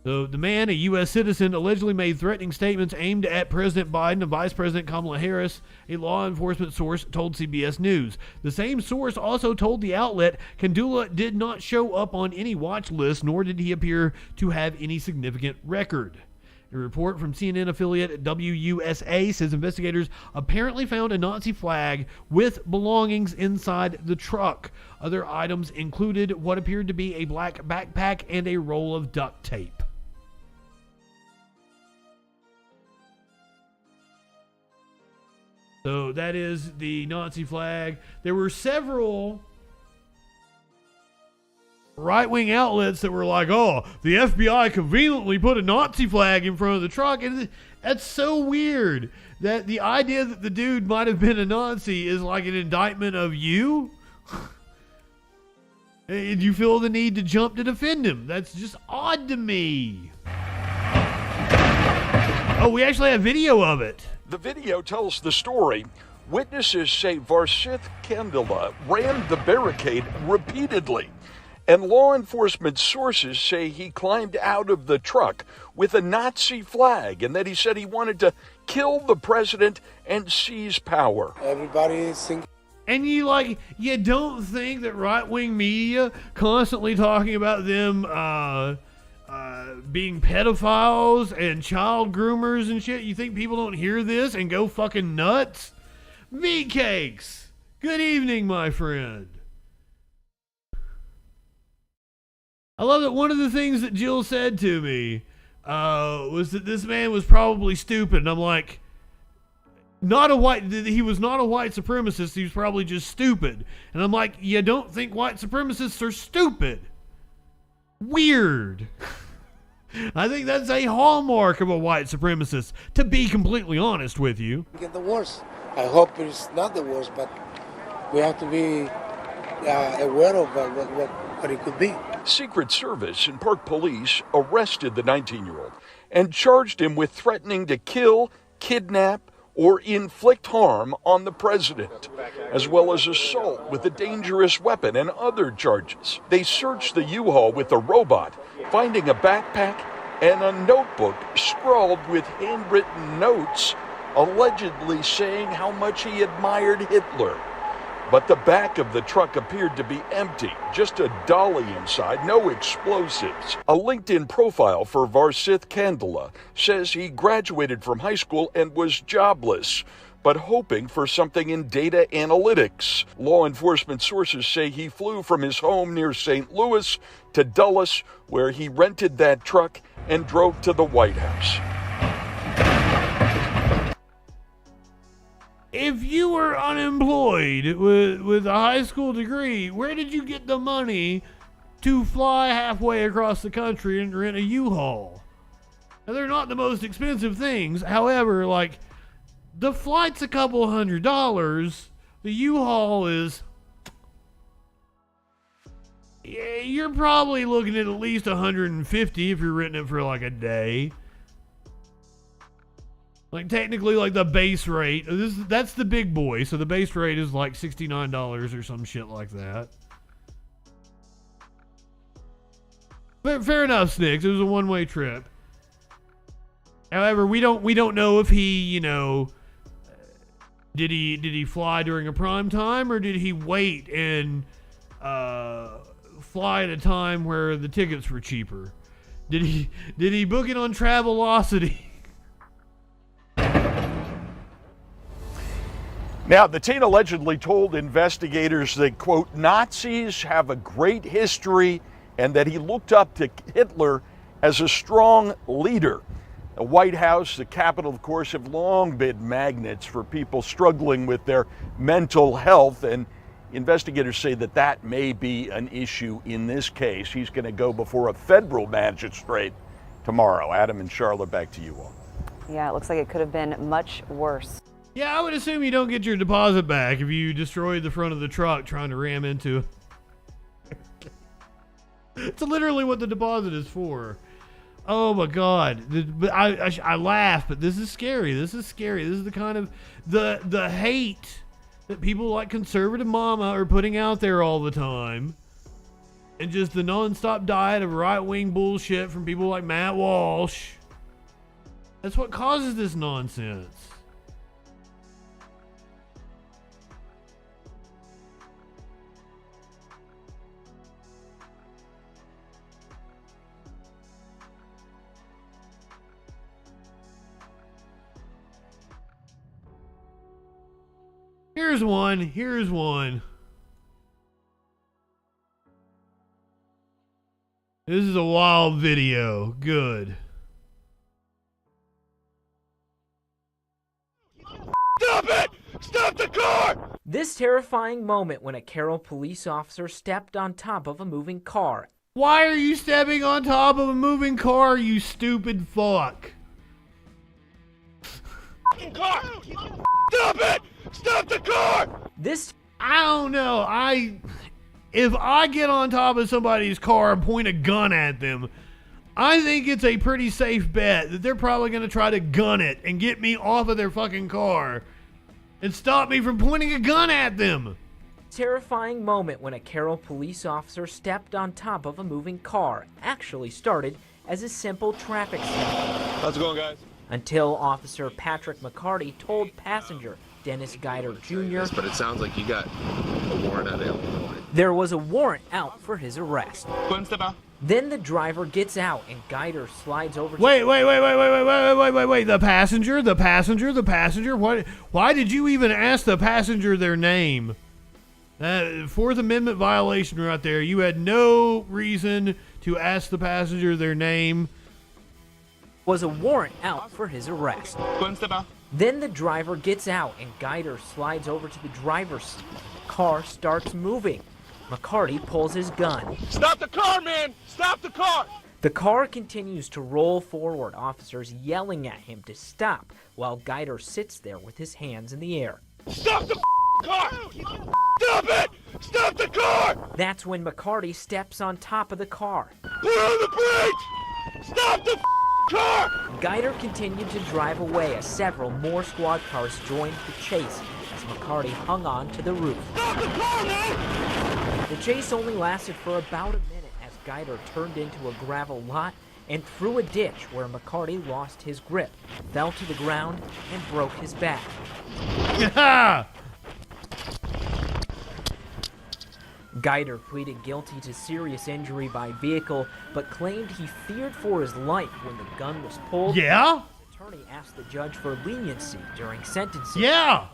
So the man, a U.S. citizen, allegedly made threatening statements aimed at President Biden and Vice President Kamala Harris, a law enforcement source told CBS News. The same source also told the outlet Kandula did not show up on any watch list, nor did he appear to have any significant record. A report from CNN affiliate WUSA says investigators apparently found a Nazi flag with belongings inside the truck. Other items included what appeared to be a black backpack and a roll of duct tape. So that is the Nazi flag. There were several right-wing outlets that were like, oh, the FBI conveniently put a Nazi flag in front of the truck. And that's so weird that the idea that the dude might have been a Nazi is like an indictment of you. And you feel the need to jump to defend him. That's just odd to me. Oh, we actually have video of it. The video tells the story. Witnesses say Varshith Kandula rammed the barricade repeatedly, and law enforcement sources say he climbed out of the truck with a Nazi flag and that he said he wanted to kill the president and seize power. Everybody is thinking. And you don't think that right-wing media constantly talking about them being pedophiles and child groomers and shit, you think people don't hear this and go fucking nuts? Meat cakes! Good evening, my friend. I love that one of the things that Jill said to me was that this man was probably stupid. And I'm like, he was not a white supremacist, he was probably just stupid. And I'm like, you don't think white supremacists are stupid? Weird. I think that's a hallmark of a white supremacist, to be completely honest with you. Get the worst. I hope it's not the worst, but we have to be aware of what it could be. Secret Service and Park Police arrested the 19-year-old and charged him with threatening to kill, kidnap, or inflict harm on the president, as well as assault with a dangerous weapon and other charges. They searched the U-Haul with a robot, finding a backpack and a notebook scrawled with handwritten notes, allegedly saying how much he admired Hitler. But the back of the truck appeared to be empty, just a dolly inside, no explosives. A LinkedIn profile for Varshith Kandula says he graduated from high school and was jobless, but hoping for something in data analytics. Law enforcement sources say he flew from his home near St. Louis to Dulles, where he rented that truck and drove to the White House. If you were unemployed with a high school degree, where did you get the money to fly halfway across the country and rent a U-Haul? Now, they're not the most expensive things. However, like, the flight's a couple $100. The U-Haul is... Yeah, you're probably looking at least $150 if you're renting it for like a day. Like technically, like the base rate, that's the big boy. So the base rate is like $69 or some shit like that. But fair enough, Snicks. It was a one-way trip. However, we don't know if he, you know, did he fly during a prime time or did he wait and fly at a time where the tickets were cheaper? Did he book it on Travelocity? Now, the teen allegedly told investigators that, quote, Nazis have a great history and that he looked up to Hitler as a strong leader. The White House, the Capitol, of course, have long been magnets for people struggling with their mental health, and investigators say that that may be an issue in this case. He's going to go before a federal magistrate tomorrow. Adam and Charlotte, back to you all. Yeah, it looks like it could have been much worse. Yeah, I would assume you don't get your deposit back if you destroyed the front of the truck trying to ram into it. It's literally what the deposit is for. Oh my God. I laugh, but this is scary. This is scary. This is the kind of the hate that people like conservative mama are putting out there all the time. And just the nonstop diet of right-wing bullshit from people like Matt Walsh. That's what causes this nonsense. Here's one. This is a wild video. Good. Stop it! Stop the car! This terrifying moment when a Carroll police officer stepped on top of a moving car. Why are you stepping on top of a moving car, you stupid fuck? Car! Stop it! Stop the car! I don't know. If I get on top of somebody's car and point a gun at them, I think it's a pretty safe bet that they're probably going to try to gun it and get me off of their fucking car and stop me from pointing a gun at them. Terrifying moment when a Carroll police officer stepped on top of a moving car actually started as a simple traffic stop. How's it going, guys? Until Officer Patrick McCarty told passenger Dennis Guider Jr. But it sounds like you got a warrant out of Illinois. There was a warrant out for his arrest. Then the driver gets out and Guider slides over. Wait. The passenger. Why did you even ask the passenger their name? Fourth Amendment violation right there. You had no reason to ask the passenger their name. Was a warrant out for his arrest. Then the driver gets out and Guider slides over to the driver's seat. The car starts moving. McCarty pulls his gun. Stop the car, man! Stop the car! The car continues to roll forward, officers yelling at him to stop, while Guider sits there with his hands in the air. Stop the car! Stop it! Stop the car! That's when McCarty steps on top of the car. Put on the brakes! Stop the car! Guider continued to drive away as several more squad cars joined the chase as McCarty hung on to the roof. Stop the car, man! The chase only lasted for about a minute as Guider turned into a gravel lot and through a ditch where McCarty lost his grip, fell to the ground, and broke his back. Guider pleaded guilty to serious injury by vehicle, but claimed he feared for his life when the gun was pulled. Yeah? His attorney asked the judge for leniency during sentencing. Yeah!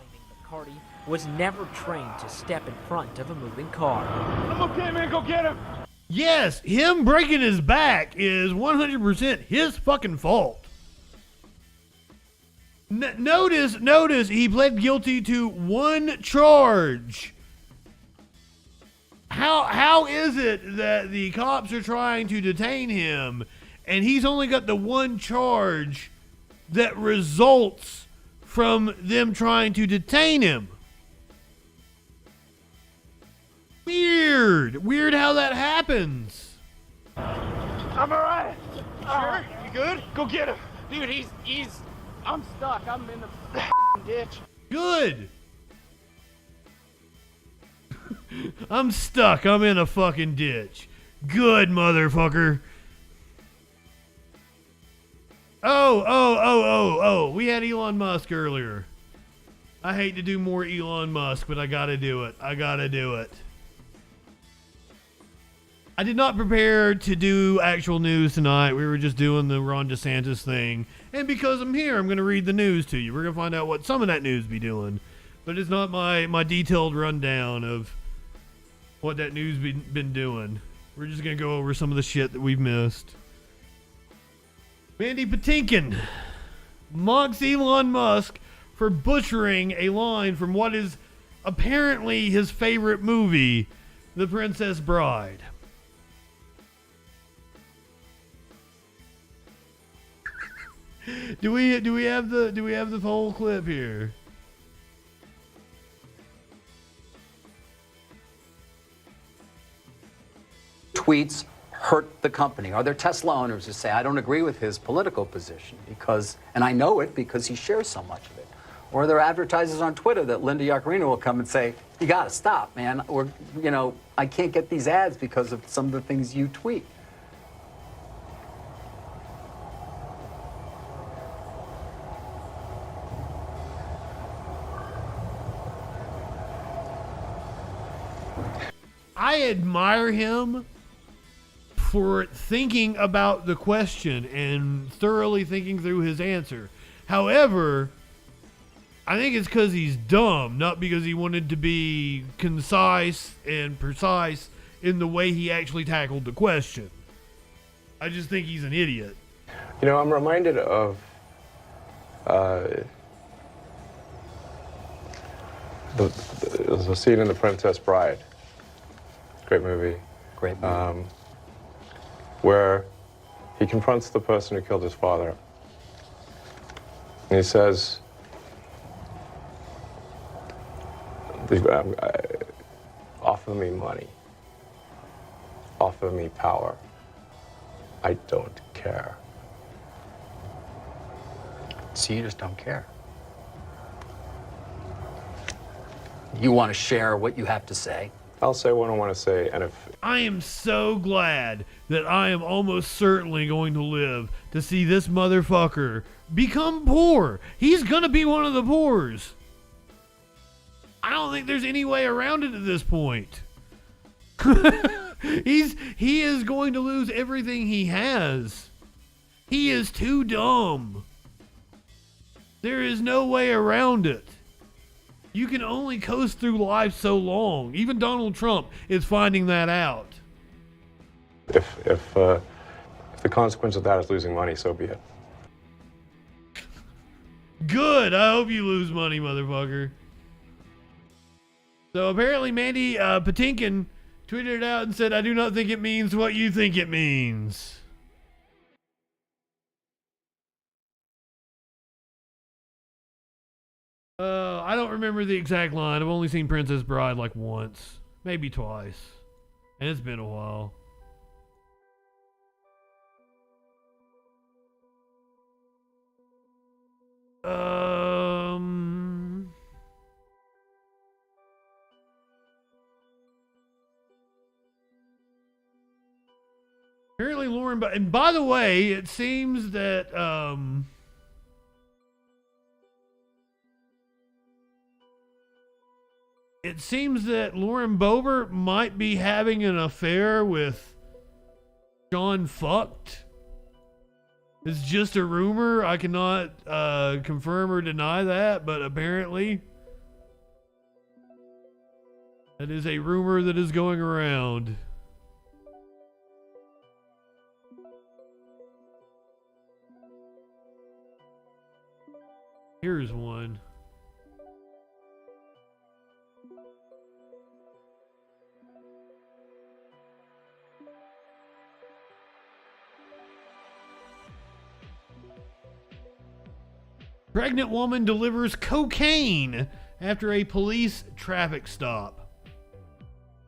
Claiming McCarty was never trained to step in front of a moving car. I'm okay, man. Go get him! Yes, him breaking his back is 100% his fucking fault. Notice he pled guilty to one charge. How is it that the cops are trying to detain him and he's only got the one charge that results from them trying to detain him. Weird how that happens. I'm alright. Sure? You good? Go get him. Dude, I'm stuck. I'm in the ditch. Good. I'm stuck. I'm in a fucking ditch. Good, motherfucker. Oh. We had Elon Musk earlier. I hate to do more Elon Musk, but I gotta do it. I did not prepare to do actual news tonight. We were just doing the Ron DeSantis thing. And because I'm here, I'm going to read the news to you. We're going to find out what some of that news be doing. But it's not my detailed rundown of what that news been doing. We're just going to go over some of the shit that we've missed. Mandy Patinkin mocks Elon Musk for butchering a line from what is apparently his favorite movie, The Princess Bride. Do we have the whole clip here? Tweets hurt the company. Are there Tesla owners who say, I don't agree with his political position because, and I know it because he shares so much of it? Or are there advertisers on Twitter that Linda Yaccarino will come and say, you gotta stop, man. Or, I can't get these ads because of some of the things you tweet. I admire him for thinking about the question and thoroughly thinking through his answer. However, I think it's because he's dumb, not because he wanted to be concise and precise in the way he actually tackled the question. I just think he's an idiot. I'm reminded of the scene in The Princess Bride. Great movie. Great movie. Where he confronts the person who killed his father. And he says, offer me money. Offer me power. I don't care. So you just don't care. You want to share what you have to say. I'll say what I want to say, and if... I am so glad that I am almost certainly going to live to see this motherfucker become poor. He's gonna be one of the poors. I don't think there's any way around it at this point. He is going to lose everything he has. He is too dumb. There is no way around it. You can only coast through life so long. Even Donald Trump is finding that out. If the consequence of that is losing money, so be it. Good. I hope you lose money, motherfucker. So apparently Mandy Patinkin tweeted it out and said, I do not think it means what you think it means. I don't remember the exact line. I've only seen Princess Bride like once, maybe twice, and it's been a while. Apparently Lauren, and by the way, it seems that Lauren Boebert might be having an affair with John Fucked. It's just a rumor. I cannot confirm or deny that, but apparently that is a rumor that is going around. Here's one. Pregnant woman delivers cocaine after a police traffic stop.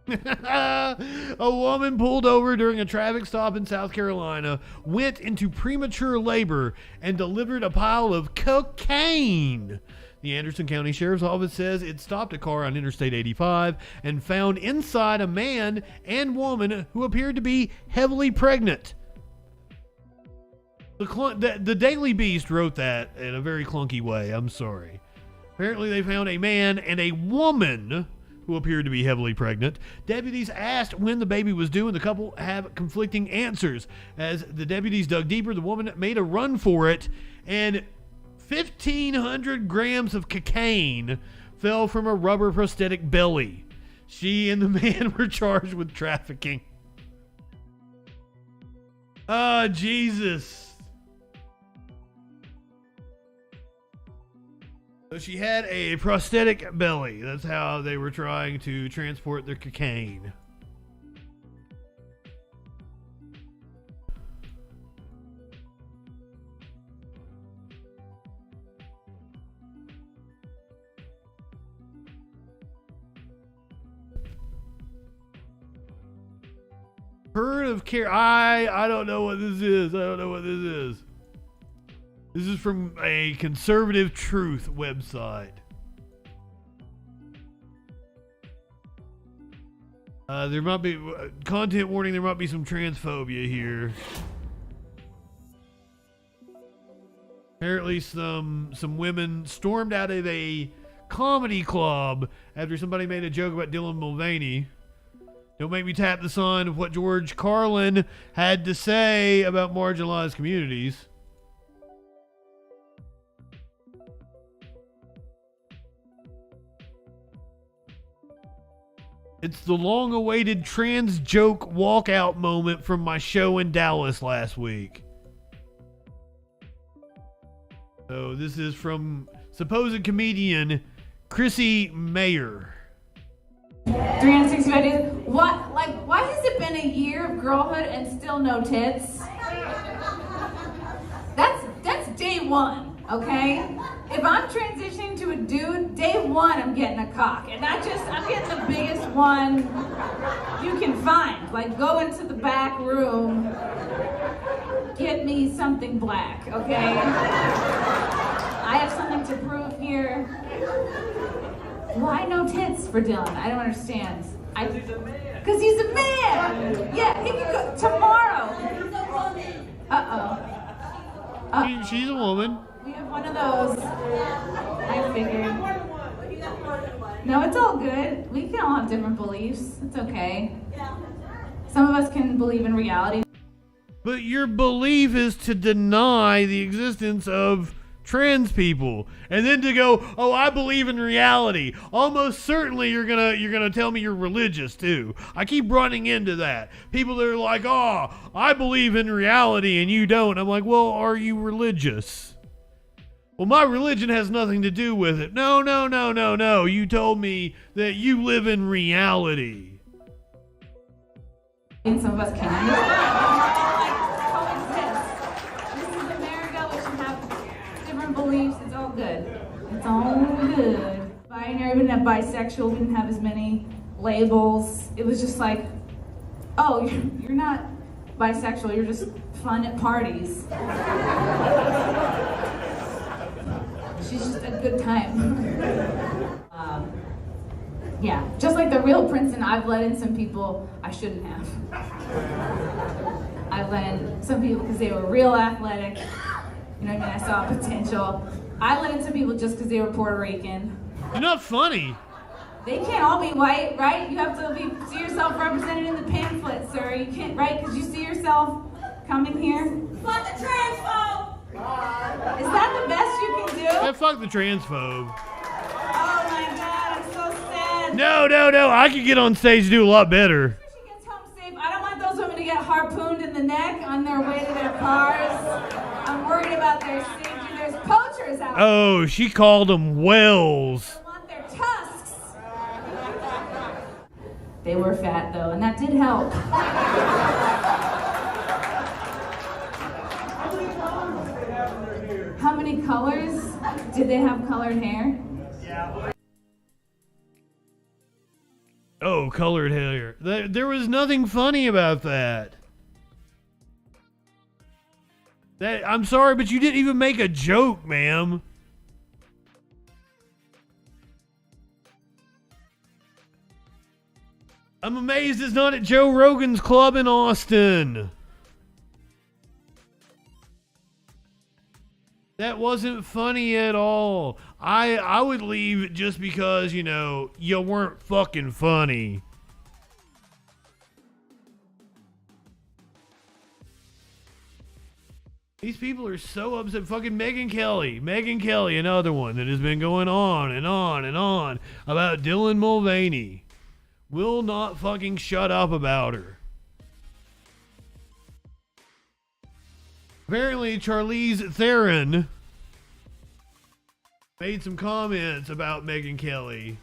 A woman pulled over during a traffic stop in South Carolina, went into premature labor, and delivered a pile of cocaine. The Anderson County Sheriff's Office says it stopped a car on Interstate 85 and found inside a man and woman who appeared to be heavily pregnant. The Daily Beast wrote that in a very clunky way. I'm sorry. Apparently they found a man and a woman who appeared to be heavily pregnant. Deputies asked when the baby was due, and the couple have conflicting answers. As the deputies dug deeper, the woman made a run for it, and 1,500 grams of cocaine fell from a rubber prosthetic belly. She and the man were charged with trafficking. Oh, Jesus. So she had a prosthetic belly. That's how they were trying to transport their cocaine. Herd of care. I don't know what this is. I don't know what this is. This is from a Conservative Truth website. There might be content warning. There might be some transphobia here. Apparently, some women stormed out of a comedy club after somebody made a joke about Dylan Mulvaney. Don't make me tap the sign of what George Carlin had to say about marginalized communities. It's the long-awaited trans joke walkout moment from my show in Dallas last week. So this is from supposed comedian Chrissy Mayer. 365 days. What? Like, why has it been a year of girlhood and still no tits? That's day one, okay? If I'm transitioning to a dude, day one I'm getting a cock. And I'm getting the biggest one you can find. Like, go into the back room, get me something black, okay? I have something to prove here. Why no tits for Dylan? I don't understand. Because he's a man. Because he's a man! Yeah, he can go tomorrow. He's a woman. Uh-oh. She's a woman. We have one of those. I figured. No, it's all good. We can all have different beliefs. It's okay. Some of us can believe in reality. But your belief is to deny the existence of trans people, and then to go, oh, I believe in reality. Almost certainly you're gonna tell me you're religious too. I keep running into that. People that are like, oh, I believe in reality and you don't. I'm like, well, are you religious? Well, my religion has nothing to do with it. No. You told me that you live in reality. And some of us can. Beliefs, it's all good. It's all good. Binary, we didn't have bisexual, we didn't have as many labels. It was just like, oh, you're not bisexual, you're just fun at parties. She's just a good time. Yeah, just like the real Princeton, I've let in some people I shouldn't have. I've let in some people because they were real athletic. You know what I mean? I saw potential. I let in some people just because they were Puerto Rican. You're not funny. They can't all be white, right? You have to see yourself represented in the pamphlet, sir. You can't, right? Because you see yourself coming here. Fuck the transphobe! Is that the best you can do? Yeah, fuck the transphobe. Oh my God, I'm so sad. No. I could get on stage and do a lot better. She gets home safe. I don't want those women to get harpooned in the neck on their way to their cars. I'm worried about their safety. There's poachers out there. Oh, she called them whales. I want their tusks. They were fat though, and that did help. How many colors? Did they have colored hair? Oh, colored hair. There was nothing funny about that. I'm sorry, but you didn't even make a joke, ma'am. I'm amazed it's not at Joe Rogan's club in Austin. That wasn't funny at all. I would leave just because, you know, you weren't fucking funny. These people are so upset. Fucking Megyn Kelly, another one that has been going on and on and on about Dylan Mulvaney. Will not fucking shut up about her. Apparently, Charlize Theron made some comments about Megyn Kelly.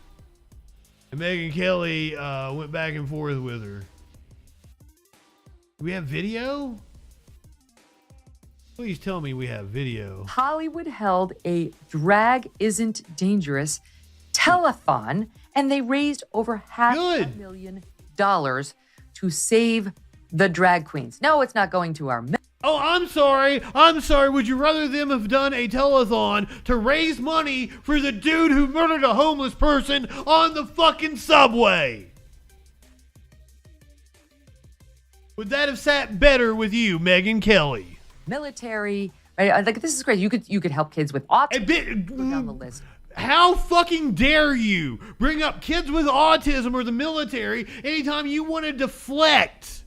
And Megyn Kelly went back and forth with her. Do we have video? Please tell me we have video. Hollywood held a Drag Isn't Dangerous telethon, and they raised over $500,000 to save the drag queens. No, it's not going to our... Oh, I'm sorry. Would you rather them have done a telethon to raise money for the dude who murdered a homeless person on the fucking subway? Would that have sat better with you, Megyn Kelly? Military, right? Like, this is great. You could help kids with autism. Go down the list. How fucking dare you bring up kids with autism or the military anytime you want to deflect?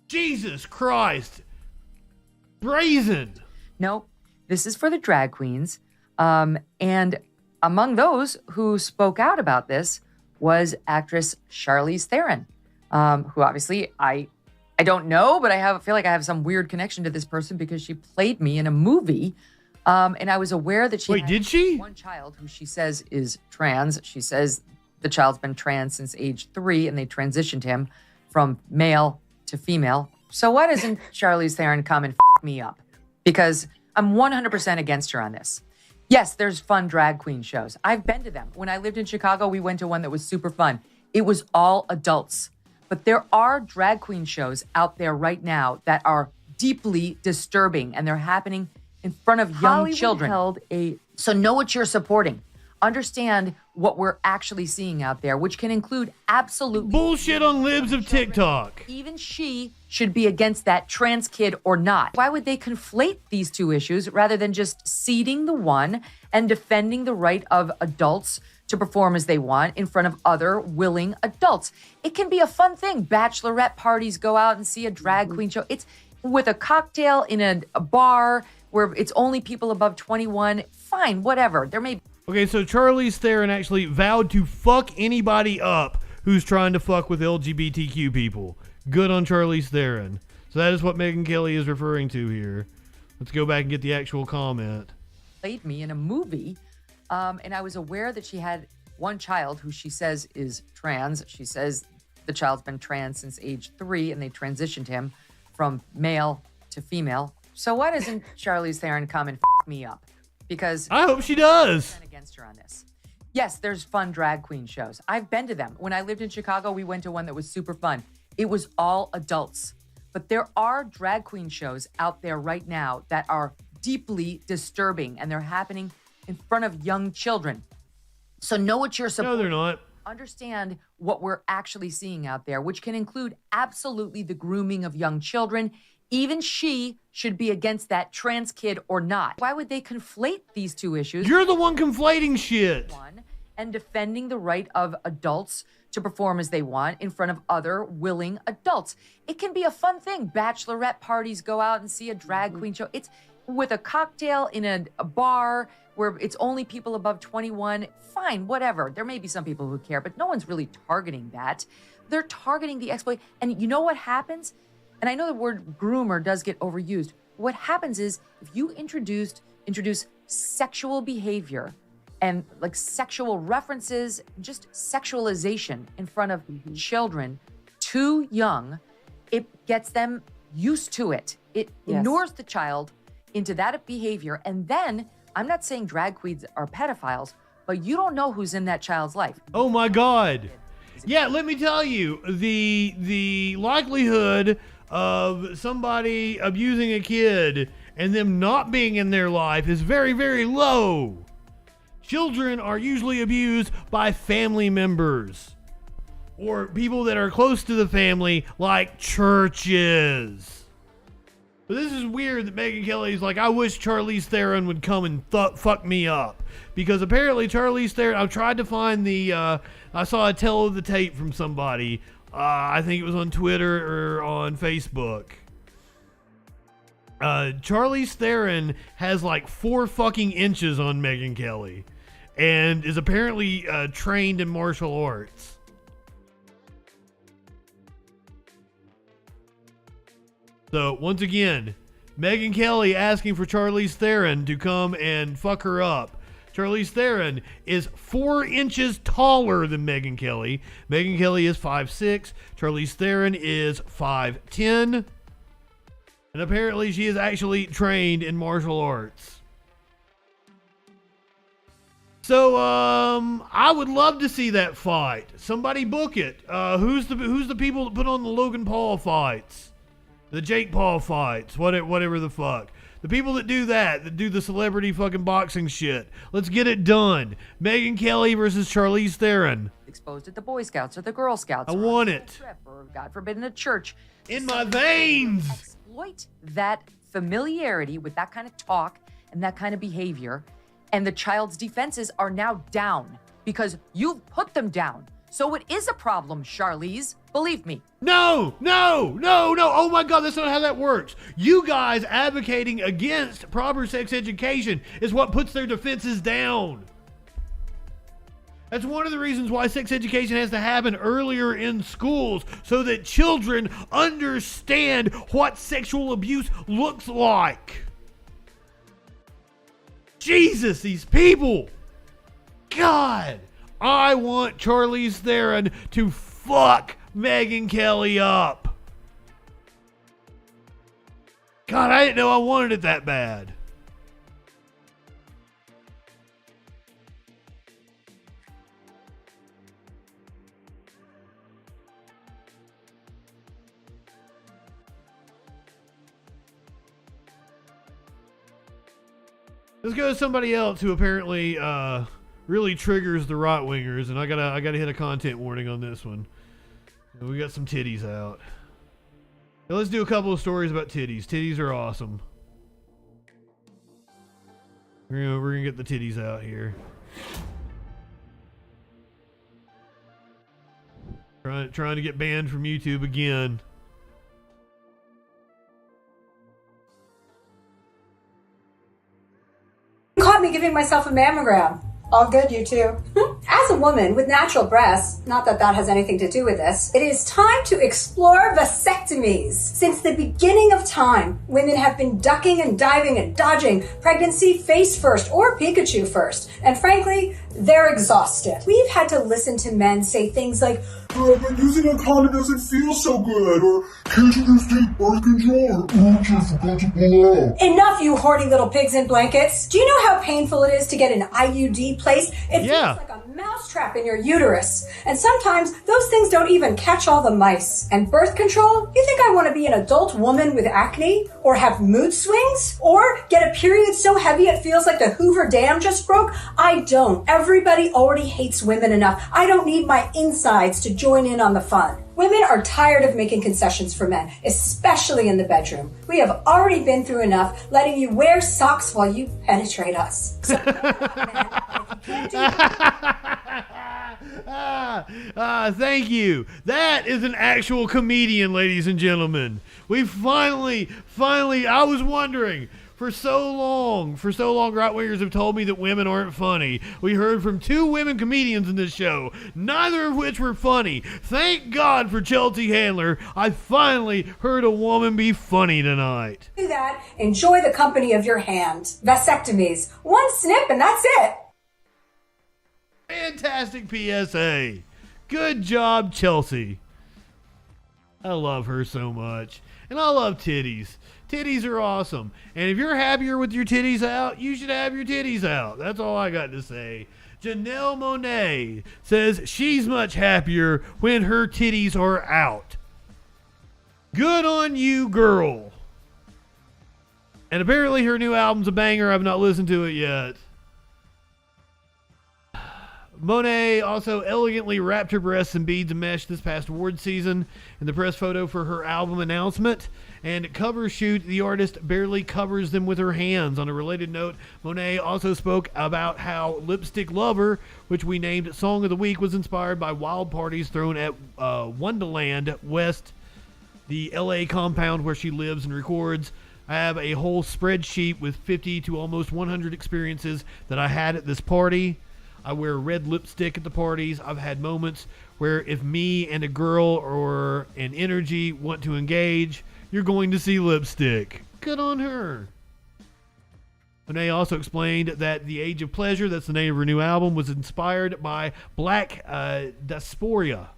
Jesus Christ. Brazen. No, this is for the drag queens. And among those who spoke out about this was actress Charlize Theron, who obviously I don't know, but I feel like I have some weird connection to this person because she played me in a movie. And I was aware that she did she? One child who she says is trans. She says the child's been trans since age 3 and they transitioned him from male to female. So why doesn't Charlize Theron come and f me up? Because I'm 100% against her on this. Yes, there's fun drag queen shows. I've been to them. When I lived in Chicago, we went to one that was super fun. It was all adults. But there are drag queen shows out there right now that are deeply disturbing, and they're happening in front of young children. So know what you're supporting. Understand what we're actually seeing out there, which can include absolutely bullshit on libs of TikTok. Even she should be against that, trans kid or not. Why would they conflate these two issues rather than just ceding the one and defending the right of adults to perform as they want in front of other willing adults? It can be a fun thing. Bachelorette parties, go out and see a drag queen show. It's with a cocktail in a bar where it's only people above 21. Fine, whatever. There may be. Okay, so Charlize Theron actually vowed to fuck anybody up who's trying to fuck with LGBTQ people. Good on Charlize Theron. So that is what Megyn Kelly is referring to here. Let's go back and get the actual comment. Played me in a movie, and I was aware that she had one child who she says is trans. She says the child's been trans since age 3, and they transitioned him from male to female. So why doesn't Charlize Theron come and f me up? Because I hope she does. I'm against her on this. Yes, there's fun drag queen shows. I've been to them. When I lived in Chicago, we went to one that was super fun. It was all adults. But there are drag queen shows out there right now that are deeply disturbing, and they're happening in front of young children. So know what you're supporting. No, they're not. Understand what we're actually seeing out there, which can include absolutely the grooming of young children. Even she should be against that, trans kid or not. Why would they conflate these two issues? You're the one conflating shit. And defending the right of adults to perform as they want in front of other willing adults. It can be a fun thing. Bachelorette parties, go out and see a drag queen show. It's with a cocktail in a bar where it's only people above 21. Fine, whatever. There may be some people who care, but no one's really targeting that. They're targeting the exploit. And you know what happens? And I know the word groomer does get overused. What happens is if you introduce sexual behavior and like sexual references, just sexualization in front of children too young, it gets them used to it. It ignores the child into that behavior. And then, I'm not saying drag queens are pedophiles, but you don't know who's in that child's life. Oh my God. Yeah, let me tell you, the likelihood of somebody abusing a kid and them not being in their life is very, very low. Children are usually abused by family members or people that are close to the family, like churches. But this is weird that Megyn Kelly's like, I wish Charlize Theron would come and fuck me up. Because apparently Charlize Theron, I tried to find I saw a tell of the tape from somebody. I think it was on Twitter or on Facebook. Charlize Theron has like 4 fucking inches on Megyn Kelly. And is apparently trained in martial arts. So, once again, Megyn Kelly asking for Charlize Theron to come and fuck her up. Charlize Theron is 4 inches taller than Megyn Kelly. Megyn Kelly is 5'6". Charlize Theron is 5'10". And apparently she is actually trained in martial arts. So, I would love to see that fight. Somebody book it. Who's the people that put on the Logan Paul fights? The Jake Paul fights, whatever the fuck. The people that do that do the celebrity fucking boxing shit. Let's get it done. Megyn Kelly versus Charlize Theron. Exposed at the Boy Scouts or the Girl Scouts. I want it. Trip, or God forbid in a church. In my veins. Exploit that familiarity with that kind of talk and that kind of behavior. And the child's defenses are now down because you've put them down. So it is a problem, Charlize. Believe me. No. Oh my God, that's not how that works. You guys advocating against proper sex education is what puts their defenses down. That's one of the reasons why sex education has to happen earlier in schools, so that children understand what sexual abuse looks like. Jesus, these people. God. I want Charlize Theron to fuck Megyn Kelly up. God, I didn't know I wanted it that bad. Let's go to somebody else who apparently really triggers the right wingers, and I gotta hit a content warning on this one. We got some titties out. Now let's do a couple of stories about titties. Titties are awesome. We're gonna get the titties out here. Trying to get banned from YouTube again. Caught me giving myself a mammogram. All good, you two. As a woman with natural breasts, not that that has anything to do with this, it is time to explore vasectomies. Since the beginning of time, women have been ducking and diving and dodging pregnancy face first or Pikachu first. And frankly, they're exhausted. We've had to listen to men say things like, but using a condom doesn't feel so good, or can't you just take birth control, or just forgot to pull out. Enough, you horny little pigs in blankets. Do you know how painful it is to get an IUD placed? It feels like a mousetrap in your uterus. And sometimes those things don't even catch all the mice. And birth control? You think I want to be an adult woman with acne? Or have mood swings? Or get a period so heavy it feels like the Hoover Dam just broke? I don't. Everybody already hates women enough. I don't need my insides to join in on the fun. Women are tired of making concessions for men, especially in the bedroom. We have already been through enough letting you wear socks while you penetrate us. So, thank you. That is an actual comedian, ladies and gentlemen. We finally, I was wondering, for so long, right-wingers have told me that women aren't funny. We heard from 2 women comedians in this show, neither of which were funny. Thank God for Chelsea Handler. I finally heard a woman be funny tonight. Do that. Enjoy the company of your hand. Vasectomies. One snip and that's it. Fantastic PSA. Good job, Chelsea. I love her so much. And I love titties. Titties are awesome. And if you're happier with your titties out, you should have your titties out. That's all I got to say. Janelle Monáe says she's much happier when her titties are out. Good on you, girl. And apparently her new album's a banger. I've not listened to it yet. Monáe also elegantly wrapped her breasts in beads and mesh this past award season in the press photo for her album announcement. And cover shoot, the artist barely covers them with her hands. On a related note, Monáe also spoke about how Lipstick Lover, which we named Song of the Week, was inspired by wild parties thrown at Wonderland West, the LA compound where she lives and records. I have a whole spreadsheet with 50 to almost 100 experiences that I had at this party. I wear red lipstick at the parties. I've had moments where if me and a girl or an energy want to engage, you're going to see lipstick. Good on her. Monáe also explained that The Age of Pleasure, that's the name of her new album, was inspired by black diaspora,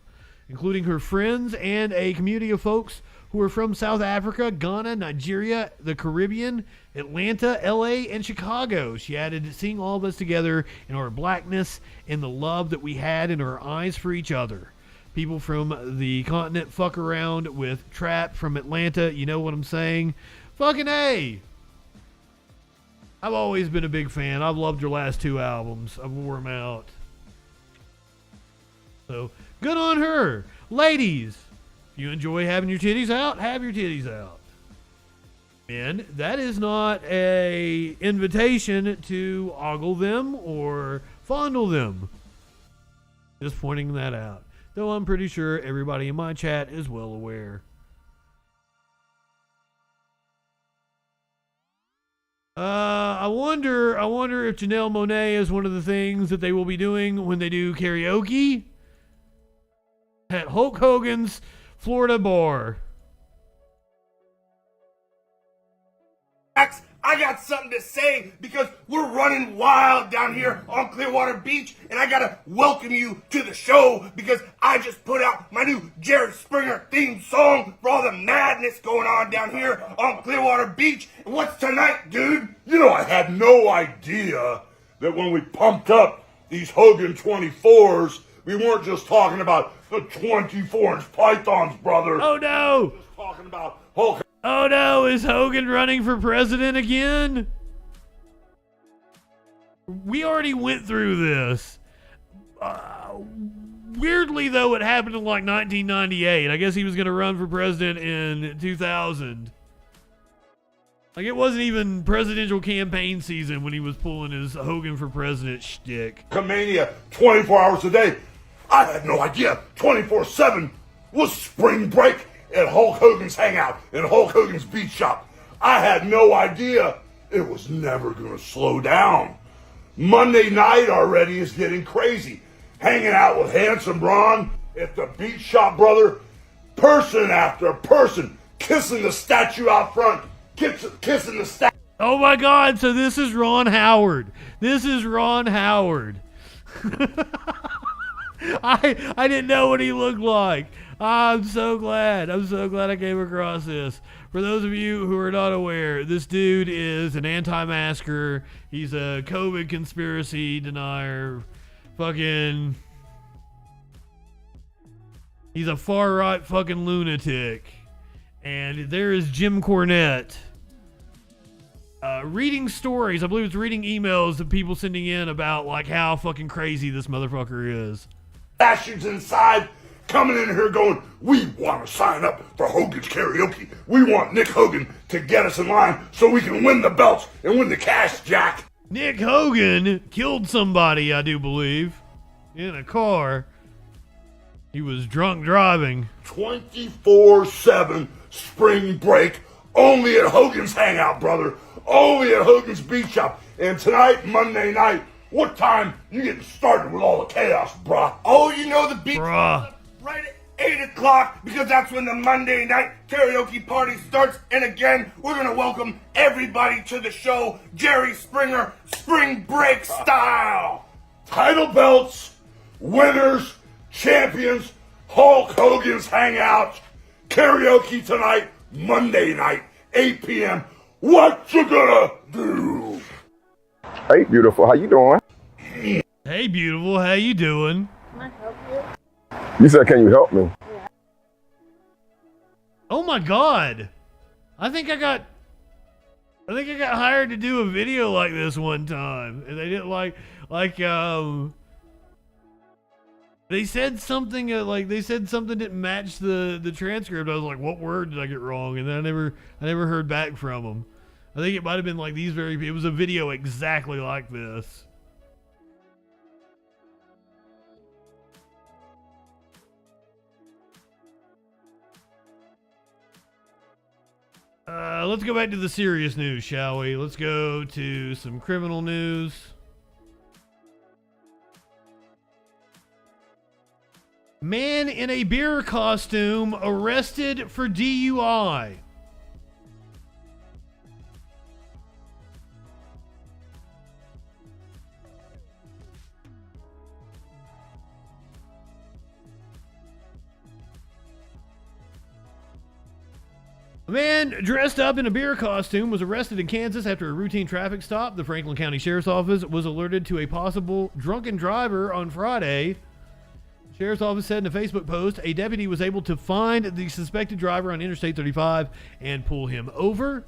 including her friends and a community of folks who are from South Africa, Ghana, Nigeria, the Caribbean, Atlanta, LA, and Chicago. She added, seeing all of us together in our blackness and the love that we had in our eyes for each other. People from the continent fuck around with trap from Atlanta. You know what I'm saying? Fucking A! I've always been a big fan. I've loved her last two albums. I wore them out. So, good on her. Ladies, if you enjoy having your titties out, have your titties out. Men, that is not a invitation to ogle them or fondle them. Just pointing that out. Though I'm pretty sure everybody in my chat is well aware. I wonder if Janelle Monáe is one of the things that they will be doing when they do karaoke at Hulk Hogan's Florida bar. I got something to say because we're running wild down here on Clearwater Beach, and I gotta welcome you to the show because I just put out my new Jerry Springer theme song for all the madness going on down here on Clearwater Beach. And what's tonight, dude? You know, I had no idea that when we pumped up these Hogan 24s, we weren't just talking about the 24-inch pythons, brother. Oh no! Just talking about Hulk. Oh no, is Hogan running for president again? We already went through this. Weirdly, though, it happened in like 1998. I guess he was going to run for president in 2000. Like, it wasn't even presidential campaign season when he was pulling his Hogan for president shtick. Mania 24 hours a day. I had no idea 24/7 was spring break at Hulk Hogan's hangout in Hulk Hogan's beach shop. I had no idea it was never going to slow down. Monday night already is getting crazy. Hanging out with Handsome Ron at the beach shop, brother. Person after person kissing the statue out front. Kissing the statue. Oh my God, so this is Ron Howard. This is Ron Howard. I didn't know what he looked like. I'm so glad I came across this. For those of you who are not aware, this dude is an anti-masker. He's a COVID conspiracy denier. He's a far-right fucking lunatic. And there is Jim Cornette reading stories. I believe it's reading emails of people sending in about like how fucking crazy this motherfucker is. Bastards inside coming in here going, we want to sign up for Hogan's karaoke. We want Nick Hogan to get us in line so we can win the belts and win the cash, Jack. Nick Hogan killed somebody, I do believe, in a car. He was drunk driving. 24/7 spring break, only at Hogan's hangout, brother. Only at Hogan's beach shop. And tonight, Monday night, what time you getting started with all the chaos, brah? Oh, you know the beach Bruh. right at 8 o'clock because that's when the Monday night karaoke party starts. And again, we're going to welcome everybody to the show, Jerry Springer, spring break style. Title belts, winners, champions, Hulk Hogan's hangout, karaoke tonight, Monday night, 8 p.m. What you gonna do? Hey, beautiful. How you doing? Hey, beautiful. How you doing? Can I help you? You said, can you help me? Oh my God. I think I got hired to do a video like this one time. And they didn't they said something didn't match the transcript. I was like, what word did I get wrong? And then I never heard back from them. I think it might have been like it was a video exactly like this. Let's go back to the serious news, shall we? Let's go to some criminal news. Man in a beer costume arrested for DUI. A man dressed up in a beer costume was arrested in Kansas after a routine traffic stop. The Franklin County Sheriff's Office was alerted to a possible drunken driver on Friday. The Sheriff's Office said in a Facebook post, a deputy was able to find the suspected driver on Interstate 35 and pull him over.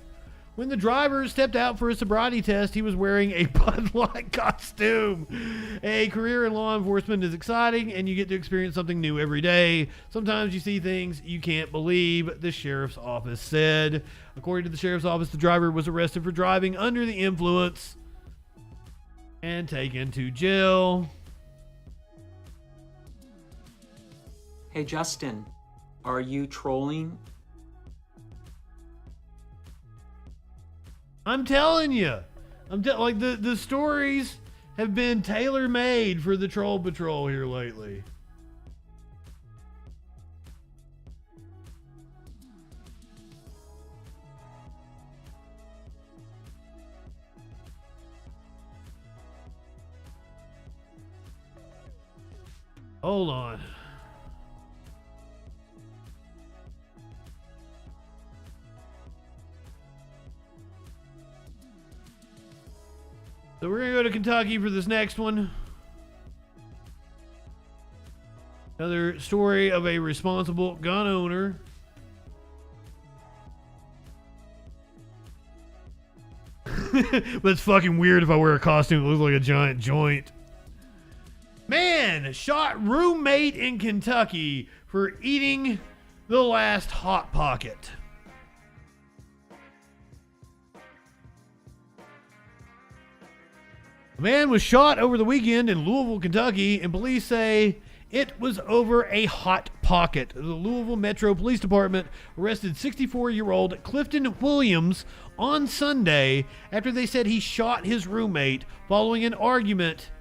When the driver stepped out for a sobriety test, he was wearing a Bud Light costume. A career in law enforcement is exciting, and you get to experience something new every day. Sometimes you see things you can't believe, the sheriff's office said. According to the sheriff's office, the driver was arrested for driving under the influence and taken to jail. Hey, Justin, are you trolling? I'm telling you, like the stories have been tailor-made for the Troll Patrol here lately. Hold on. So we're going to go to Kentucky for this next one. Another story of a responsible gun owner. But it's fucking weird if I wear a costume that looks like a giant joint. Man shot roommate in Kentucky for eating the last Hot Pocket. A man was shot over the weekend in Louisville, Kentucky, and police say it was over a Hot Pocket. The Louisville Metro Police Department arrested 64-year-old Clifton Williams on Sunday after they said he shot his roommate following an argument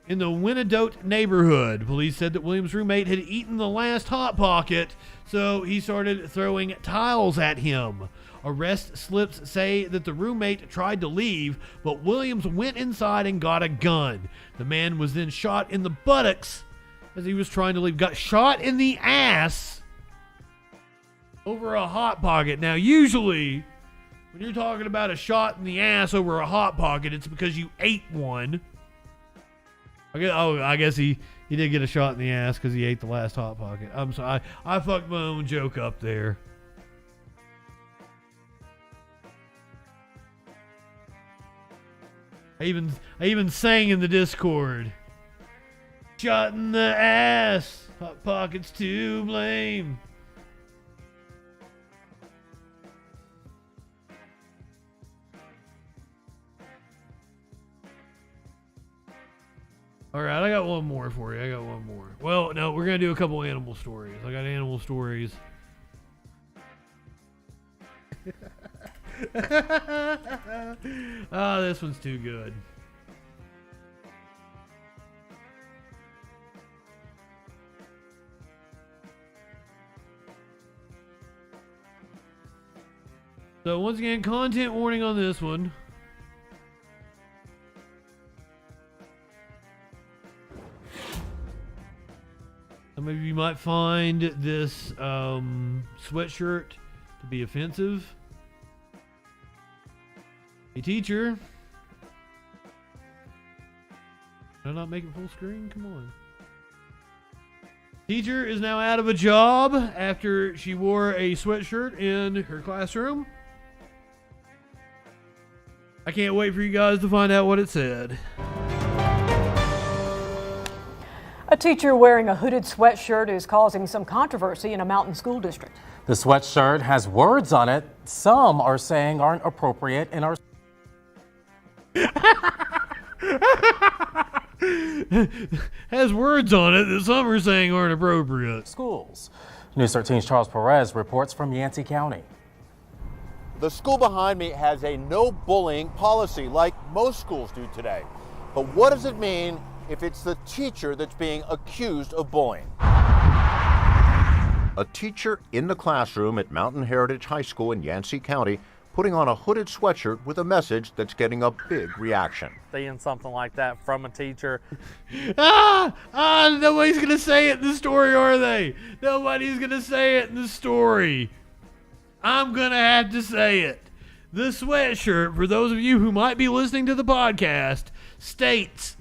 in the Wyandotte neighborhood. Police said that Williams' roommate had eaten the last Hot Pocket, so he started throwing tiles at him. Arrest slips say that the roommate tried to leave, but Williams went inside and got a gun. The man was then shot in the buttocks as he was trying to leave. Got shot in the ass over a Hot Pocket. Now, usually, when you're talking about a shot in the ass over a Hot Pocket, it's because you ate one. I guess he did get a shot in the ass because he ate the last Hot Pocket. I'm sorry. I fucked my own joke up there. I even sang in the Discord. Shot in the ass. Hot Pocket's to blame. All right, I got one more for you. Well, no, we're going to do a couple animal stories. I got animal stories. Oh, this one's too good. So once again, content warning on this one. Some of you might find this sweatshirt to be offensive. A teacher. Did I not make it full screen? Come on. Teacher is now out of a job after she wore a sweatshirt in her classroom. I can't wait for you guys to find out what it said. A teacher wearing a hooded sweatshirt is causing some controversy in a mountain school district. The sweatshirt has words on it some are saying aren't appropriate in our has words on it that some are saying aren't appropriate. schools. News 13's Charles Perez reports from Yancey County. The school behind me has a no bullying policy like most schools do today. But what does it mean if it's the teacher that's being accused of bullying? A teacher in the classroom at Mountain Heritage High School in Yancey County putting on a hooded sweatshirt with a message that's getting a big reaction. Seeing something like that from a teacher. Nobody's going to say it in the story, are they? Nobody's going to say it in the story. I'm going to have to say it. The sweatshirt, for those of you who might be listening to the podcast, states,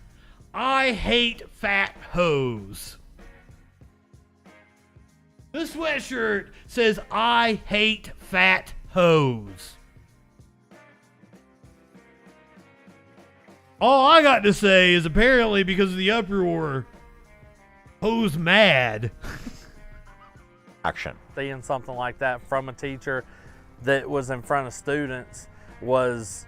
"I hate fat hoes." The sweatshirt says, "I hate fat hoes." All I got to say is apparently because of the uproar, hoes mad. Action. Seeing something like that from a teacher that was in front of students was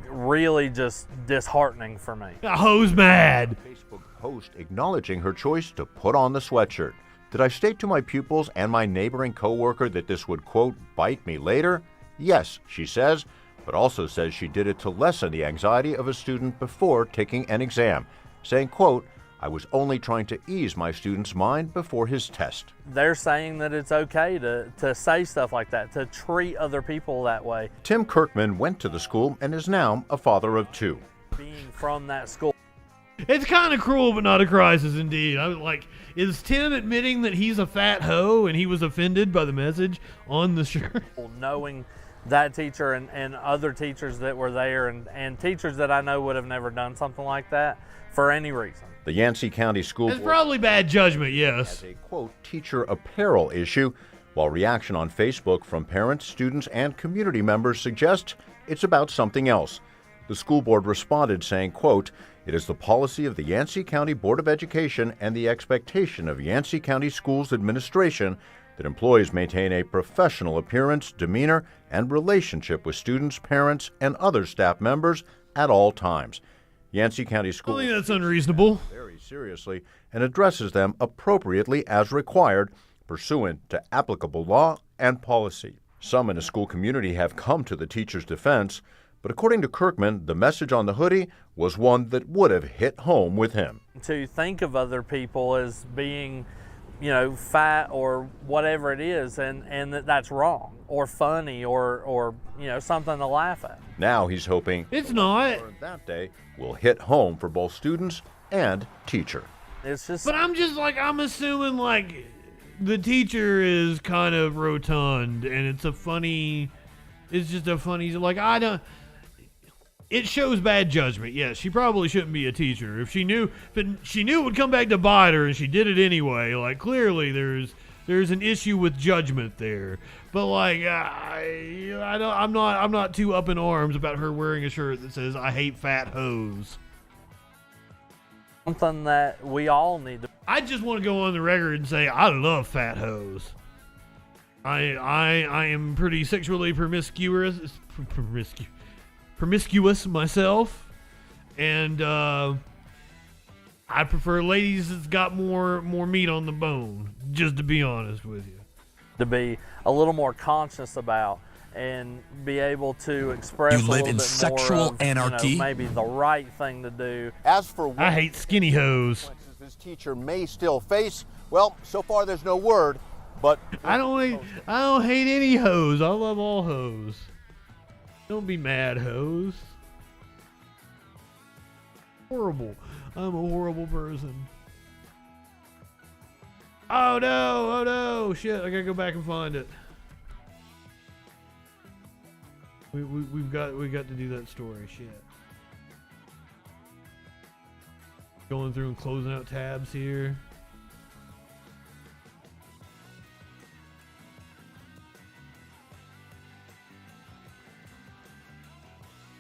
really just disheartening for me. Hoes mad. Facebook post acknowledging her choice to put on the sweatshirt. Did I state to my pupils and my neighboring coworker that this would, quote, bite me later? Yes, she says, but also says she did it to lessen the anxiety of a student before taking an exam, saying, quote, I was only trying to ease my student's mind before his test. They're saying that it's okay to say stuff like that, to treat other people that way. Tim Kirkman went to the school and is now a father of two. Being from that school. It's kind of cruel, but not a crisis indeed. I was like, is Tim admitting that he's a fat hoe and he was offended by the message on the shirt? Knowing that teacher and other teachers that were there and teachers that I know would have never done something like that for any reason. The Yancey County School Board it's probably bad judgment, yes. Has a, quote, teacher apparel issue, while reaction on Facebook from parents, students, and community members suggests it's about something else. The school board responded saying, quote, it is the policy of the Yancey County Board of Education and the expectation of Yancey County Schools Administration that employees maintain a professional appearance, demeanor, and relationship with students, parents, and other staff members at all times. Yancey County Schools I think that's unreasonable. Very seriously and addresses them appropriately as required, pursuant to applicable law and policy. Some in the school community have come to the teacher's defense, but according to Kirkman, the message on the hoodie was one that would have hit home with him. To think of other people as being, fat or whatever it is, and that's wrong or funny or something to laugh at. Now he's hoping it's not that day will hit home for both students and teacher. It's just, but I'm assuming like the teacher is kind of rotund and it's just a funny like it shows bad judgment. Yes, she probably shouldn't be a teacher. If she knew it would come back to bite her and she did it anyway, like clearly there's an issue with judgment there. But like I'm not too up in arms about her wearing a shirt that says I hate fat hoes. Something that we all need to. I just want to go on the record and say I love fat hoes. I am pretty sexually promiscuous myself, and I prefer ladies that's got more meat on the bone, just to be honest with you. To be a little more conscious about and be able to express you live in sexual anarchy. Maybe the right thing to do. As for I hate skinny hoes. This teacher may still face, well, so far there's no word, but I don't hate any hoes. I love all hoes. Don't be mad, hoes. Horrible. I'm a horrible person. Oh no, shit, I gotta go back and find it. We got to do that story. Shit. Going through and closing out tabs here.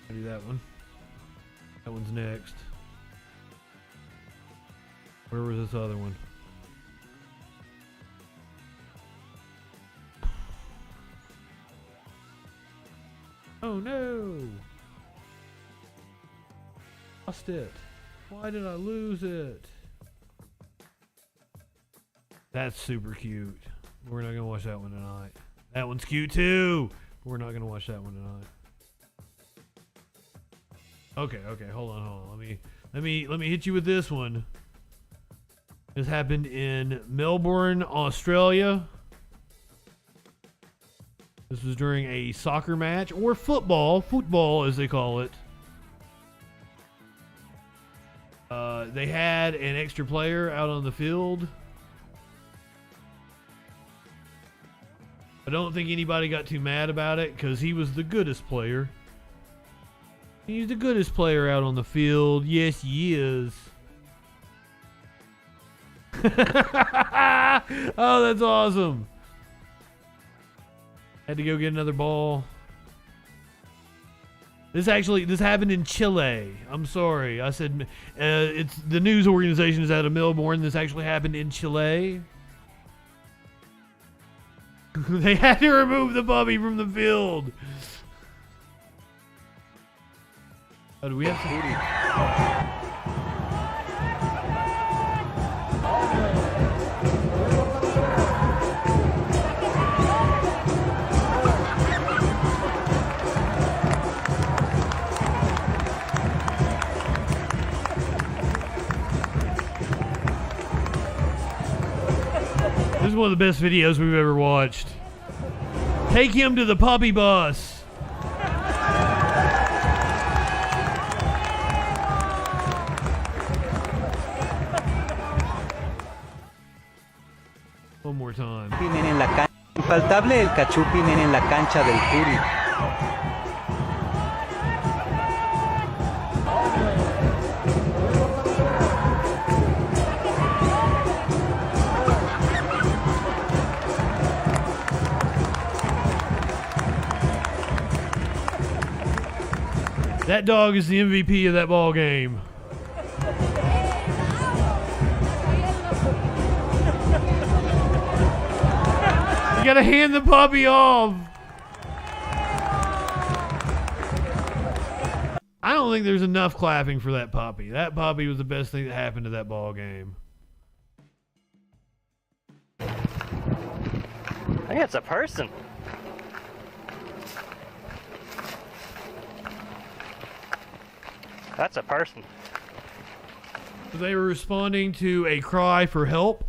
I'll do that one. That one's next. Where was this other one? Oh no! Lost it. Why did I lose it? That's super cute. We're not gonna watch that one tonight. That one's cute too. We're not gonna watch that one tonight. Okay, hold on. Let me hit you with this one. This happened in Melbourne, Australia. This was during a soccer match, or football as they call it. They had an extra player out on the field. I don't think anybody got too mad about it because he was the goodest player. He's the goodest player out on the field. Yes, he is. Oh, that's awesome. Had to go get another ball. This happened in Chile. I'm sorry. I said it's the news organization is out of Melbourne. This actually happened in Chile. They had to remove the puppy from the field. Oh, do we have to? This is one of the best videos we've ever watched. Take him to the puppy bus. One more time. Infaltable el cachupin en la cancha del Turi. That dog is the MVP of that ball game. You gotta hand the puppy off. I don't think there's enough clapping for that puppy. That puppy was the best thing that happened to that ball game. I think it's a person. That's a person. They were responding to a cry for help.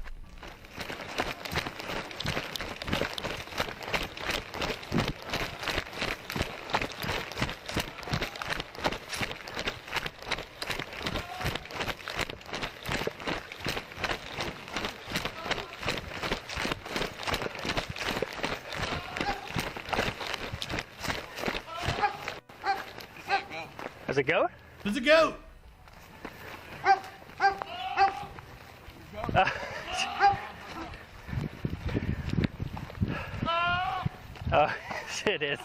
There's a goat? There's a goat! Oh, it is.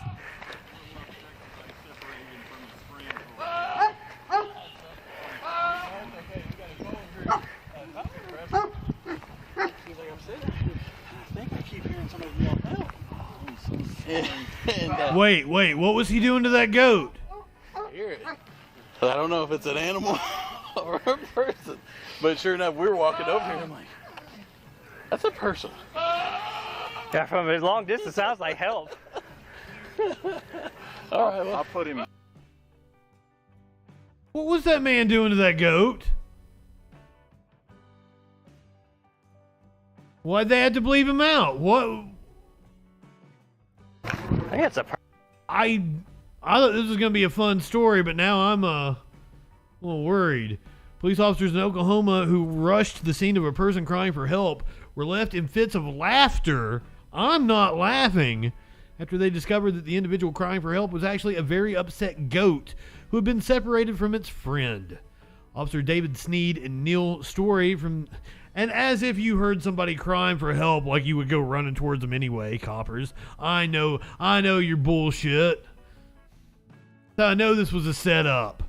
Wait, what was he doing to that goat? I don't know if it's an animal or a person, but sure enough, we were walking over here. I'm like, that's a person. Yeah, from a long distance, sounds like help. All right, well, I'll put him. What was that man doing to that goat? Why'd they have to bleep him out? What? I think it's a person. I thought this was going to be a fun story, but now I'm a little worried. Police officers in Oklahoma who rushed to the scene of a person crying for help were left in fits of laughter. I'm not laughing after they discovered that the individual crying for help was actually a very upset goat who had been separated from its friend. Officer David Sneed and Neil Story from... And as if you heard somebody crying for help like you would go running towards them anyway, coppers. I know you're bullshit. I know this was a setup.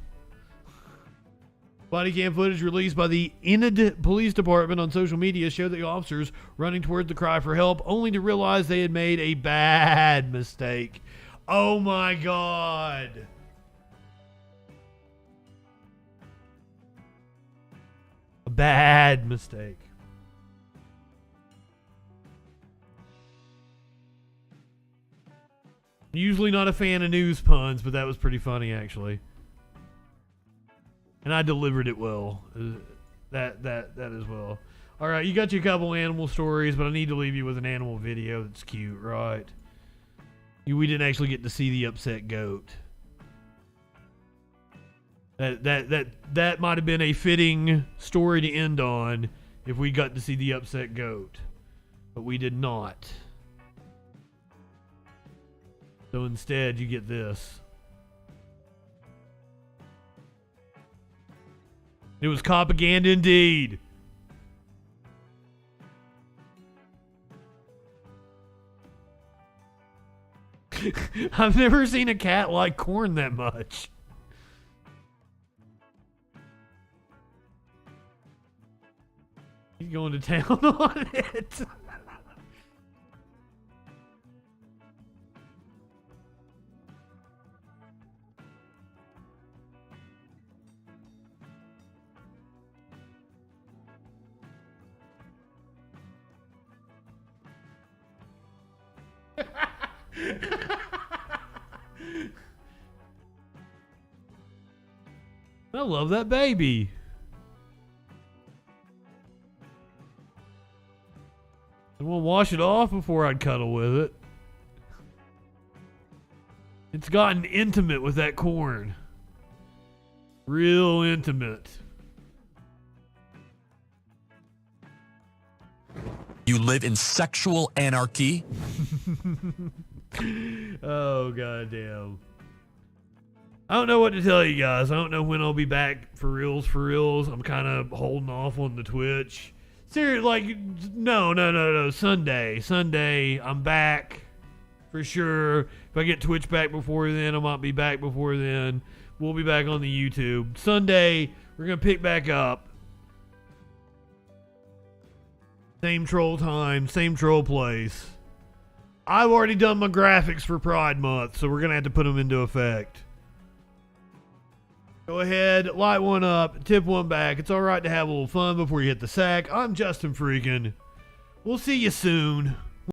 Body cam footage released by the Enid Police Department on social media showed the officers running towards the cry for help, only to realize they had made a bad mistake. Oh my God. A bad mistake. Usually not a fan of news puns, but that was pretty funny actually. And I delivered it well. That as well. All right, you got your couple animal stories, but I need to leave you with an animal video that's cute, right? We didn't actually get to see the upset goat. That might have been a fitting story to end on if we got to see the upset goat, but we did not. So instead, you get this. It was propaganda indeed. I've never seen a cat like corn that much. He's going to town on it. I love that baby. I want to wash it off before I'd cuddle with it. It's gotten intimate with that corn. Real intimate. You live in sexual anarchy? Oh, goddamn. I don't know what to tell you guys. I don't know when I'll be back for reals. I'm kind of holding off on the Twitch. Seriously, like, no. Sunday, I'm back for sure. If I get Twitch back before then, I might be back before then. We'll be back on the YouTube. Sunday, we're going to pick back up. Same troll time, same troll place. I've already done my graphics for Pride Month, so we're going to have to put them into effect. Go ahead, light one up, tip one back. It's all right to have a little fun before you hit the sack. I'm JustinFREAKIN. We'll see you soon.